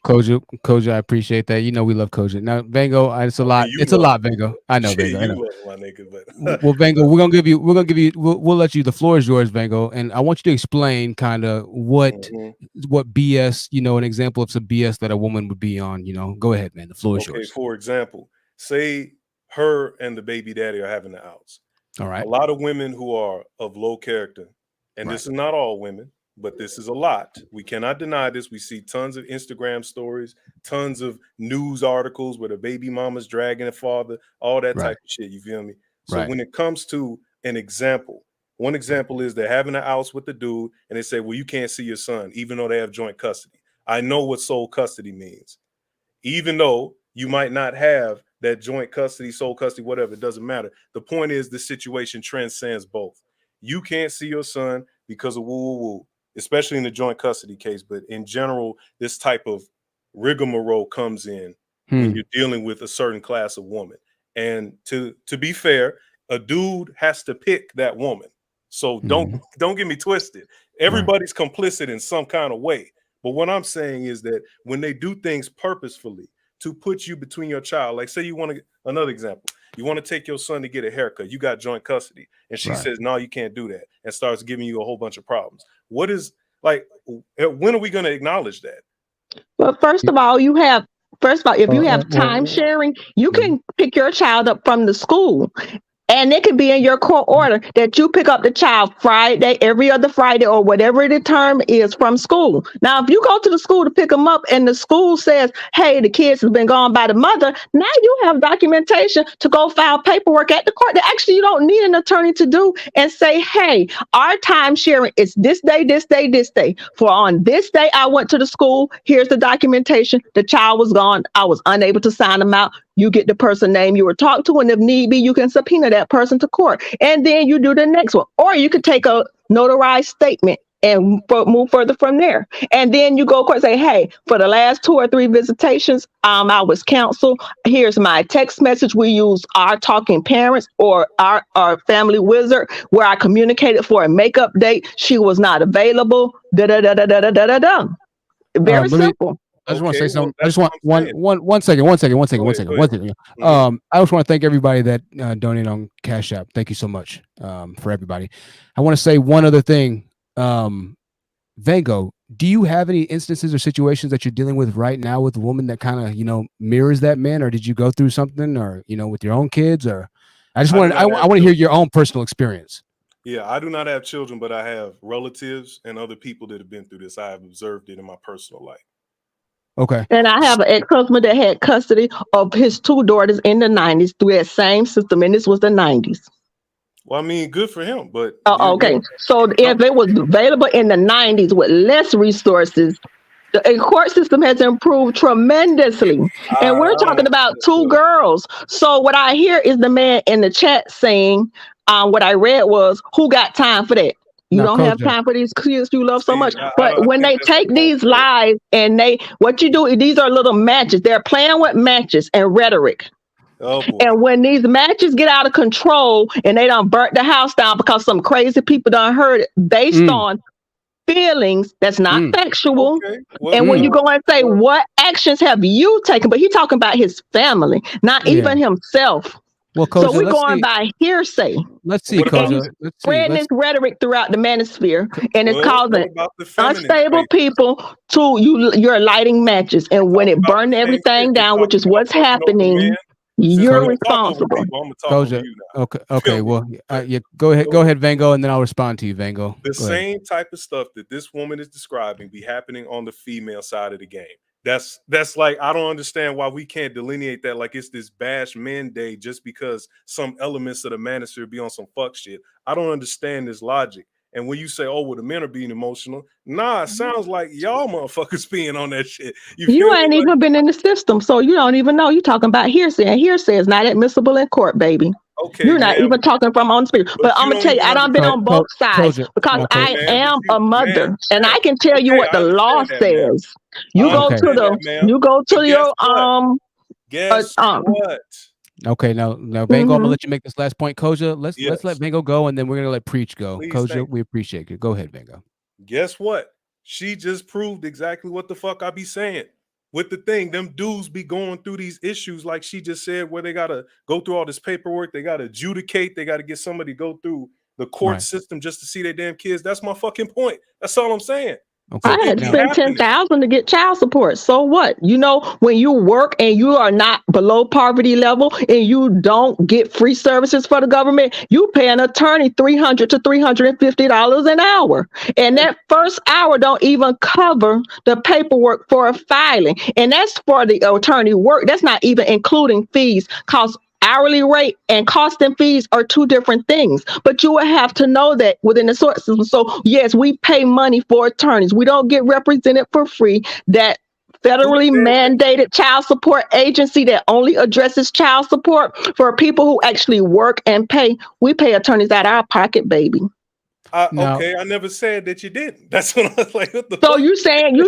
Koja, I appreciate that. You know we love Koja. Now, Vango, it's a lot. It's a lot, Vango. I know, Vango. I know. My nigga, but well, Vango, we'll let you. The floor is yours, Vango, and I want you to explain kind of what BS. You know, an example of some BS that a woman would be on. You know, go ahead, man. The floor is yours. For example, say her and the baby daddy are having the outs. All right. A lot of women who are of low character, and this is not all women, but this is a lot. We cannot deny this. We see tons of Instagram stories, tons of news articles where the baby mama's dragging the father, all that type of shit. You feel me? So when it comes to an example, one example is they're having an house with the dude and they say, well, you can't see your son, even though they have joint custody. I know what sole custody means. Even though you might not have that joint custody, sole custody, whatever, it doesn't matter. The point is the situation transcends both. You can't see your son because of woo-woo-woo, especially in the joint custody case. But in general, this type of rigmarole comes in when you're dealing with a certain class of woman. And to be fair, a dude has to pick that woman. So don't get me twisted. Everybody's complicit in some kind of way. But what I'm saying is that when they do things purposefully to put you between your child, like say you want to, another example, you want to take your son to get a haircut, you got joint custody, and she says, no, you can't do that, and starts giving you a whole bunch of problems. What is, like, when are we going to acknowledge that? Well, first of all, if you have time sharing, you can pick your child up from the school. And it could be in your court order that you pick up the child Friday, every other Friday, or whatever the term is from school. Now, if you go to the school to pick them up and the school says, hey, the kids have been gone by the mother, now you have documentation to go file paperwork at the court that actually you don't need an attorney to do and say, hey, our time sharing is this day, this day, this day. For on this day, I went to the school. Here's the documentation. The child was gone. I was unable to sign them out. You get the person name you were talked to, and if need be, you can subpoena that person to court. And then you do the next one. Or you could take a notarized statement and move further from there. And then you go to court and say, hey, for the last 2 or 3 visitations, I was counseled. Here's my text message. We use our talking parents or our family wizard where I communicated for a makeup date. She was not available. Very simple. I just want to say something. I just want one second. I just want to thank everybody that donated on Cash App. Thank you so much for everybody. I want to say one other thing. Vango, do you have any instances or situations that you're dealing with right now with a woman that kind of, mirrors that man, or did you go through something, or, with your own kids, or I want to hear your own personal experience. Yeah, I do not have children, but I have relatives and other people that have been through this. I have observed it in my personal life. Okay. And I have an ex-husband that had custody of his 2 daughters in the 90s through that same system, and this was the 90s. Well, I mean, good for him, but okay. So if it was available in the 90s with less resources, the court system has improved tremendously. And we're talking about 2 girls. So what I hear is the man in the chat saying, what I read was, who got time for that? You don't have time for these kids you love so much. But when they take these lies and what you do, these are little matches. They're playing with matches and rhetoric. Oh, and when these matches get out of control and they done burnt the house down because some crazy people done heard it based on feelings that's not factual. Okay. Well, and when you go and say, what actions have you taken? But he's talking about his family, not even himself. Well, Koja, so we're going by hearsay. Let's see, Koja. Spreading this rhetoric throughout the manosphere, and it's causing unstable people to you're lighting matches, and when it burned everything down, which is what's happening, you're responsible. Koja, okay. Well, yeah. Go ahead, Vango, and then I'll respond to you, Vango. The same type of stuff that this woman is describing be happening on the female side of the game. That's like, I don't understand why we can't delineate that like it's this bash men day just because some elements of the manosphere be on some fuck shit. I don't understand this logic. And when you say, oh, well, the men are being emotional, it sounds like y'all motherfuckers being on that shit. You ain't even been in the system, so you don't even know. You're talking about hearsay, and hearsay is not admissible in court, baby. Okay, you're not even talking from on spirit. But I'm gonna tell you, I done been on both sides because I am a mother, and I can tell you what the law says. You go to your Guess what? Okay, now Vango, I'm gonna let you make this last point, Koja. Let's let Vango go, and then we're gonna let Preach go. Please, Koja, we appreciate you. Go ahead, Vango. Guess what? She just proved exactly what the fuck I be saying. With the thing, them dudes be going through these issues, like she just said, where they gotta go through all this paperwork, they gotta adjudicate, they gotta get somebody to go through the court system just to see their damn kids. That's my fucking point. That's all I'm saying. Okay. I had to spend $10,000 to get child support. So what? When you work and you are not below poverty level and you don't get free services for the government, you pay an attorney $300 to $350 an hour. And that first hour don't even cover the paperwork for a filing. And that's for the attorney work. That's not even including fees, because hourly rate and cost and fees are 2 different things, but you will have to know that within the court system. So yes, we pay money for attorneys. We don't get represented for free. That federally mandated child support agency that only addresses child support for people who actually work and pay. We pay attorneys out of our pocket, baby. Okay, I never said that you didn't. That's what I was like. What the so fuck? You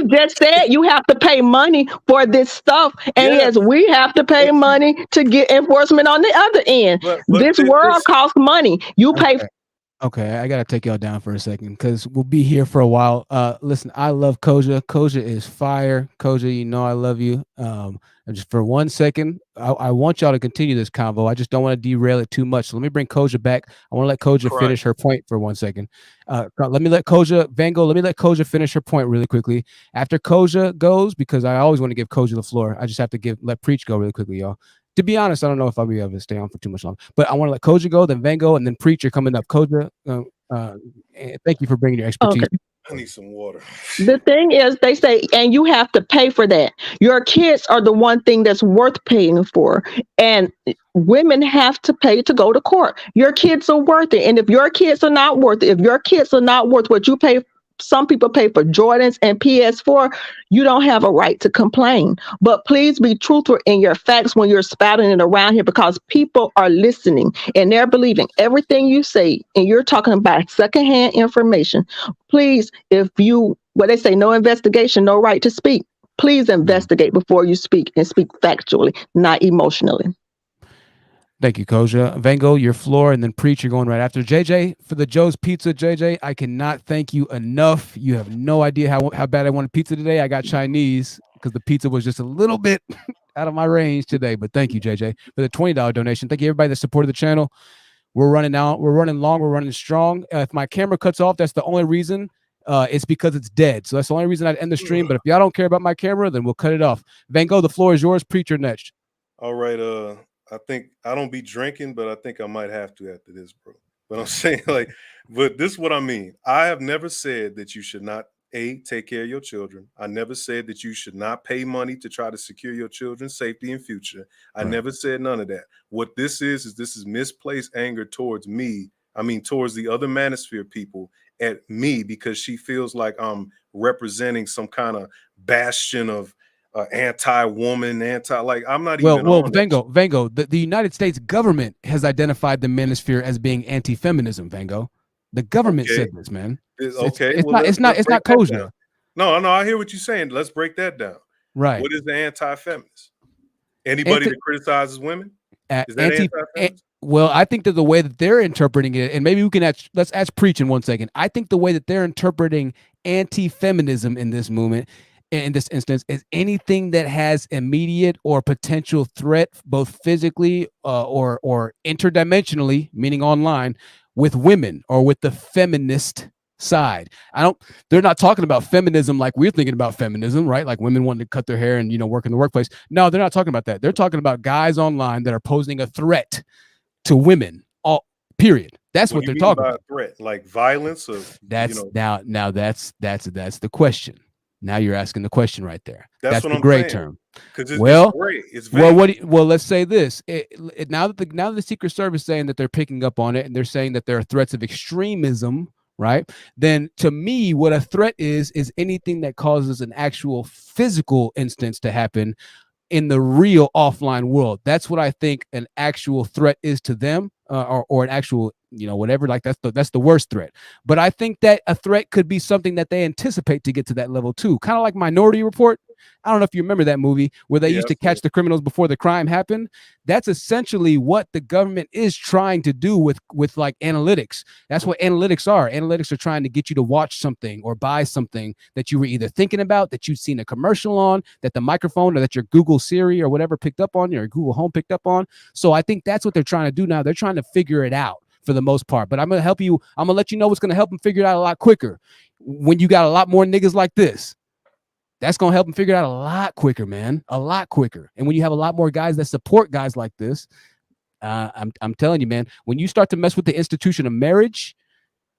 just said you have to pay money for this stuff, and yes, we have to pay money to get enforcement on the other end. But this world costs money. You pay. Okay, I gotta take y'all down for a second because we'll be here for a while. Listen, I love Koja. Koja is fire. Koja, I love you. Just for 1 second, I want y'all to continue this convo. I just don't want to derail it too much. So let me bring Koja back. I want to let Koja finish her point for 1 second. Let me let Koja finish her point really quickly. After Koja goes, because I always want to give Koja the floor, I just have to let Preach go really quickly, y'all. To be honest, I don't know if I'll be able to stay on for too much longer, but I want to let Koja go, then Vango, and then Preacher coming up. Koja, thank you for bringing your expertise. Okay. I need some water. The thing is, they say, and you have to pay for that. Your kids are the one thing that's worth paying for. And women have to pay to go to court. Your kids are worth it. And if your kids are not worth it, if your kids are not worth what you pay some people pay for Jordans and PS4, you don't have a right to complain. But please be truthful in your facts when you're spouting it around here, because people are listening and they're believing everything you say, and you're talking about secondhand information. Please, if you, what they say, no investigation, no right to speak. Please investigate before you speak, and speak factually, not emotionally. Thank you, Koja. Vango, your floor, and then Preach, you're going right after. JJ, for the Joe's Pizza, JJ, I cannot thank you enough. You have no idea how bad I wanted pizza today. I got Chinese because the pizza was just a little bit out of my range today. But thank you, JJ, for the $20 donation. Thank you, everybody that supported the channel. We're running out. We're running long. We're running strong. If my camera cuts off, that's the only reason. It's because it's dead. So that's the only reason I'd end the stream. But if y'all don't care about my camera, then we'll cut it off. Vango, the floor is yours. Preacher next. All right. I think I don't be drinking, but I think I might have to after this, bro. But I'm saying, like, but this is what I mean. I have never said that you should not take care of your children. I never said that you should not pay money to try to secure your children's safety and future. I never said none of that. What this is misplaced anger towards me. I mean, towards the other Manosphere people at me, because she feels like I'm representing some kind of bastion of anti-woman, like I'm not even. Well, Vango, the United States government has identified the Manosphere as being anti-feminism. Vango, the government said this, man. It's not Koja. No, I hear what you're saying. Let's break that down. Right. What is the anti-feminist? Anybody that criticizes women? Is that anti-feminist? Well, I think that the way that they're interpreting it, and maybe we can let's ask Preach in 1 second. I think the way that they're interpreting anti-feminism in this movement, in this instance, is anything that has immediate or potential threat, both physically or interdimensionally, meaning online, with women or with the feminist side. They're not talking about feminism like we're thinking about feminism, right? Like women wanting to cut their hair and, work in the workplace. No, they're not talking about that. They're talking about guys online that are posing a threat to women, period. That's what they're talking about. Threat, like violence, or that's now that's the question. Now you're asking the question right there. That's what the I'm gray saying. term. It's gray. It's well, let's say this. Now that the Secret Service is saying that they're picking up on it, and they're saying that there are threats of extremism, right? Then to me, what a threat is anything that causes an actual physical instance to happen in the real offline world. That's what I think an actual threat is to them, or an actual, whatever, like that's the worst threat. But I think that a threat could be something that they anticipate to get to that level too. Kind of like Minority Report. I don't know if you remember that movie where they used to catch the criminals before the crime happened. That's essentially what the government is trying to do with like analytics. That's what analytics are. Analytics are trying to get you to watch something or buy something that you were either thinking about, that you've seen a commercial on, that the microphone or that your Google Siri or whatever picked up on, your Google Home picked up on. So I think that's what they're trying to do now. They're trying to figure it out for the most part. But I'm going to help you. I'm going to let you know what's going to help them figure it out a lot quicker. When you got a lot more niggas like this, that's going to help them figure it out a lot quicker, man. A lot quicker. And when you have a lot more guys that support guys like this, I'm telling you, man, when you start to mess with the institution of marriage,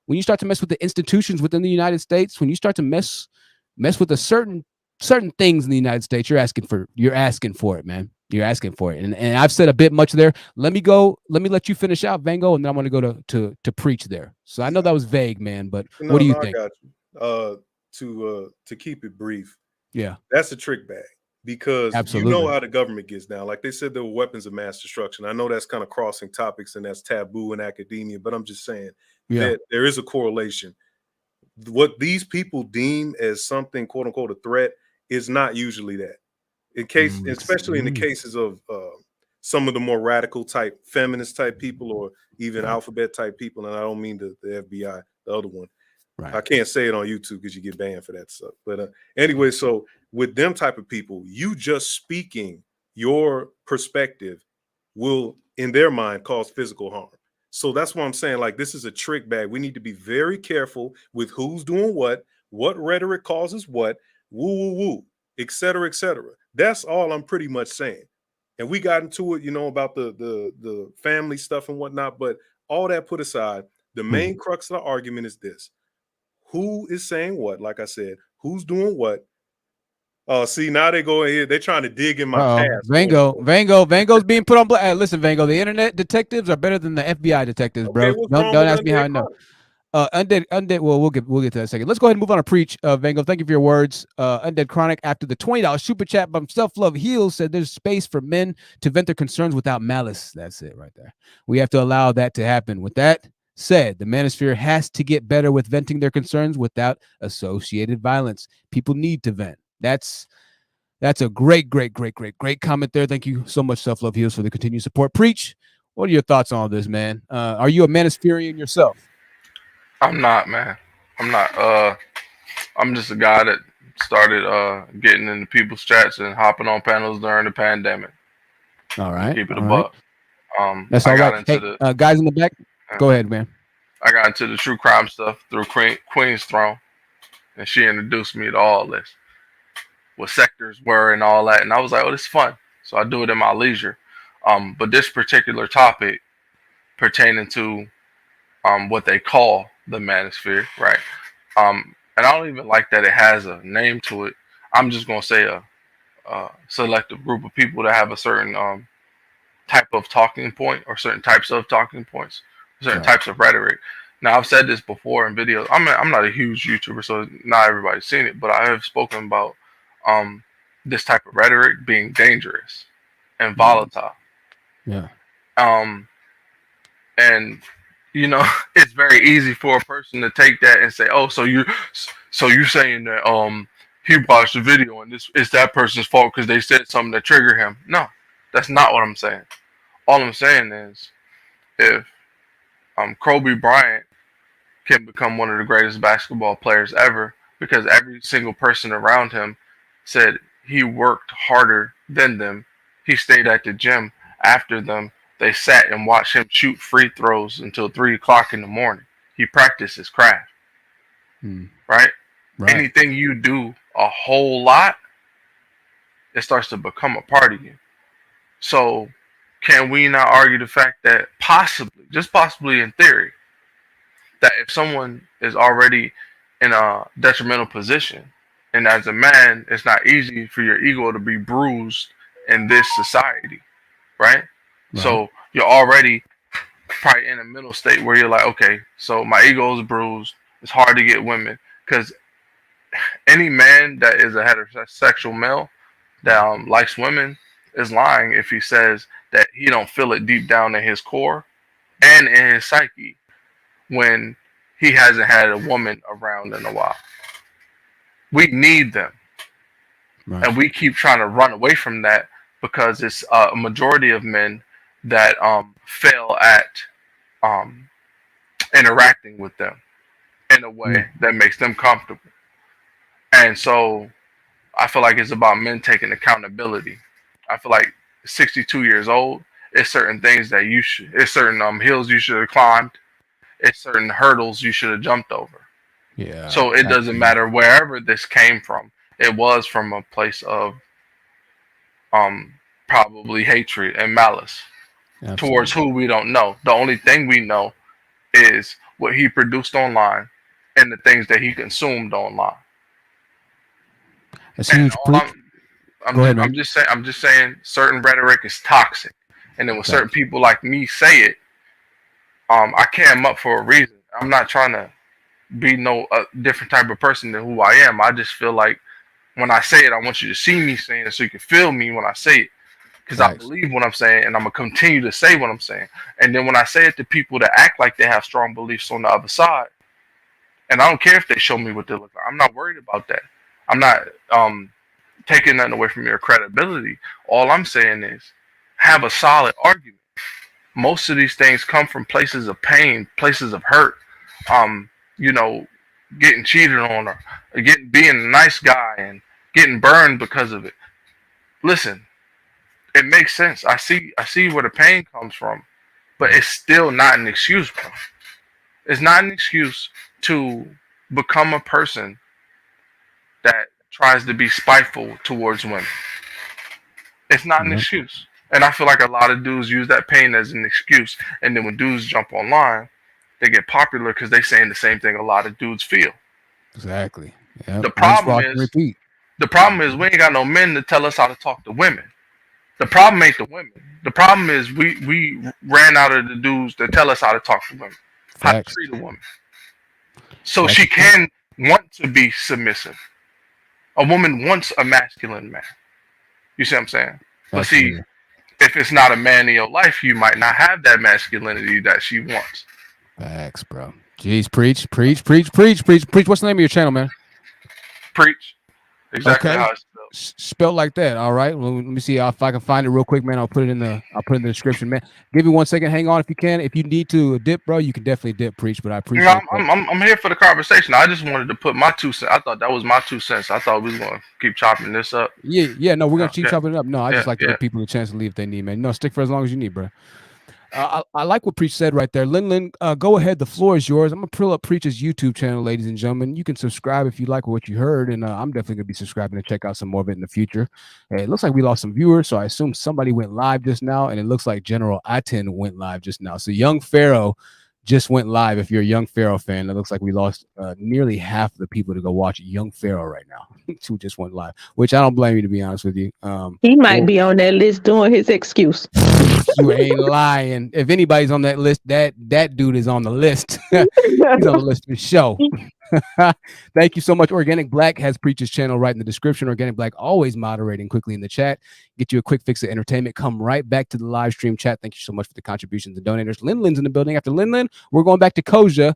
when you start to mess with the institutions within the United States, when you start to mess with a certain things in the United States, you're asking for it, man. You're asking for it. And I've said a bit much there. Let me let you finish out, Vango, and then I'm going to go to Preach there. So I know that was vague, man, but what do you think? I got you. To keep it brief. Yeah, that's a trick bag, because Absolutely. You know how the government gets down. Like they said, there were weapons of mass destruction. I know that's kind of crossing topics and that's taboo in academia, but I'm just saying that there is a correlation. What these people deem as something, quote unquote, a threat is not usually that. Especially in the cases of some of the more radical type, feminist type people, or even alphabet type people. And I don't mean the FBI, the other one. Right. I can't say it on YouTube because you get banned for that stuff. But anyway, so with them type of people, you just speaking your perspective will, in their mind, cause physical harm. So that's why I'm saying, like, this is a trick bag. We need to be very careful with who's doing what rhetoric causes what, woo, et cetera, et cetera. That's all I'm pretty much saying. And we got into it, about the family stuff and whatnot. But all that put aside, the main crux of the argument is this. Who is saying what? Like I said, who's doing what? See, now they go ahead. They're trying to dig in my past. Vango's being put on blast. Listen, Vango, the internet detectives are better than the FBI detectives, bro. Don't ask me how I know. Undead. Well, we'll get to that in a second. Let's go ahead and move on to preach. Vango, thank you for your words. Undead Chronic, after the $20 super chat from Self Love Heals, said there's space for men to vent their concerns without malice. That's it right there. We have to allow that to happen. With that said, the Manosphere has to get better with venting their concerns without associated violence. People need to vent. That's a great comment there. Thank you so much, Self Love Heals, for the continued support. Preach. What are your thoughts on all this, man? Are you a Manospherean yourself? I'm not, man. I'm not. I'm just a guy that started getting into people's chats and hopping on panels during the pandemic. All right. Keep it all a right. buck. That's I all got right. into Hey, guys in the back, go ahead, man. I got into the true crime stuff through Queen's Throne, and she introduced me to all this, what sectors were and all that, and I was like, oh, this is fun. So I do it in my leisure. But this particular topic pertaining to what they call the Manosphere, right? And I don't even like that it has a name to it. I'm just gonna say a selective group of people that have a certain type of talking point or certain types of talking points, certain types of rhetoric. Now, I've said this before in videos. I'm not a huge YouTuber, so not everybody's seen it, but I have spoken about this type of rhetoric being dangerous and volatile. Yeah. And you know, it's very easy for a person to take that and say, "Oh, so you're saying that he watched the video and it's that person's fault because they said something that triggered him." No, that's not what I'm saying. All I'm saying is, if Kobe Bryant can become one of the greatest basketball players ever because every single person around him said he worked harder than them, he stayed at the gym after them. They sat and watched him shoot free throws until 3 o'clock in the morning. He practiced his craft. Right? Anything you do a whole lot, it starts to become a part of you. So can we not argue the fact that possibly, just possibly in theory, that if someone is already in a detrimental position, and as a man, it's not easy for your ego to be bruised in this society, right? So you're already probably in a middle state where you're like, okay, so my ego is bruised. It's hard to get women because any man that is a heterosexual male that likes women is lying if he says that he don't feel it deep down in his core and in his psyche when he hasn't had a woman around in a while. We need them. And we keep trying to run away from that because it's a majority of men that fail at interacting with them in a way that makes them comfortable. And so I feel like it's about men taking accountability. I feel like 62 years old, it's certain things that you should, it's certain hills you should have climbed, it's certain hurdles you should have jumped over. Yeah. So it doesn't matter wherever this came from. It was from a place of probably hatred and malice towards who we don't know. The only thing we know is what he produced online and the things that he consumed online. That's huge. I'm just saying certain rhetoric is toxic. And then when certain people like me say it, I came up for a reason. I'm not trying to be no different type of person than who I am. I just feel like when I say it, I want you to see me saying it so you can feel me when I say it. Because I believe what I'm saying, and I'm going to continue to say what I'm saying. And then when I say it to people that act like they have strong beliefs on the other side, and I don't care if they show me what they look like. I'm not worried about that. I'm not taking nothing away from your credibility. All I'm saying is have a solid argument. Most of these things come from places of pain, places of hurt. You know, getting cheated on or being a nice guy and getting burned because of it. Listen, it makes sense. I see where the pain comes from, but it's still not an excuse, bro. It's not an excuse to become a person that tries to be spiteful towards women. It's not an excuse. And I feel like a lot of dudes use that pain as an excuse. And then when dudes jump online, they get popular because they're saying the same thing a lot of dudes feel. Exactly. Yep. The problem is we ain't got no men to tell us how to talk to women. The problem ain't the women. The problem is we ran out of the dudes that tell us how to talk to women, how to treat a woman. So she can want to be submissive. A woman wants a masculine man. You see what I'm saying? But see, if it's not a man in your life, you might not have that masculinity that she wants. Facts, bro. Jeez, preach. What's the name of your channel, man? Preach. Exactly how it's spelled like that. All right. Well, let me see if I can find it real quick, man. I'll put it in the description, man. Give me 1 second. Hang on if you can. If you need to dip, bro, you can definitely dip, preach. But I appreciate it. I'm here for the conversation. I just wanted to put my 2 cents. I thought that was my 2 cents. I thought we was gonna keep chopping this up. Yeah. No, we're gonna keep chopping it up. No, I just like to give people a chance to leave if they need, man. No, stick for as long as you need, bro. I like what Preach said right there. Lin, go ahead. The floor is yours. I'm going to pull up Preach's YouTube channel, ladies and gentlemen. You can subscribe if you like what you heard, and I'm definitely going to be subscribing to check out some more of it in the future. It looks like we lost some viewers, so I assume somebody went live just now, and it looks like General Aten went live just now. So Young Pharaoh just went live. If you're a Young Pharaoh fan, it looks like we lost nearly half of the people to go watch Young Pharaoh right now, who just went live, which I don't blame you, to be honest with you. He might be on that list doing his excuse. You ain't lying. If anybody's on that list, that dude is on the list. He's on the list for show. Thank you so much. Organic Black has Preach's channel right in the description. Organic Black always moderating quickly in the chat. Get you a quick fix of entertainment. Come right back to the live stream chat. Thank you so much for the contributions and donators. Lin's in the building. After Lin, we're going back to Koja,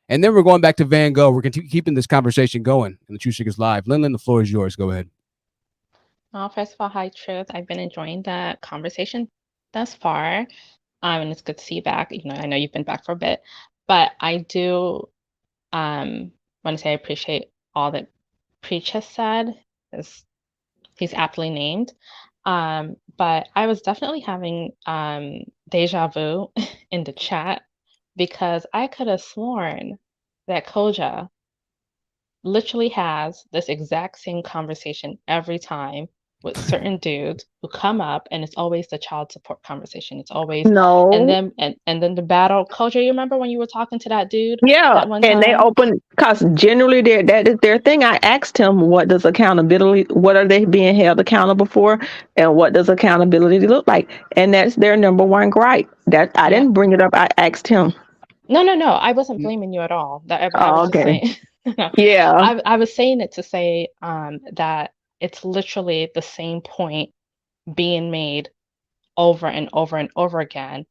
and then we're going back to Van Gogh. We're keeping this conversation going in the True Seekers Live. Lin, the floor is yours. Go ahead. First of all, hi, Truth. I've been enjoying the conversation thus far, and it's good to see you back. I know you've been back for a bit, but I do want to say I appreciate all that Preach has said, as he's aptly named. But I was definitely having deja vu in the chat, because I could have sworn that Koja literally has this exact same conversation every time with certain dudes who come up, and it's always the child support conversation. It's always no, and then the battle. Koja, you remember when you were talking to that dude? Yeah, that one and they time? open, because generally that is their thing. I asked him, what does accountability, what are they being held accountable for, and what does accountability look like? And that's their number one gripe. That I didn't bring it up. I asked him. No, I wasn't blaming you at all. I was just saying. No, Yeah. I was saying it to say that it's literally the same point being made over and over and over again.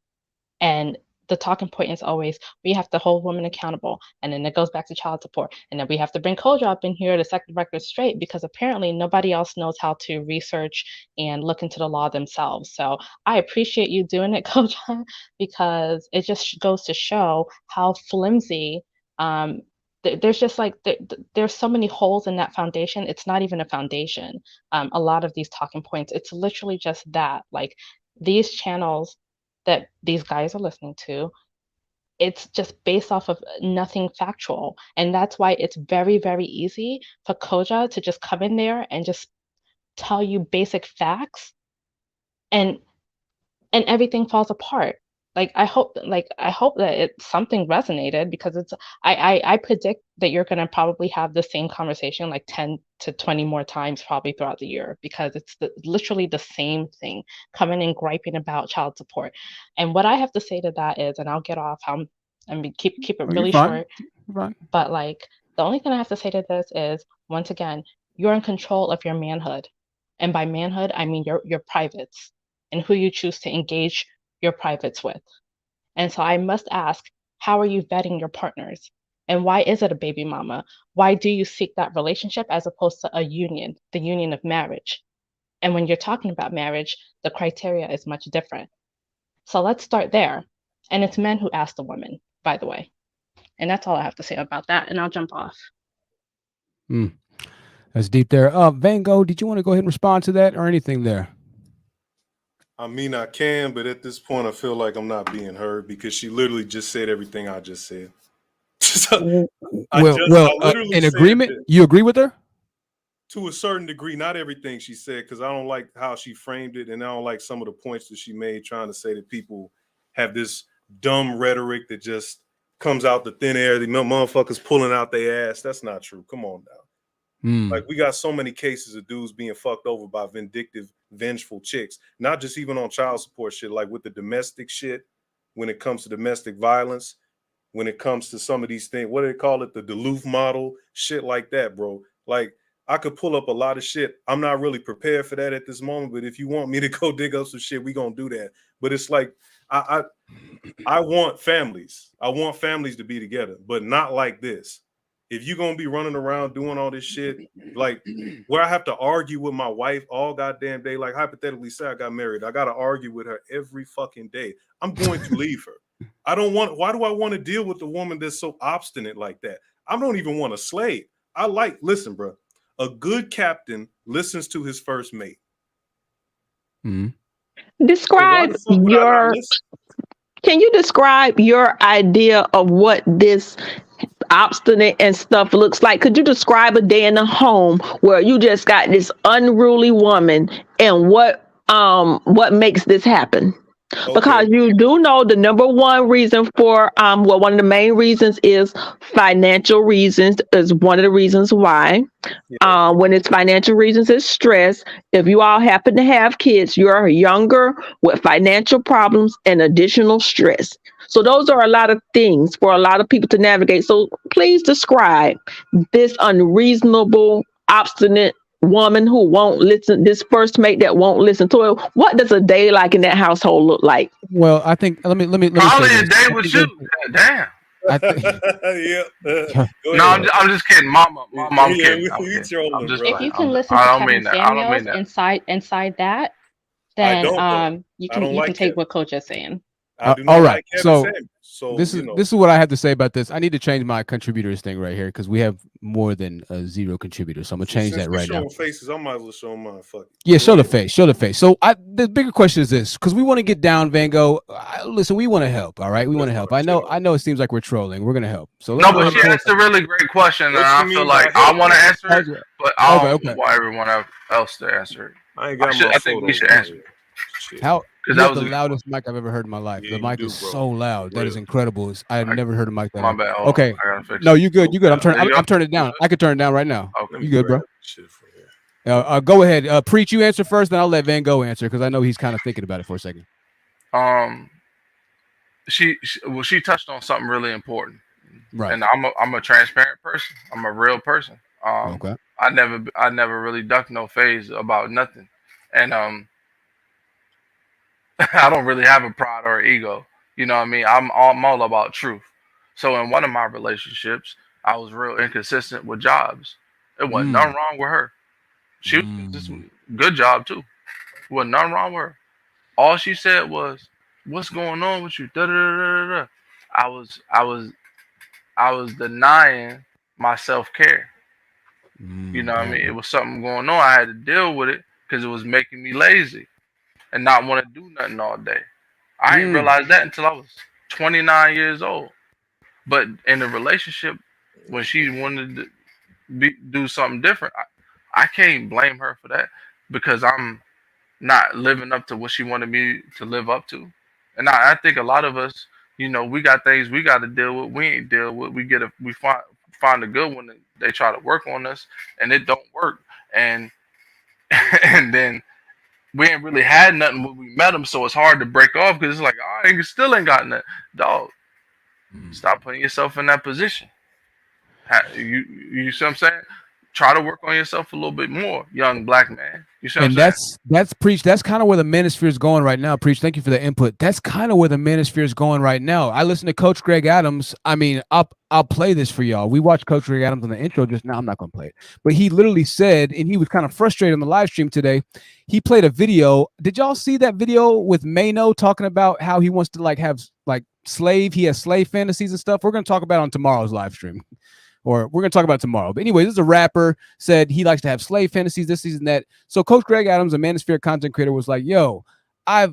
And the talking point is always, we have to hold women accountable. And then it goes back to child support. And then we have to bring Koja up in here to set the record straight, because apparently nobody else knows how to research and look into the law themselves. So I appreciate you doing it, Koja, because it just goes to show how flimsy there's just like there's so many holes in that foundation. It's not even a foundation. A lot of these talking points, it's literally just that. Like, these channels that these guys are listening to, it's just based off of nothing factual. And that's why it's very, very easy for Koja to just come in there and just tell you basic facts, and everything falls apart. I hope that something resonated, because I predict that you're gonna probably have the same conversation like 10 to 20 more times probably throughout the year, because it's literally the same thing, coming and griping about child support. And what I have to say to that is, and I'll get off, keep it really short. But the only thing I have to say to this is, once again, you're in control of your manhood. And by manhood, I mean your privates, and who you choose to engage your privates with. And so I must ask, how are you vetting your partners? And why is it a baby mama? Why do you seek that relationship as opposed to a union, the union of marriage? And when you're talking about marriage, the criteria is much different. So let's start there. And it's men who ask the women, by the way. And that's all I have to say about that. And I'll jump off. That's deep there. Van Gogh, did you want to go ahead and respond to that, or anything there? I mean, I can, but at this point, I feel like I'm not being heard, because she literally just said everything I just said. In agreement, you agree with her? To a certain degree, not everything she said, because I don't like how she framed it, and I don't like some of the points that she made, trying to say that people have this dumb rhetoric that just comes out the thin air. The motherfuckers pulling out their ass. That's not true. Come on now. Like, we got so many cases of dudes being fucked over by vindictive, vengeful chicks, not just even on child support shit, like with the domestic shit, when it comes to domestic violence. when it comes to some of these things. What do they call it? The Duluth model, shit like that, bro. Like, I could pull up a lot of shit. I'm not really prepared for that at this moment, but if you want me to go dig up some shit, we gonna do that. But it's like, I want families. I want families to be together, but not like this. If you're gonna be running around doing all this shit, like where I have to argue with my wife all goddamn day, like hypothetically say I got married, I gotta argue with her every fucking day. I'm going to leave her. I don't want, why do I want to deal with a woman that's so obstinate like that? I don't even want a slave. Listen, bro, a good captain listens to his first mate. Describe can you describe your idea of what this obstinate and stuff looks like? Could you describe a day in the home where you just got this unruly woman, and what makes this happen? Because you do know the number one reason for one of the main reasons is financial reasons is one of the reasons why. When it's financial reasons, it's stress. If you all happen to have kids, you're younger with financial problems and additional stress. So those are a lot of things for a lot of people to navigate. So please describe this unreasonable, obstinate woman who won't listen, this first mate that won't listen to it. What does a day like in that household look like? Well, I think let me Probably say a this. day with you. Damn. I think No, I'm just kidding. Mom, I'm kidding. I'm just If you can playing. listen I to don't Kevin mean that. I don't mean Samuels that. inside that, then you I don't can like take what Coach is saying. I do not all right, like Kevin so Samuels. So this is what I have to say about this. I need to change my contributors thing right here because we have more than 0 contributors. So I'm gonna change that right now. Showing faces, I might as well show mine. Fuck it. Yeah, show the face, show the face. So the bigger question is this, because we want to get down, Van Gogh. Listen, we want to help. All right, we want to help. I know it seems like we're trolling. We're gonna help. So No, but she asked a really great question, and I feel like I want to answer it, but I don't want everyone else to answer it. I think we should answer it. How? Because You that have was the a good loudest mic I've ever heard in my life. The mic is bro. so loud. That is incredible. I've never heard a mic that My loud. bad. Hold Okay. on. I gotta fix No, it. you good. You good. I'm There turning it down. I can turn it down right now. Okay. You good, bro? Go ahead. Preach, you answer first, then I'll let Van Gogh answer because I know he's kind of thinking about it for a second. She touched on something really important. Right. And I'm a transparent person. I'm a real person. Okay. I never really ducked no phase about nothing. And I don't really have a pride or ego. You know what I mean? I'm all about truth. So in one of my relationships, I was real inconsistent with jobs. It wasn't nothing wrong with her. She was consistent. Good job too. Wasn't nothing wrong with her. All she said was, "What's going on with you?" Da, da, da, da, da. I was denying my self-care. You know what I mean? It was something going on. I had to deal with it because it was making me lazy and not want to do nothing all day. I didn't realize that until I was 29 years old. But in a relationship, when she wanted to do something different, I can't blame her for that because I'm not living up to what she wanted me to live up to. And I think a lot of us, you know, we got things we got to deal with. We ain't deal with. We find a good one. And they try to work on us, and it don't work. And then we ain't really had nothing when we met them, so it's hard to break off because it's like, I still ain't got nothing. Dog, stop putting yourself in that position. You see what I'm saying? Try to work on yourself a little bit more, young black man. You see what I'm saying? That's Preach. That's kind of where the Manosphere is going right now. Preach. Thank you for the input. That's kind of where the Manosphere is going right now. I listened to Coach Greg Adams. I mean, I'll play this for y'all. We watched Coach Greg Adams on the intro just now. I'm not going to play it, but he literally said, and he was kind of frustrated on the live stream today. He played a video. Did y'all see that video with Mano talking about how he wants to have slave? He has slave fantasies and stuff. We're going to talk about it on tomorrow's live stream. Or we're going to talk about it tomorrow. But anyway, this is a rapper, said he likes to have slave fantasies, this season, that. So Coach Greg Adams, a Manosphere content creator, was like, yo, I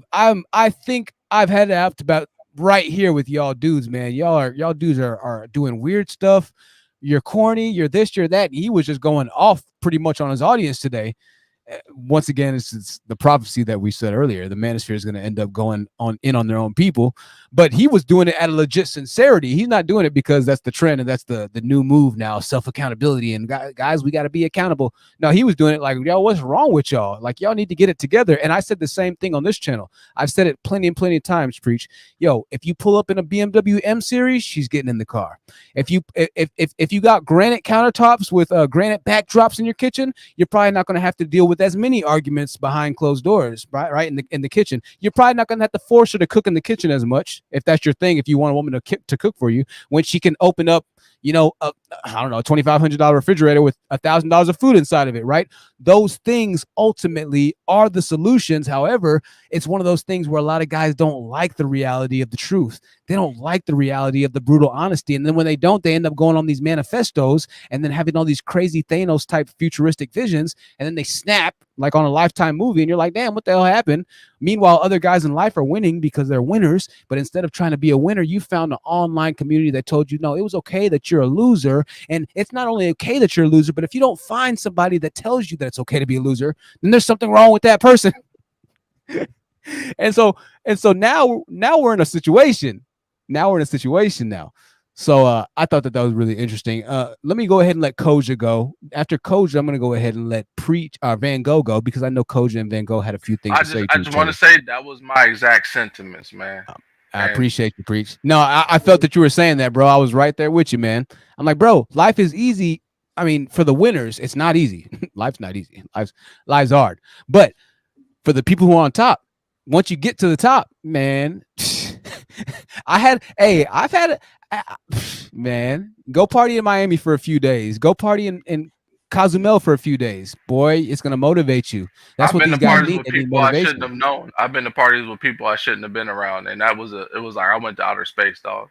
think I've had it up to about right here with y'all dudes, man. Y'all dudes are doing weird stuff. You're corny, you're this, you're that. He was just going off pretty much on his audience today. once again, it's the prophecy that we said earlier. The Manosphere is going to end up going on their own people, but he was doing it at a legit sincerity. He's not doing it because that's the trend and that's the new move now, self accountability. And guys, we got to be accountable. No, he was doing it like, yo, what's wrong with y'all? Like, y'all need to get it together. And I said the same thing on this channel. I've said it plenty of times. Preach, yo, if you pull up in a BMW M series, she's getting in the car. If you got granite countertops with granite backdrops in your kitchen, you're probably not going to have to deal with as many arguments behind closed doors, right? In the kitchen, you're probably not going to have to force her to cook in the kitchen as much, if that's your thing. If you want a woman to cook for you, when she can open up, I don't know, a $2,500 refrigerator with $1,000 of food inside of it, right? Those things ultimately are the solutions. However, it's one of those things where a lot of guys don't like the reality of the truth. They don't like the reality of the brutal honesty. And then when they don't, they end up going on these manifestos and then having all these crazy Thanos type futuristic visions. And then they snap like on a Lifetime movie. And you're like, damn, what the hell happened? Meanwhile, other guys in life are winning because they're winners. But instead of trying to be a winner, you found an online community that told you, no, it was okay that you're a loser. And it's not only okay that you're a loser, but if you don't find somebody that tells you that it's okay to be a loser, then there's something wrong with that person. and so now we're in a situation. So I thought that was really interesting. Let me go ahead and let Koja go. After Koja, I'm going to go ahead and let Van Gogh go, because I know Koja and Van Gogh had a few things to say. I just want to say that was my exact sentiments, man. I appreciate you, Preach. No, I felt that you were saying that, bro. I was right there with you, man. I'm like, bro, life is easy. I mean, for the winners, it's not easy. Life's not easy. Life's hard. But for the people who are on top, once you get to the top, man, man, go party in Miami for a few days. Go party in Cozumel for a few days. Boy, it's going to motivate you. That's what these guys need. With people I shouldn't have known. I've been to parties with people I shouldn't have been around. And it was like I went to outer space, dog.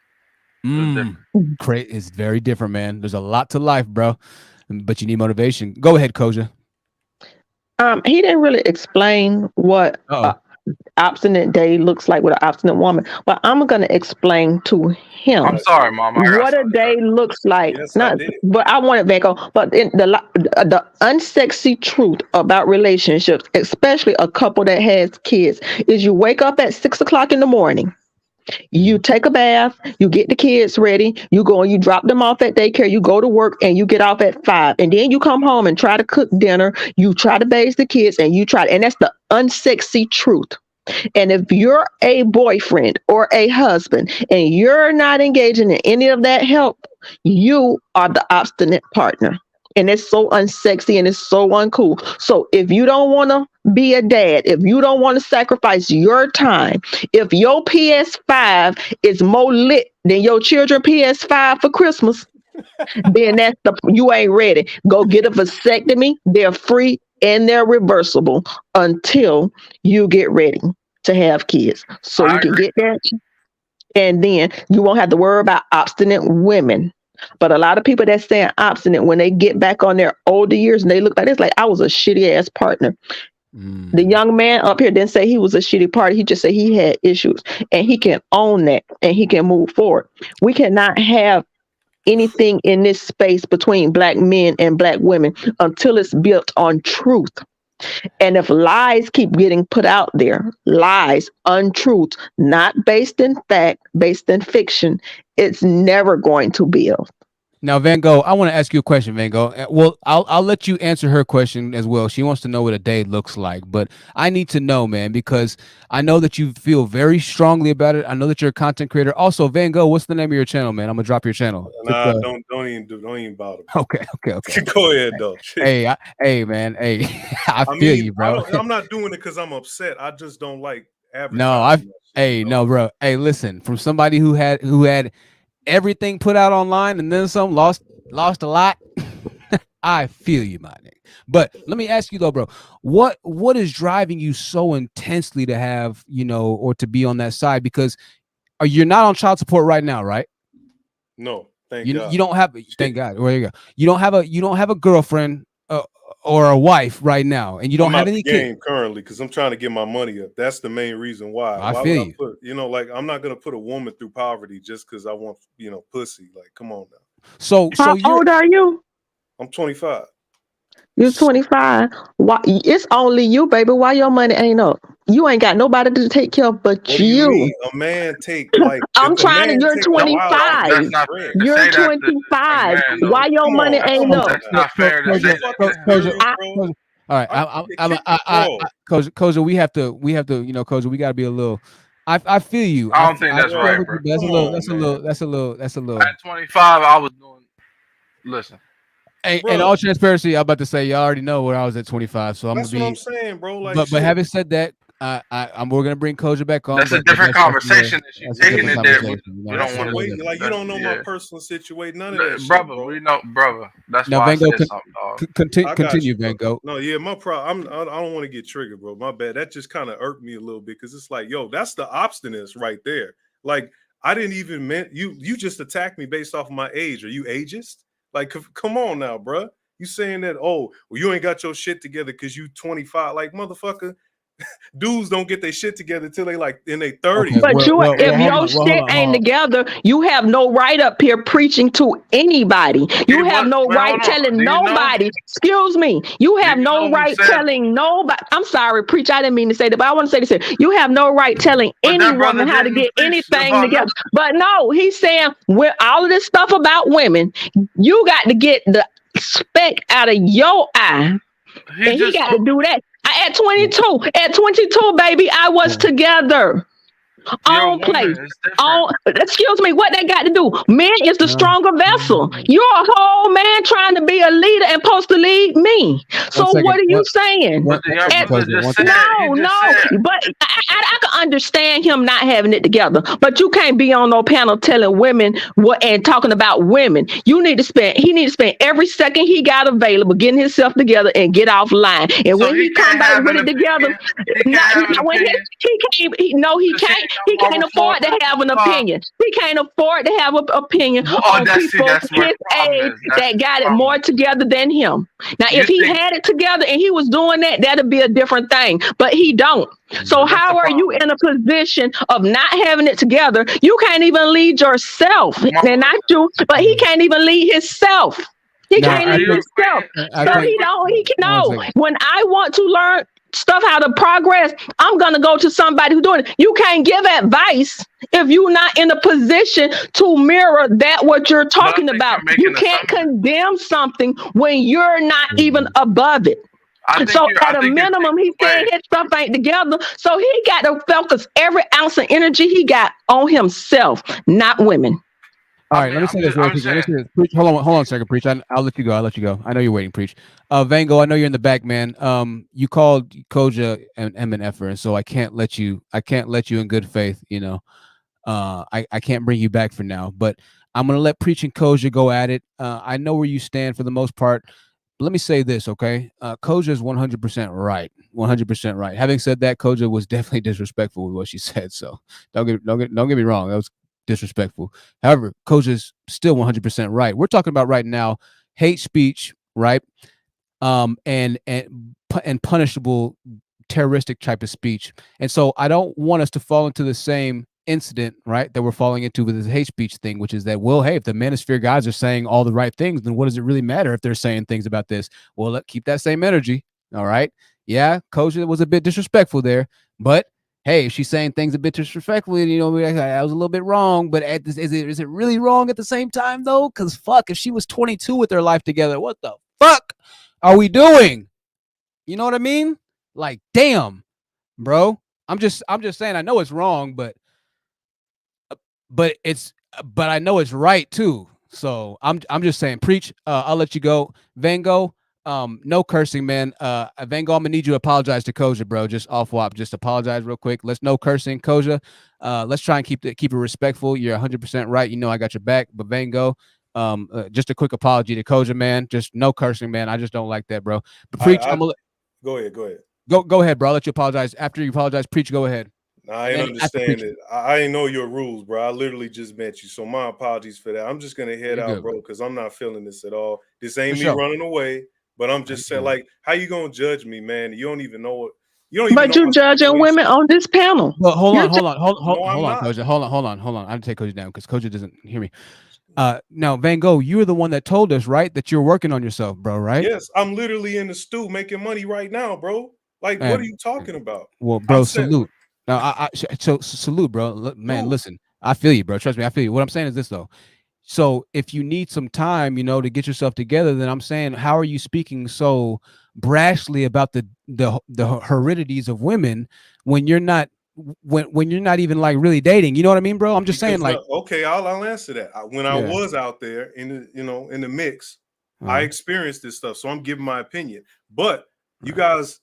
It's very different, man. There's a lot to life, bro. But you need motivation. Go ahead, Koja. He didn't really explain what obstinate day looks like with an obstinate woman, but I'm going to explain to him. I'm sorry, Mama. What a day looks like. Yes, but I want it back on. But in the unsexy truth about relationships, especially a couple that has kids, is you wake up at 6 o'clock in the morning. You take a bath, you get the kids ready, you go and you drop them off at daycare, you go to work and you get off at 5. And then you come home and try to cook dinner, you try to bathe the kids, and that's the unsexy truth. And if you're a boyfriend or a husband and you're not engaging in any of that help, you are the obstinate partner. And it's so unsexy and it's so uncool. So if you don't want to be a dad, if you don't want to sacrifice your time, if your PS5 is more lit than your children PS5 for Christmas, then you ain't ready. Go get a vasectomy. They're free and they're reversible until you get ready to have kids. So you can get that. And then you won't have to worry about obstinate women. But a lot of people that stand obstinate, when they get back on their older years and they look like this, like I was a shitty ass partner. The young man up here didn't say he was a shitty partner. He just said he had issues, and he can own that and he can move forward. We cannot have anything in this space between black men and black women until it's built on truth. And if lies keep getting put out there, lies, untruth, not based in fact, based in fiction, it's never going to build. Now, Van Gogh, I want to ask you a question, Van Gogh. Well, I'll let you answer her question as well. She wants to know what a day looks like, but I need to know, man, because I know that you feel very strongly about it. I know that you're a content creator. Also, Van Gogh, what's the name of your channel, man? I'm gonna drop your channel. Nah, don't even bother. Okay. Go ahead, though. Hey, man. Hey, I feel you, bro. I'm not doing it because I'm upset. I just don't like advertising. No, bro. Hey, listen, from somebody who had everything put out online and then some, lost a lot. I feel you, my nigga. But let me ask you though, bro, what is driving you so intensely to have, or to be on that side? Because you're not on child support right now, right? No, thank God. You don't have, thank God. There you go. You don't have a girlfriend or a wife right now, and you don't have any kids currently because I'm trying to get my money up. That's the main reason why. I feel you. Like I'm not gonna put a woman through poverty just because I want pussy. Like, come on now. How old are you? I'm 25. You're 25. Why? It's only you, baby. Why your money ain't up? You ain't got nobody to take care of but What do you mean? A man take like I'm if a trying to. man You're take a wife, 25. That's not fair to You're say that to a 25. man, though. Why your Come money on, ain't up? That's not fair to say that. All right, Koza, we have to, you know, Koza, we gotta be a little. I feel you. I don't think that's right, bro. That's a little. At 25, I was doing. Listen. Hey, in all transparency, I'm about to say y'all already know where I was at 25, so That's gonna what be. I'm saying, bro. Like, but having said that, we're gonna bring Koja back on. That's a different conversation. That you're taking it there. We don't want to. Like, you don't know my personal situation. None of that, brother. shit, bro. We know, brother. That's now, why Van Gogh, I said something, dog. Continue, Van Gogh. No, yeah, my problem. I don't want to get triggered, bro. My bad. That just kind of irked me a little bit because it's like, yo, that's the obstinance right there. Like, I didn't even meant you. You just attacked me based off of my age. Are you ageist? Like, come on now, bro. You saying that, oh, well, you ain't got your shit together because you 25. Like, motherfucker, dudes don't get their shit together till they like in their 30s. But if your shit ain't together, you have no right up here preaching to anybody. You have no right telling nobody. Excuse me. You have no right telling nobody. I'm sorry, preach. I didn't mean to say that, but I want to say this here. You have no right telling any woman how to get anything together. But no, he's saying with all of this stuff about women, you got to get the speck out of your eye. And he got to do that. At 22, baby, I was together. On place. Excuse me, what they got to do? Men is the stronger vessel. You're a whole man trying to be a leader and supposed to lead me. So what are you saying? No, but I can understand him not having it together. But you can't be on no panel telling women what and talking about women. He need to spend every second he got available getting himself together and get offline. And when he come back with it together, he can't. He can't afford to have an opinion. He can't afford to have an opinion on people his age that got it more together than him. Now, if he had it together and he was doing that, that'd be a different thing. But he don't. So how are you in a position of not having it together? You can't even lead yourself. And not you, but he can't even lead himself. He can't lead himself. So he can know. When I want to learn stuff how to progress, I'm gonna go to somebody who's doing it. You can't give advice if you're not in a position to mirror that what you're talking about. You can't condemn something when you're not even above it. So at a minimum, he's saying his stuff ain't together. So he got to focus every ounce of energy he got on himself, not women. All right, let me say this real quick. Preach, hold on a second, Preach. I'll let you go. I know you're waiting, Preach. Van Gogh, I know you're in the back, man. You called Koja an MNFer, and so I can't let you in good faith, you know. I can't bring you back for now, but I'm gonna let Preach and Koja go at it. I know where you stand for the most part. But let me say this, okay? Koja is 100% right. 100% right. Having said that, Koja was definitely disrespectful with what she said. So don't get me wrong. That was disrespectful. However, Koja's still 100% right. We're talking about right now hate speech, right? And punishable terroristic type of speech. And so I don't want us to fall into the same incident, right, that we're falling into with this hate speech thing, which is that, well, hey, if the Manosphere guys are saying all the right things, then what does it really matter if they're saying things about this? Well, let's keep that same energy. All right. Yeah, Koja was a bit disrespectful there, but hey, if she's saying things a bit disrespectfully, you know, I was a little bit wrong, but is it really wrong at the same time though? Because fuck, if she was 22 with their life together, what the fuck are we doing? You know what I mean? Like, damn, bro. I'm just saying, I know it's wrong, but I know it's right too. So I'm just saying, Preach. I'll let you go, Van Gogh. No cursing, man. Van Gogh, I'm gonna need you to apologize to Koja, bro. Just off WAP. Just apologize real quick. Let's no cursing, Koja. Let's try and keep it respectful. You're 100% right. You know I got your back. But Van Gogh, just a quick apology to Koja, man. Just no cursing, man. I just don't like that, bro. But Preach, Go ahead. Go ahead, bro. I'll let you apologize. After you apologize, Preach, go ahead. Nah, I ain't understand it. I ain't know your rules, bro. I literally just met you. So my apologies for that. I'm just gonna head out, bro, because I'm not feeling this at all. This ain't me running away. But I'm just saying, like, how you gonna judge me, man? You don't even know what. But you judging women on this panel. Well, hold on, Koja. Hold on. I have to take Koja down because Koja doesn't hear me. Now, Van Gogh, you were the one that told us, right, that you're working on yourself, bro, right? Yes, I'm literally in the stew making money right now, bro. Like, what are you talking about? Well, bro, salute. Now, so salute, bro. Man, listen, I feel you, bro. Trust me, I feel you. What I'm saying is this, though. So if you need some time, you know, to get yourself together, then I'm saying, how are you speaking so brashly about the heredities of women when you're not when you're not even like really dating? You know what I mean, bro? I'm just saying, like, okay, I'll answer that. When I Yeah. was out there in the, you know, in the mix, I experienced this stuff, so I'm giving my opinion. But you guys,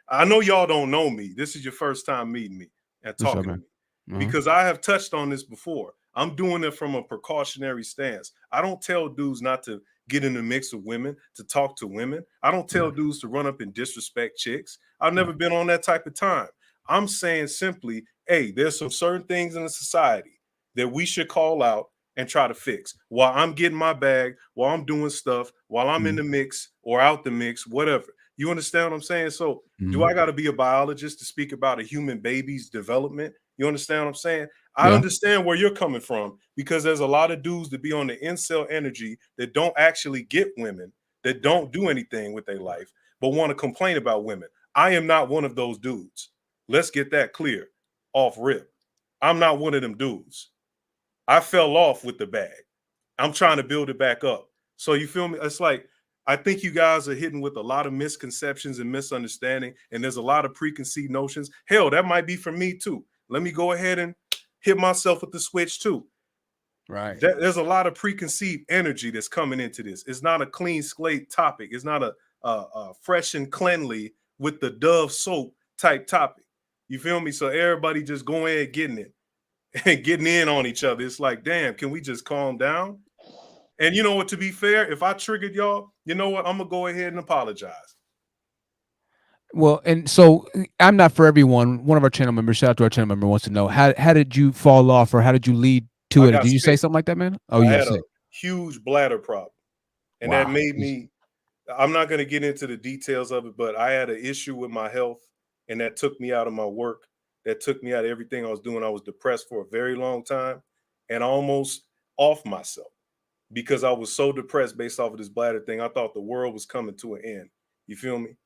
I know y'all don't know me. This is your first time meeting me and talking to me, because I have touched on this before. I'm doing it from a precautionary stance. I don't tell dudes not to get in the mix of women, to talk to women. I don't tell dudes to run up and disrespect chicks. I've never been on that type of time. I'm saying simply, hey, there's some certain things in the society that we should call out and try to fix while I'm getting my bag, while I'm doing stuff, while I'm in the mix or out the mix, whatever. You understand what I'm saying? So do I got to be a biologist to speak about a human baby's development? You understand what I'm saying? I understand where you're coming from, because there's a lot of dudes that be on the incel energy that don't actually get women, that don't do anything with their life, but want to complain about women. I am not one of those dudes. Let's get that clear off rip. I'm not one of them dudes. I fell off with the bag. I'm trying to build it back up. So you feel me? It's like, I think you guys are hitting with a lot of misconceptions and misunderstanding, and there's a lot of preconceived notions. Hell, that might be for me too. Let me go ahead and hit myself with the switch too. Right. There's a lot of preconceived energy that's coming into this. It's not a clean slate topic. It's not a fresh and cleanly with the Dove soap type topic. You feel me? So everybody just go ahead getting it and getting in on each other. It's like, damn, can we just calm down? And you know what, to be fair, if I triggered y'all, you know what? I'm going to go ahead and apologize. Well, and so I'm not for everyone. One of our channel members, shout out to our channel member, wants to know how did you fall off, or how did you lead to it? Did you say something like that, man? Oh, I yeah. had a huge bladder problem, and that made me. I'm not going to get into the details of it, but I had an issue with my health, and that took me out of my work. That took me out of everything I was doing. I was depressed for a very long time, and almost off myself, because I was so depressed based off of this bladder thing. I thought the world was coming to an end. You feel me?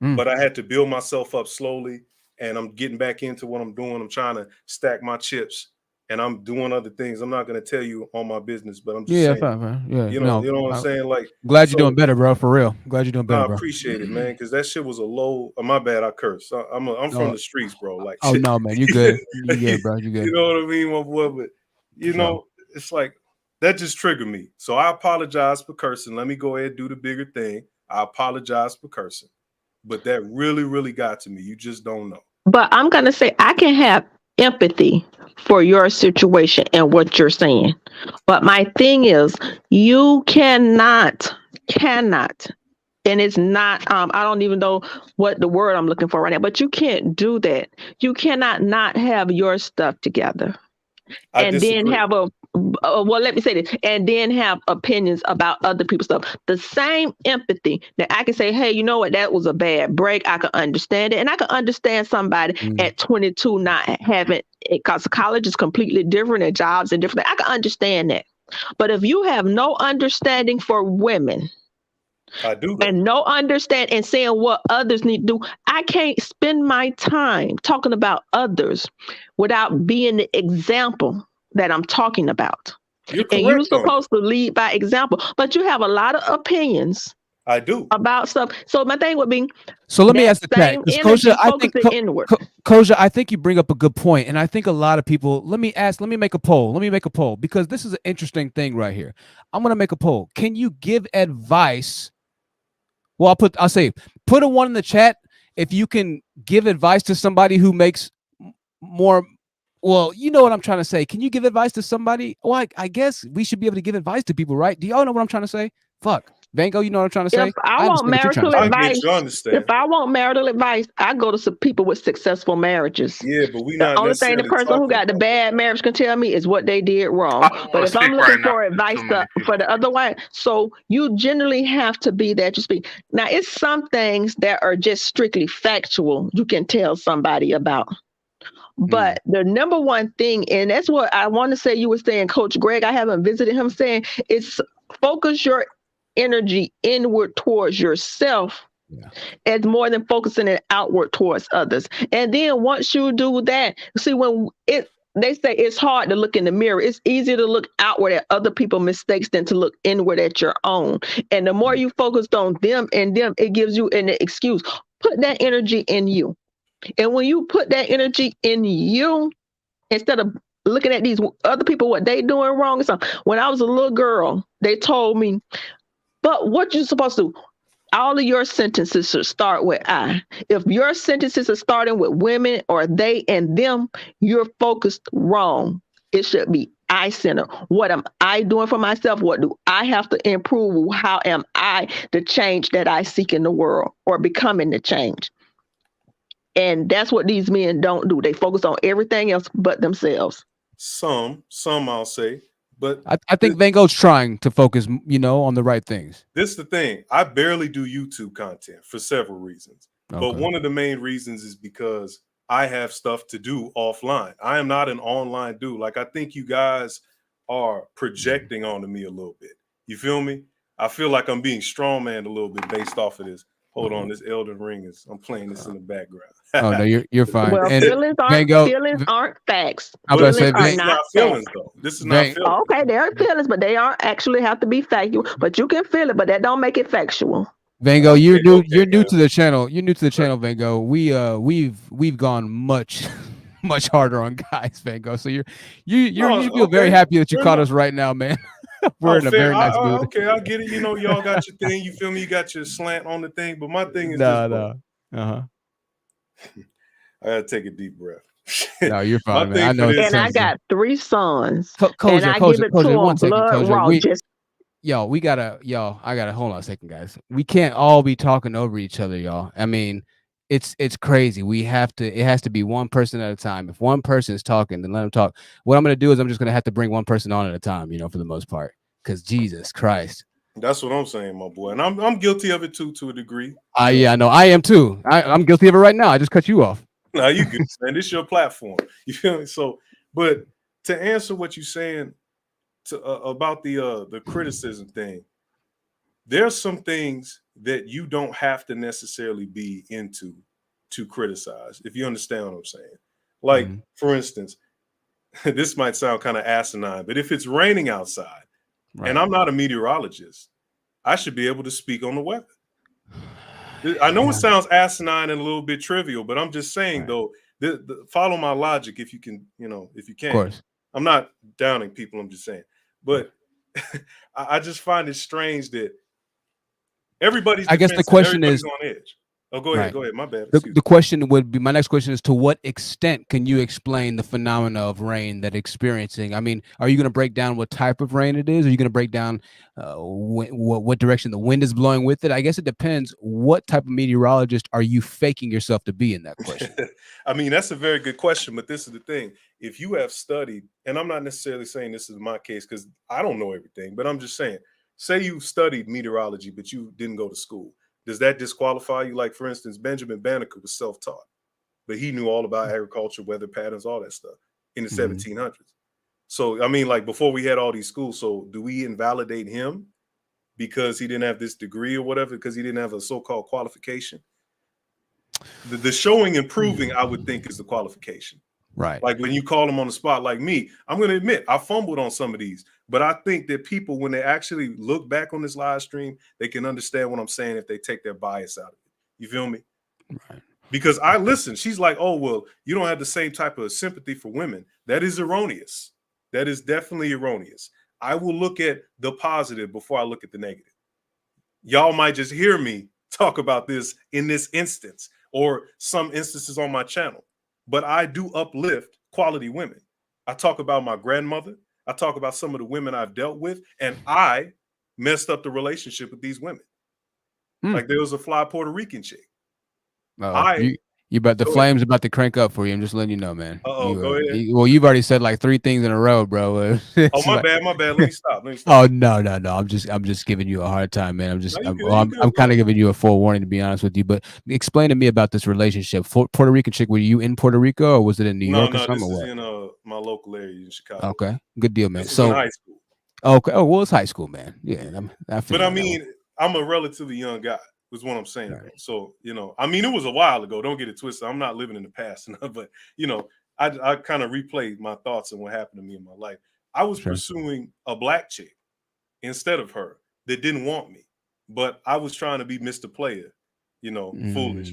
But I had to build myself up slowly, and I'm getting back into what I'm doing. I'm trying to stack my chips, and I'm doing other things. I'm not going to tell you all my business, but I'm just saying, fine, man. Yeah, you know what I'm saying? Like, glad you're doing better, bro. For real. Glad you're doing better, I bro. appreciate it, man, because that shit was a low. My bad, I curse. I'm from the streets, bro. Like, oh no, man, you good. You good, bro. You good. You know what I mean, my boy? But you know, it's like that just triggered me. So I apologize for cursing. Let me go ahead and do the bigger thing. I apologize for cursing, but that really, really got to me. You just don't know. But I'm going to say I can have empathy for your situation and what you're saying. But my thing is, you cannot, and it's not, I don't even know what the word I'm looking for right now, but you can't do that. You cannot not have your stuff together. And then have well, let me say this, and then have opinions about other people's stuff. The same empathy that I can say, hey, you know what, that was a bad break. I can understand it. And I can understand somebody at 22 not having it, because college is completely different and jobs are different. I can understand that. But if you have no understanding for women, I do, and no understand and saying what others need to do, I can't spend my time talking about others without being the example that I'm talking about. And you're supposed to lead by example, but you have a lot of opinions. I do about stuff. So my thing would be, so let me ask the chat. Koja, I think inward. Koja, I think you bring up a good point, and I think a lot of people. Let me make a poll. Because this is an interesting thing right here. I'm gonna make a poll. Can you give advice? Well, I'll say put a 1 in the chat if you can give advice to somebody who makes more. Well, you know what I'm trying to say. Can you give advice to somebody? Well, I guess we should be able to give advice to people, right? Do y'all know what I'm trying to say? Fuck. Van Gogh, you know what I'm trying to say? If I want marital advice, I go to some people with successful marriages. Yeah, but we the not only thing the person who got the bad marriage can tell me is what they did wrong. But if I'm looking for advice for the other one, so you generally have to be there to speak. Now, it's some things that are just strictly factual you can tell somebody about. But the number one thing, and that's what I want to say, you were saying, Coach Greg, I haven't visited him, saying it's focus your energy inward towards yourself as more than focusing it outward towards others. And then once you do that, see, when they say it's hard to look in the mirror, it's easier to look outward at other people's mistakes than to look inward at your own. And the more you focused on them, it gives you an excuse. Put that energy in you. And when you put that energy in you, instead of looking at these other people, what they doing wrong. So when I was a little girl, they told me, but what you supposed to do? All of your sentences should start with I. If your sentences are starting with women or they and them, you're focused wrong. It should be I center. What am I doing for myself? What do I have to improve? How am I the change that I seek in the world, or becoming the change? And that's what these men don't do. They focus on everything else but themselves. Some I'll say, but I think Van Gogh's trying to focus, on the right things. This is the thing. I barely do YouTube content for several reasons. Okay. But one of the main reasons is because I have stuff to do offline. I am not an online dude. Like, I think you guys are projecting onto me a little bit. You feel me? I feel like I'm being strongmanned a little bit based off of this. Hold on, this Elden Ring I'm playing this in the background. Oh no, you're fine. Well, and feelings aren't facts. I'm about to say, feelings are not feelings, though. This is not feelings. Okay, they are feelings, but they aren't actually have to be factual. But you can feel it, but that don't make it factual. Van Gogh, you're new to the channel. You're new to the channel, Van Gogh. We've gone much harder on guys, Van Gogh. So you feel very happy that you caught us right now, man. We're in a very nice mood. Okay, I get it. Y'all got your thing. You feel me? You got your slant on the thing. But my thing is no. I gotta take a deep breath. No, you're fine, man. I know. And I got 3 sons. Coach, and I give it to them one second, blood raw. I gotta hold on a second, guys. We can't all be talking over each other, y'all. I mean, it's crazy. It has to be one person at a time. If one person is talking, then let them talk. What I'm gonna do is I'm just gonna have to bring one person on at a time, for the most part. Because Jesus Christ. That's what I'm saying, my boy. And I'm guilty of it too, to a degree. Yeah, I know. I am too. I'm guilty of it right now. I just cut you off. No, you good, man. This is your platform. You feel me? So, but to answer what you're saying about the criticism thing, there's some things that you don't have to necessarily be into to criticize, if you understand what I'm saying. Like, for instance, this might sound kind of asinine, but if it's raining outside and I'm not a meteorologist, I should be able to speak on the weather. I know it sounds asinine and a little bit trivial, but I'm just saying, though, follow my logic if you can, if you can. Of course. I'm not downing people, I'm just saying. But I just find it strange that everybody's I guess the question is on edge. Oh, go ahead. My bad. The question would be, my next question is, to what extent can you explain the phenomena of rain that experiencing? I mean, are you going to break down what type of rain it is? Are you going to break down what direction the wind is blowing with it? I guess it depends. What type of meteorologist are you faking yourself to be in that question? I mean, that's a very good question, but this is the thing. If you have studied, and I'm not necessarily saying this is my case because I don't know everything, but I'm just saying, say you studied meteorology, but you didn't go to school. Does that disqualify you? Like, for instance, Benjamin Banneker was self-taught, but he knew all about agriculture, weather patterns, all that stuff in the 1700s. So, I mean, like, before we had all these schools, so do we invalidate him because he didn't have this degree or whatever, because he didn't have a so-called qualification? The showing and proving, I would think, is the qualification. Right. Like when you call them on the spot, like me, I'm going to admit I fumbled on some of these, but I think that people, when they actually look back on this live stream, they can understand what I'm saying if they take their bias out of it. You feel me? Right. Because I listen, she's like, oh, well, you don't have the same type of sympathy for women. That is erroneous. That is definitely erroneous. I will look at the positive before I look at the negative. Y'all might just hear me talk about this in this instance or some instances on my channel, but I do uplift quality women. I talk about my grandmother. I talk about some of the women I've dealt with, and I messed up the relationship with these women. Like there was a fly Puerto Rican chick. The Go flame's about to crank up for you. I'm just letting you know, man. Uh-oh, go ahead. You've already said like 3 things in a row, bro. Oh, my bad. Let me stop. Oh no. I'm just giving you a hard time, man. I'm kind of giving you a forewarning, to be honest with you. But explain to me about this relationship. Puerto Rican chick, were you in Puerto Rico or was it in New York or something? No, this or is what? in my local area in Chicago. Okay, good deal, man. This was in high school. Okay. Oh, well, it's high school, man. Yeah, But I mean, I'm a relatively young guy. Was what I'm saying. Right. So I mean, it was a while ago. Don't get it twisted. I'm not living in the past, but I kind of replayed my thoughts and what happened to me in my life. I was pursuing a black chick instead of her that didn't want me, but I was trying to be Mr. Player, foolish.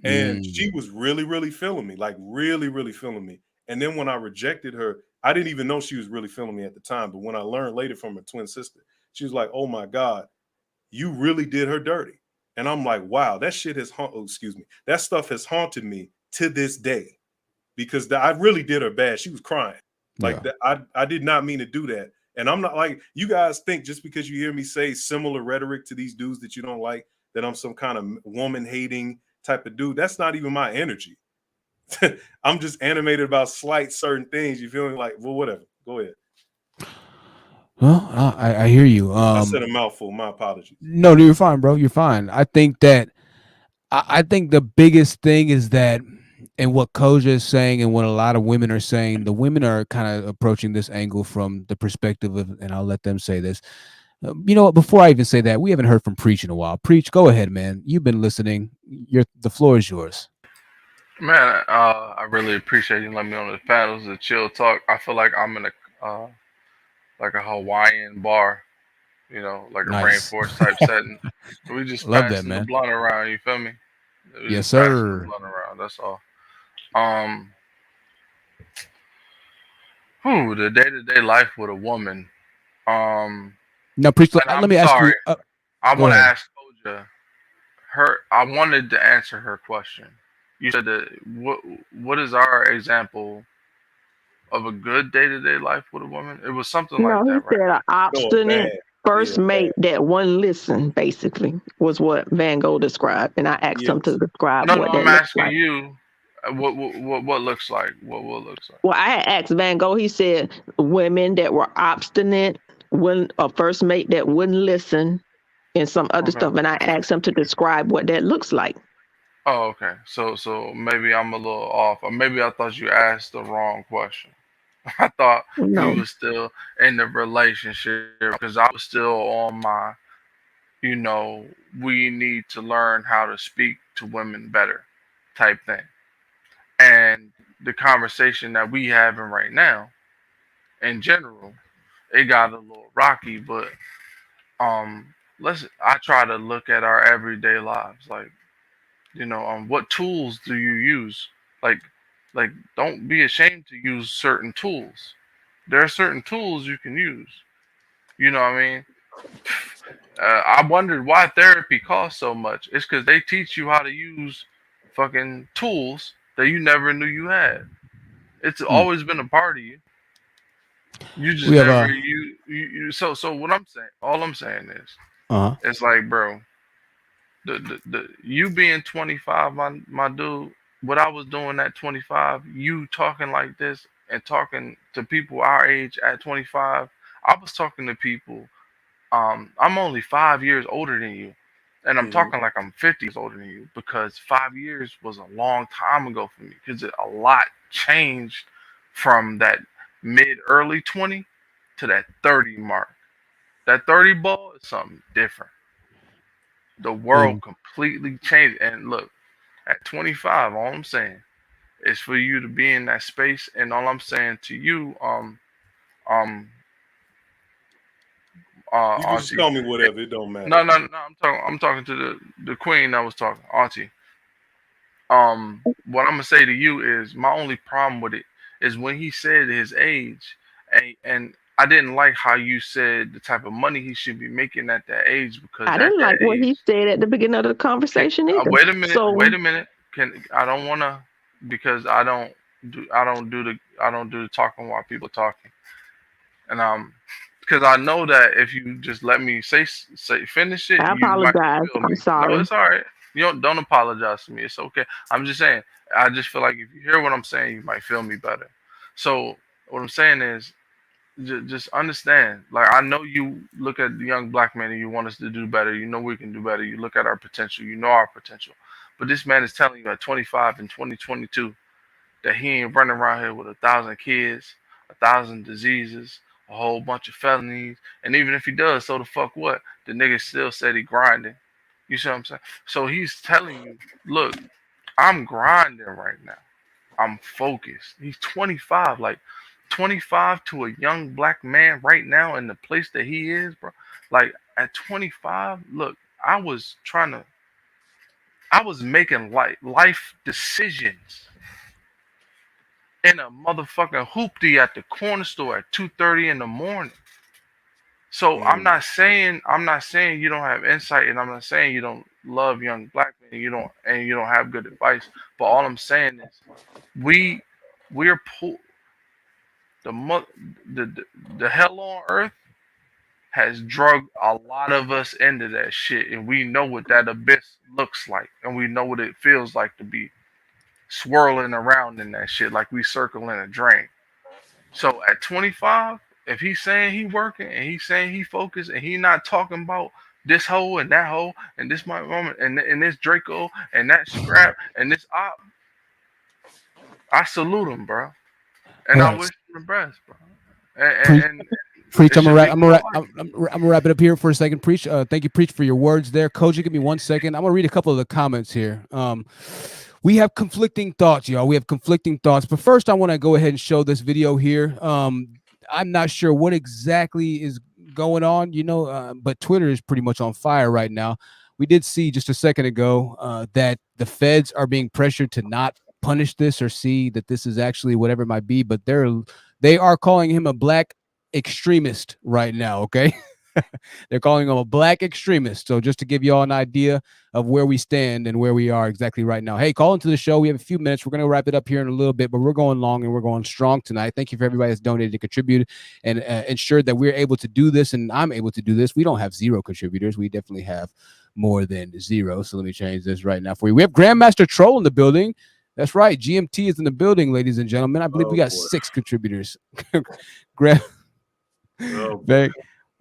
And she was really, really feeling me, like really, really feeling me. And then when I rejected her, I didn't even know she was really feeling me at the time. But when I learned later from her twin sister, she was like, "Oh my God, you really did her dirty." And I'm like, wow, that shit has that stuff has haunted me to this day, because I really did her bad. She was crying. Like that. I did not mean to do that. And I'm not like, you guys think just because you hear me say similar rhetoric to these dudes that you don't like, that I'm some kind of woman hating type of dude. That's not even my energy. I'm just animated about slight certain things. You feel me? Like, well, whatever. Go ahead. Well, I hear you. I said a mouthful. My apologies. No, you're fine, bro. You're fine. I think the biggest thing is that, and what Koja is saying, and what a lot of women are saying, the women are kind of approaching this angle from the perspective of, and I'll let them say this. You know what? Before I even say that, we haven't heard from Preach in a while. Preach, go ahead, man. You've been listening. The floor is yours. Man, I really appreciate you letting me on the panels to chill talk. I feel like I'm in a Hawaiian bar, like a rainforest type setting. We just love passing that, man. the blunt around. You feel me? Yes, sir. The blunt around. That's all. The day-to-day life with a woman. Now, Preach, let me ask you. I want to ask Koja. I wanted to answer her question. You said that what is our example of a good day-to-day life with a woman? It was something like that, right? No, he said an obstinate first mate that wouldn't listen, basically, was what Van Gogh described. And I asked him to describe what that I'm looks asking like. you what looks like. What looks like. Well, I had asked Van Gogh, he said women that were obstinate, a first mate that wouldn't listen, and some other stuff. And I asked him to describe what that looks like. Oh, okay. So maybe I'm a little off, or maybe I thought you asked the wrong question. I thought we were still in the relationship, because I was still on my, we need to learn how to speak to women better type thing. And the conversation that we having right now, in general, it got a little rocky, but I try to look at our everyday lives, like, what tools do you use? Like don't be ashamed to use certain tools. There are certain tools you can use. You know what I mean? I wondered why therapy costs so much. It's because they teach you how to use fucking tools that you never knew you had. It's always been a part of you. You just never so what I'm saying, all I'm saying is, it's like, bro, the you being 25, my dude, what I was doing at 25, you talking like this and talking to people our age at 25, I was talking to people. I'm only 5 years older than you, and I'm talking like I'm 50 years older than you, because 5 years was a long time ago for me, because a lot changed from that early 20 to that 30 mark. That 30 ball is something different. The world completely changed. And look, at 25, all I'm saying is for you to be in that space. And all I'm saying to you, you can just tell me whatever. It don't matter. No. I'm talking to the queen that was talking, Auntie. What I'm gonna say to you is, my only problem with it is when he said his age, and I didn't like how you said the type of money he should be making at that age, because I didn't like what he said at the beginning of the conversation either. Wait a minute. I don't want to, because I don't do the talking while people are talking, and because I know that if you just let me say finish it, I apologize. I'm sorry. No, it's all right. You don't apologize to me. It's okay. I'm just saying. I just feel like if you hear what I'm saying, you might feel me better. So what I'm saying is, just understand. Like, I know you look at the young black men and you want us to do better. You know we can do better. You look at our potential. You know our potential. But this man is telling you at 25 in 2022 that he ain't running around here with 1,000 kids, 1,000 diseases, a whole bunch of felonies. And even if he does, so the fuck what? The nigga still said he grinding. You see what I'm saying? So he's telling you, look, I'm grinding right now. I'm focused. He's 25, like 25 to a young black man right now in the place that he is, bro. Like at 25, look, I was making life decisions in a motherfucking hoopty at the corner store at 2:30 in the morning. So I'm not saying you don't have insight, and I'm not saying you don't love young black men, and you don't have good advice. But all I'm saying is we're the hell on earth has drug a lot of us into that shit, and we know what that abyss looks like, and we know what it feels like to be swirling around in that shit like we circling a drain. So at 25, if he's saying he working and he's saying he focused and he not talking about this hole and that hole and this my moment and this Draco and that scrap and this op, I salute him, bro, and I wish him the best, bro. And Preach, I'm gonna wrap it up here for a second. Preach, thank you, Preach, for your words there. Koji, give me 1 second. I'm gonna read a couple of the comments here. We have conflicting thoughts, y'all. We have conflicting thoughts. But first, I want to go ahead and show this video here. I'm not sure what exactly is going on, but Twitter is pretty much on fire right now. We did see just a second ago that the feds are being pressured to not punish this or see that this is actually whatever it might be, but they are calling him a black extremist right now. Okay. They're calling him a black extremist. So just to give you all an idea of where we stand and where we are exactly right now. Hey, call into the show. We have a few minutes. We're going to wrap it up here in a little bit, but we're going long and we're going strong tonight. Thank you for everybody that's donated and contributed and ensured that we're able to do this, and I'm able to do this. We don't have 0 contributors. We definitely have more than 0. So let me change this right now for you. We have Grandmaster Troll in the building. That's right. GMT is in the building, ladies and gentlemen. I believe we got 6 contributors.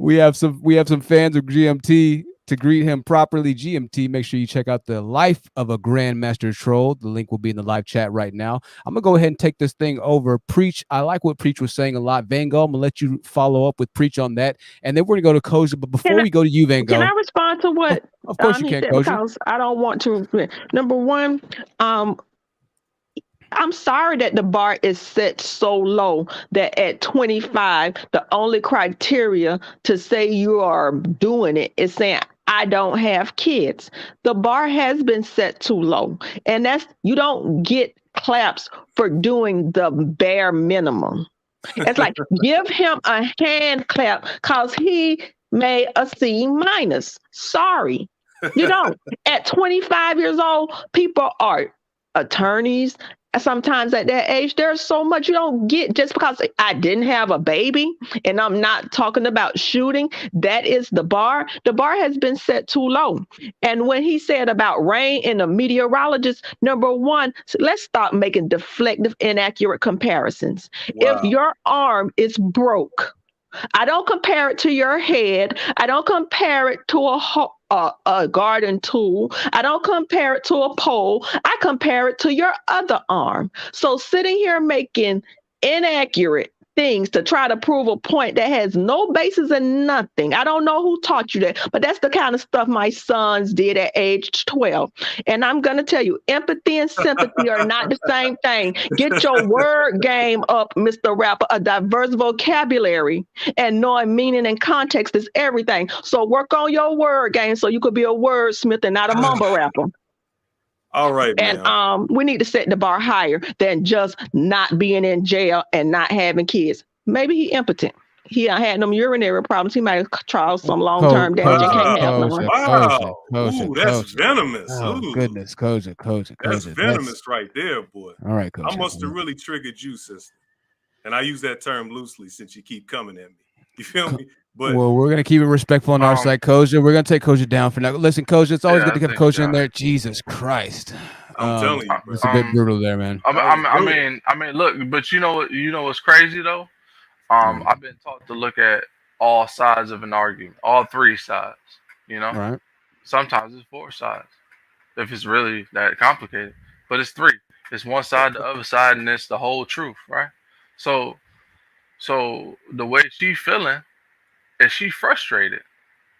We have some fans of GMT to greet him properly. GMT, make sure you check out the Life of a Grandmaster Troll. The link will be in the live chat right now. I'm gonna go ahead and take this thing over. Preach. I like what Preach was saying a lot. Van Gogh, I'm gonna let you follow up with Preach on that, and then we're gonna go to Koja. But before we go to you, Van Gogh, can I respond to what? Of course you can, Koja. Because I don't want to. Number one, I'm sorry that the bar is set so low that at 25, the only criteria to say you are doing it is saying, I don't have kids. The bar has been set too low. And you don't get claps for doing the bare minimum. It's like, give him a hand clap because he made a C-. Sorry. You don't. At 25 years old, people are attorneys. Sometimes at that age, there's so much you don't get just because I didn't have a baby, and I'm not talking about shooting. That is the bar. The bar has been set too low. And when he said about rain and a meteorologist, number one, let's stop making deflective, inaccurate comparisons. Wow. If your arm is broke, I don't compare it to your head. I don't compare it to a garden tool. I don't compare it to a pole. I compare it to your other arm. So sitting here making inaccurate things to try to prove a point that has no basis in nothing. I don't know who taught you that, but that's the kind of stuff my sons did at age 12. And I'm going to tell you, empathy and sympathy are not the same thing. Get your word game up, Mr. Rapper. A diverse vocabulary and knowing meaning and context is everything. So work on your word game so you could be a wordsmith and not a mumble rapper. All right, and we need to set the bar higher than just not being in jail and not having kids. Maybe he impotent. He had them urinary problems. He might have tried some long-term damage and can't have no one. Wow. Ooh, that's venomous. Oh, Ooh. goodness, Koja. That's venomous right there, boy. All right, Koja. I must have really triggered you, sister. And I use that term loosely since you keep coming at me. You feel me? But well, we're gonna keep it respectful on our side, Koja. We're gonna take Koja down for now. Listen, Koja, it's always good to have Koja in there. Jesus Christ, I'm telling you, bro. It's a bit brutal there, man. I mean, look, but you know what's crazy though? I've been taught to look at all sides of an argument, all three sides. You know, Right. sometimes it's four sides if it's really that complicated, but it's three. It's one side, the other side, and it's the whole truth, right? So the way she feeling is she frustrated.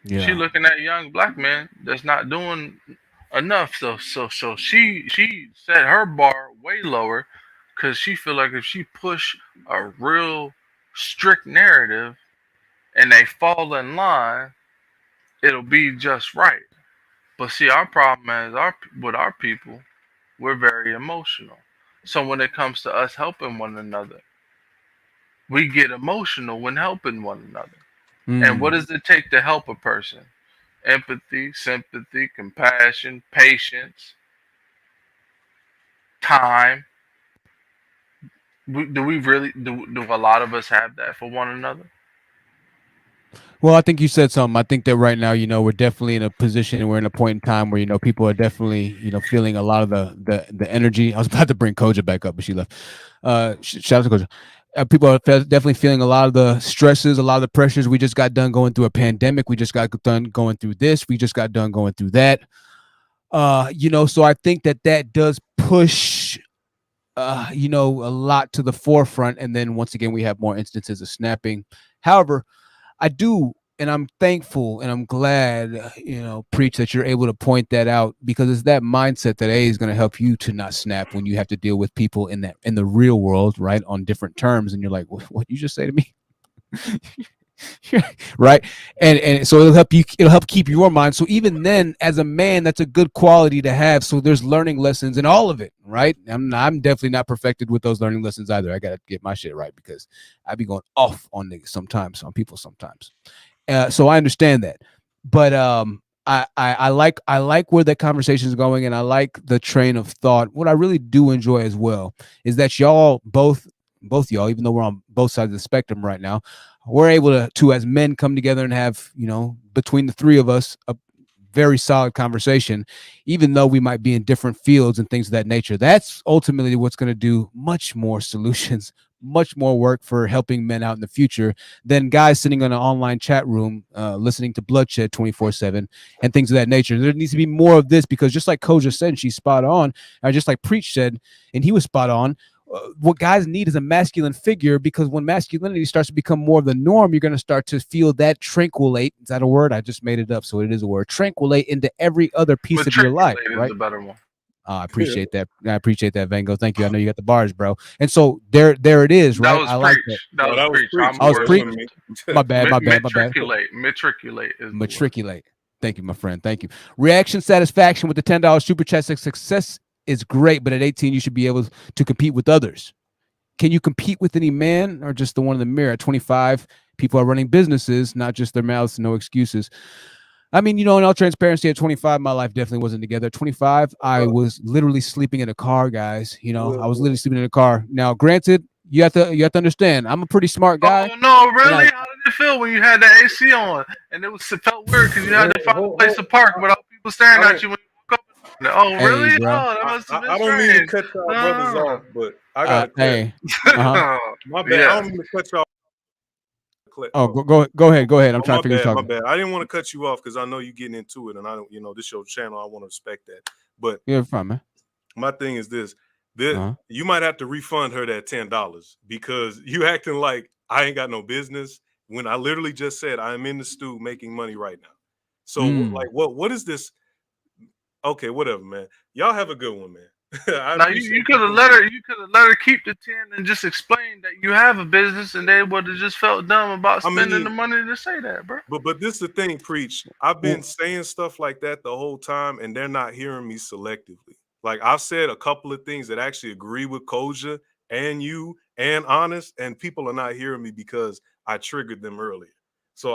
Yeah. She looking at a young black man that's not doing enough. So she set her bar way lower because she feel like if she push a real strict narrative and they fall in line, it'll be just right. But see, our problem is with our people, we're very emotional. So when it comes to us helping one another, we get emotional when helping one another. And what does it take to help a person? Empathy, sympathy, compassion, patience, time. Do we really do a lot of us have that for one another? Well, I think you said something. I think that right now, we're definitely in a position and we're in a point in time where, people are definitely, feeling a lot of the energy. I was about to bring Koja back up, but she left. Shout out to Koja. People are definitely feeling a lot of the stresses, a lot of the pressures. We just got done going through a pandemic. We just got done going through this. We just got done going through that. So I think that does push, a lot to the forefront. And then once again, we have more instances of snapping. However, I do, and I'm thankful and I'm glad, Preach, that you're able to point that out, because it's that mindset that is going to help you to not snap when you have to deal with people in the real world, right, on different terms, and you're like, what you just say to me? Right. And so it'll help keep your mind. So even then, as a man, that's a good quality to have. So there's learning lessons in all of it, right? I'm definitely not perfected with those learning lessons either. I gotta get my shit right, because I be going off on niggas sometimes, on people sometimes. So I understand that. But I like where that conversation is going, and I like the train of thought. What I really do enjoy as well is that y'all both y'all, even though we're on both sides of the spectrum right now, we're able to as men come together and have, between the three of us, a very solid conversation, even though we might be in different fields and things of that nature. That's ultimately what's going to do much more solutions, much more work for helping men out in the future than guys sitting in an online chat room, listening to bloodshed 24/7 and things of that nature. There needs to be more of this, because just like Koja said, and she's spot on, and just like Preach said, and he was spot on, what guys need is a masculine figure, because when masculinity starts to become more of the norm, you're going to start to feel that tranquilate. Is that a word? I just made it up, so it is a word. Tranquilate into every other piece of your life, right? Is a better one. I appreciate that. I appreciate that, Van Gogh. Thank you. I know you got the bars, bro. And so there it is, right? I like that. That was preach. I was preaching. My bad. Matriculate. Matriculate. Thank you, my friend. Thank you. Reaction satisfaction with the $10 super chat. Success is great, but at 18, you should be able to compete with others. Can you compete with any man, or just the one in the mirror? At 25, people are running businesses, not just their mouths. No excuses. I mean, in all transparency, at 25, my life definitely wasn't together. At 25, I was literally sleeping in a car, guys. I was literally sleeping in a car. Now, granted, you have to understand, I'm a pretty smart guy. Oh no, really? How did it feel when you had the AC on and it felt weird because you had to find a place to park without people staring at you when you woke up? Oh, really? Hey, bro. That must have been I don't mean to cut y'all brothers off, but I got to my bad. I don't mean to cut y'all. Oh, go ahead. I'm trying to figure My bad. I didn't want to cut you off because I know you're getting into it, and I don't, this your channel. I want to respect that. But you're fine, man. My thing is this: you might have to refund her that $10, because you acting like I ain't got no business when I literally just said I'm in the stew making money right now. So like, what is this? Okay, whatever, man. Y'all have a good one, man. Now you could have let her keep the 10 and just explain that you have a business, and they would have just felt dumb about spending the money to say that, bro. But this is the thing, Preach. I've been saying stuff like that the whole time, and they're not hearing me selectively. Like, I've said a couple of things that actually agree with Koja and you and Honest, and people are not hearing me because I triggered them earlier. So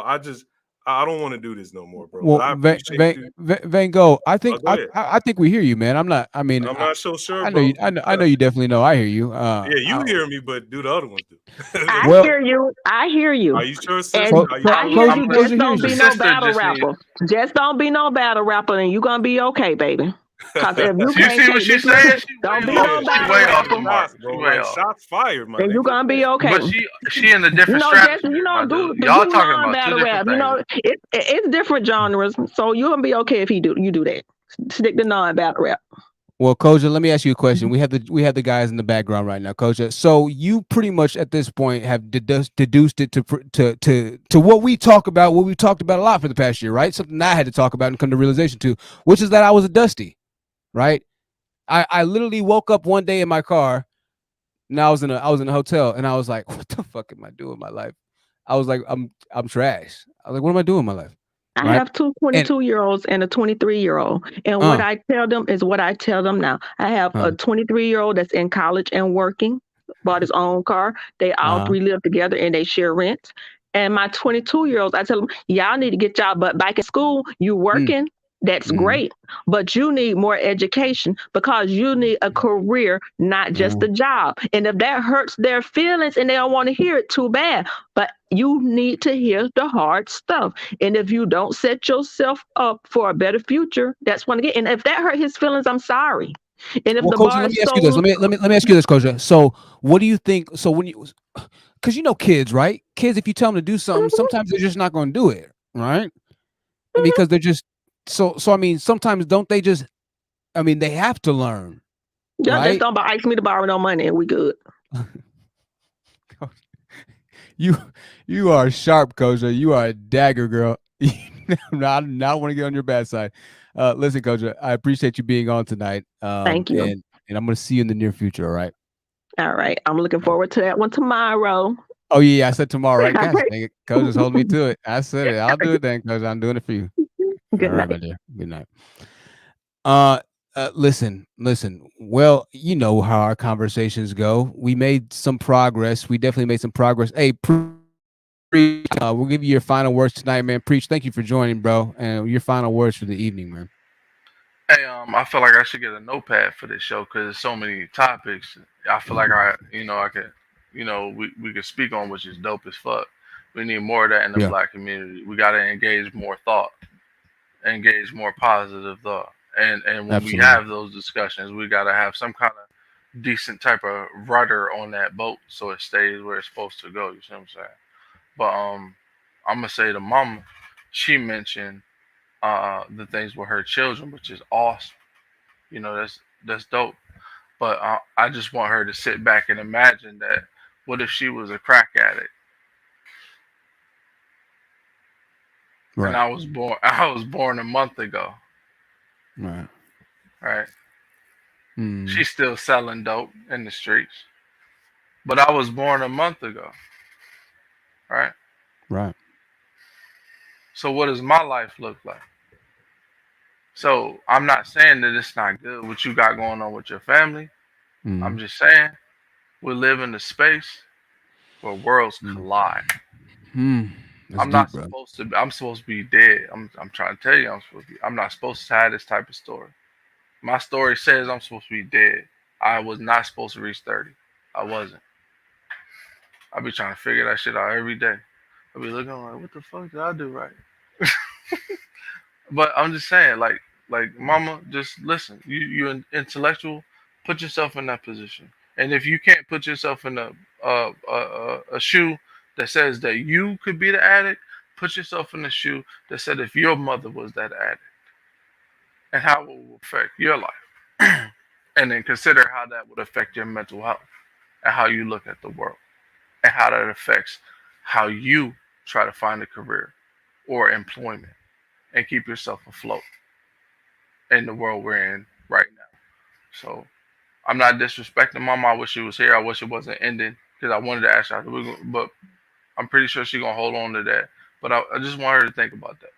I don't want to do this no more, bro. Well, But I appreciate you. Van Gogh, I think Go ahead. I think we hear you, man. I'm not. I mean, I'm not so sure, I know bro. you. I know you definitely know. I hear you. Yeah, you hear me, but do the other ones do? I Well- hear you. I hear you. Are you sure, sister? And Are you I sure? hear you. Closure Just don't hears be you. no Sister battle just need- rapper. Just don't be no battle rapper, and you gonna be okay, baby. Because if you You can't see take what this, she's saying? She don't be way no off. She battle way off the rapper. mark. Shots, bro. She way Like off. shots fired, my Then nigga. you gonna be okay. But she in a different Just stratosphere, my do dude. Y'all talking about two non-battle different rap. things. It's different genres, so you gonna be okay if you do that. Stick to non-battle rap. Well, Koja, let me ask you a question. We have the guys in the background right now, Koja. So you pretty much at this point have deduced it to what we talk about, what we've talked about a lot for the past year, right? Something I had to talk about and come to realization to, which is that I was a Dusty, right? I literally woke up one day in my car. And I was in a hotel, and I was like, "What the fuck am I doing with my life?" I was like, "I'm trash." I was like, "What am I doing with my life?" I Right? have two 22-year-olds and a 23-year-old. And what I tell them is what I tell them now. I have a 23-year-old that's in college and working, bought his own car. They all three live together and they share rent. And my 22-year-olds, I tell them, y'all need to get y'all butt back in school. You working, that's great. But you need more education because you need a career, not just a job. And if that hurts their feelings and they don't want to hear it, too bad. But you need to hear the hard stuff. And if you don't set yourself up for a better future, that's when again. And if that hurt his feelings, I'm sorry. And if Well, the Coach, bar let is me ask so you this. Let me ask you this, Coach. So, what do you think? So, when you, because you know, kids, right? Kids, if you tell them to do something, sometimes they're just not going to do it, right? Because they're just so. I mean, sometimes don't they just? I mean, they have to learn, just right? don't ask me to borrow no money and we good. You are sharp, Coach. You are a dagger, girl. I not want to get on your bad side. Listen, Coach, I appreciate you being on tonight. Thank you. And I'm going to see you in the near future. All right. All right. I'm looking forward to that one tomorrow. Oh yeah, I said tomorrow, right? Gosh, dang it. Coach is holding me to it. I said it. I'll do it then, Coach. I'm doing it for you. Good all right, night. my dear. Good night. Listen. Well, you know how our conversations go. We made some progress. We definitely made some progress. Hey, Preach, we'll give you your final words tonight, man. Preach, thank you for joining, bro. And your final words for the evening, man. Hey, I feel like I should get a notepad for this show because there's so many topics. I feel like I could, we could speak on, which is dope as fuck. We need more of that in the Black community. We got to engage more thought, engage more positive thought. And when we have those discussions, we got to have some kind of decent type of rudder on that boat so it stays where it's supposed to go. You see what I'm saying? But I'm gonna say to Mama, she mentioned the things with her children, which is awesome. That's dope. But I just want her to sit back and imagine that. What if she was a crack addict? Right. And I was born a month ago. Right. Right. She's still selling dope in the streets. But I was born a month ago. Right. Right. So what does my life look like? So I'm not saying that it's not good what you got going on with your family. I'm just saying we live in a space where worlds collide. I'm not supposed to. I'm supposed to be dead. I'm trying to tell you, I'm not supposed to have this type of story. My story says I'm supposed to be dead. I was not supposed to reach 30. I wasn't. I be trying to figure that shit out every day. I be looking like, what the fuck did I do right? But I'm just saying, like Mama, just listen. You're an intellectual. Put yourself in that position. And if you can't put yourself in a shoe that says that you could be the addict, put yourself in a shoe that said if your mother was that addict, and how it will affect your life, and then consider how that would affect your mental health and how you look at the world, and how that affects how you try to find a career or employment and keep yourself afloat in the world we're in right now. So I'm not disrespecting Mama. I wish she was here. I wish it wasn't ending because I wanted to ask her, but I'm pretty sure she's gonna hold on to that. But I just want her to think about that.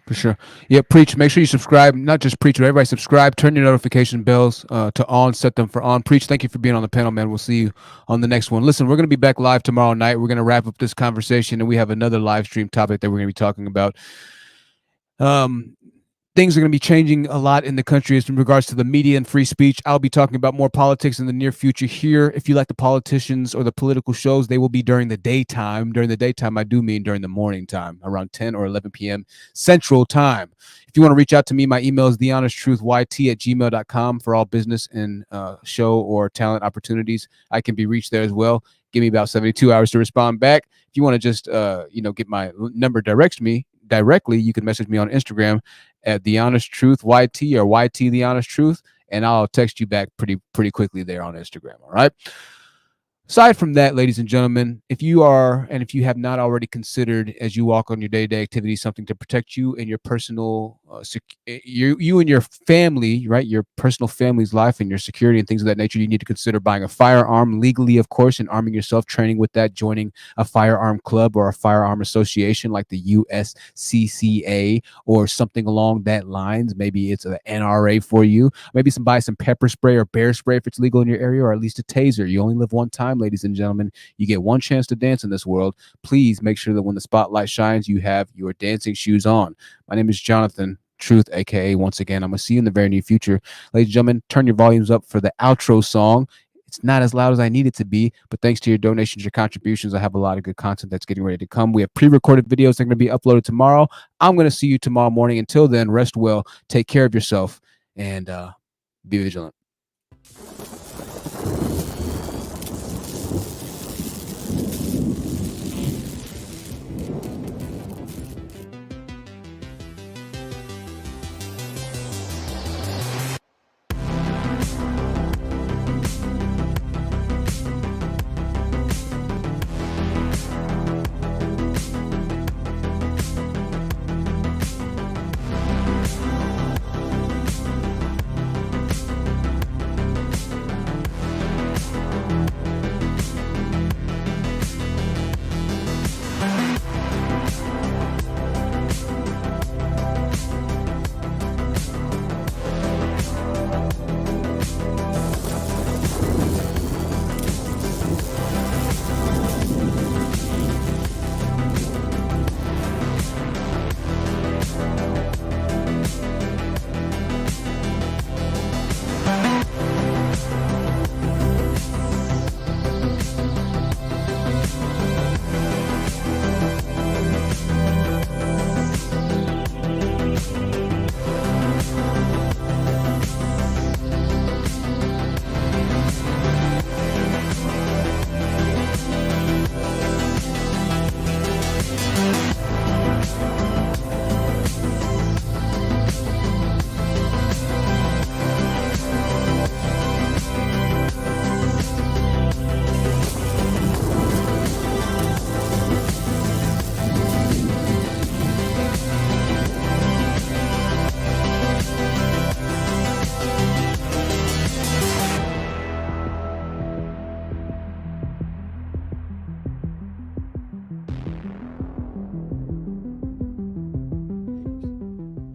For sure. Yeah, Preach. Make sure you subscribe. Not just Preach, but everybody subscribe. Turn your notification bells to on. Set them for on. Preach, thank you for being on the panel, man. We'll see you on the next one. Listen, we're going to be back live tomorrow night. We're going to wrap up this conversation, and we have another live stream topic that we're going to be talking about. Things are going to be changing a lot in the country as in regards to the media and free speech. I'll be talking about more politics in the near future here. If you like the politicians or the political shows, they will be during the daytime. During the daytime, I do mean during the morning time, around 10 or 11 p.m. Central Time. If you want to reach out to me, my email is thehonestTruthYT@gmail.com for all business and show or talent opportunities. I can be reached there as well. Give me about 72 hours to respond back. If you want to just, get my number directly, you can message me on Instagram at TheHonestTruthYT or YT The Honest Truth, and I'll text you back pretty quickly there on Instagram. All right. Aside from that, ladies and gentlemen, if you have not already considered as you walk on your day-to-day activities something to protect you and your personal, you and your family, right, your personal family's life and your security and things of that nature, you need to consider buying a firearm legally, of course, and arming yourself, training with that, joining a firearm club or a firearm association like the USCCA or something along that lines. Maybe it's an NRA for you. Maybe buy some pepper spray or bear spray if it's legal in your area, or at least a taser. You only live one time, ladies and gentlemen. You get one chance to dance in this world. Please make sure that when the spotlight shines, you have your dancing shoes on. My name is Jonathan Truth, aka once again, I'm gonna see you in the very near future. Ladies and gentlemen, turn your volumes up for the outro song. It's not as loud as I need it to be, but thanks to your donations, your contributions, I have a lot of good content that's getting ready to come. We have pre-recorded videos that are going to be uploaded tomorrow. I'm going to see you tomorrow morning. Until then, rest well, take care of yourself, and be vigilant.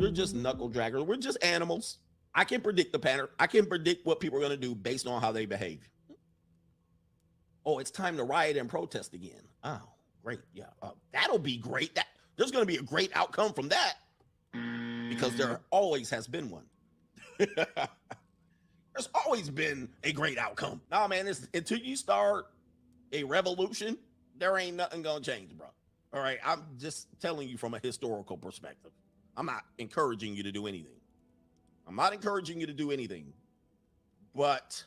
We're just knuckle draggers. We're just animals. I can predict the pattern. I can predict what people are going to do based on how they behave. Oh, it's time to riot and protest again. Oh, great. Yeah, that'll be great. There's going to be a great outcome from that because there always has been one. There's always been a great outcome. Nah, man, until you start a revolution, there ain't nothing going to change, bro. All right, I'm just telling you from a historical perspective. I'm not encouraging you to do anything. But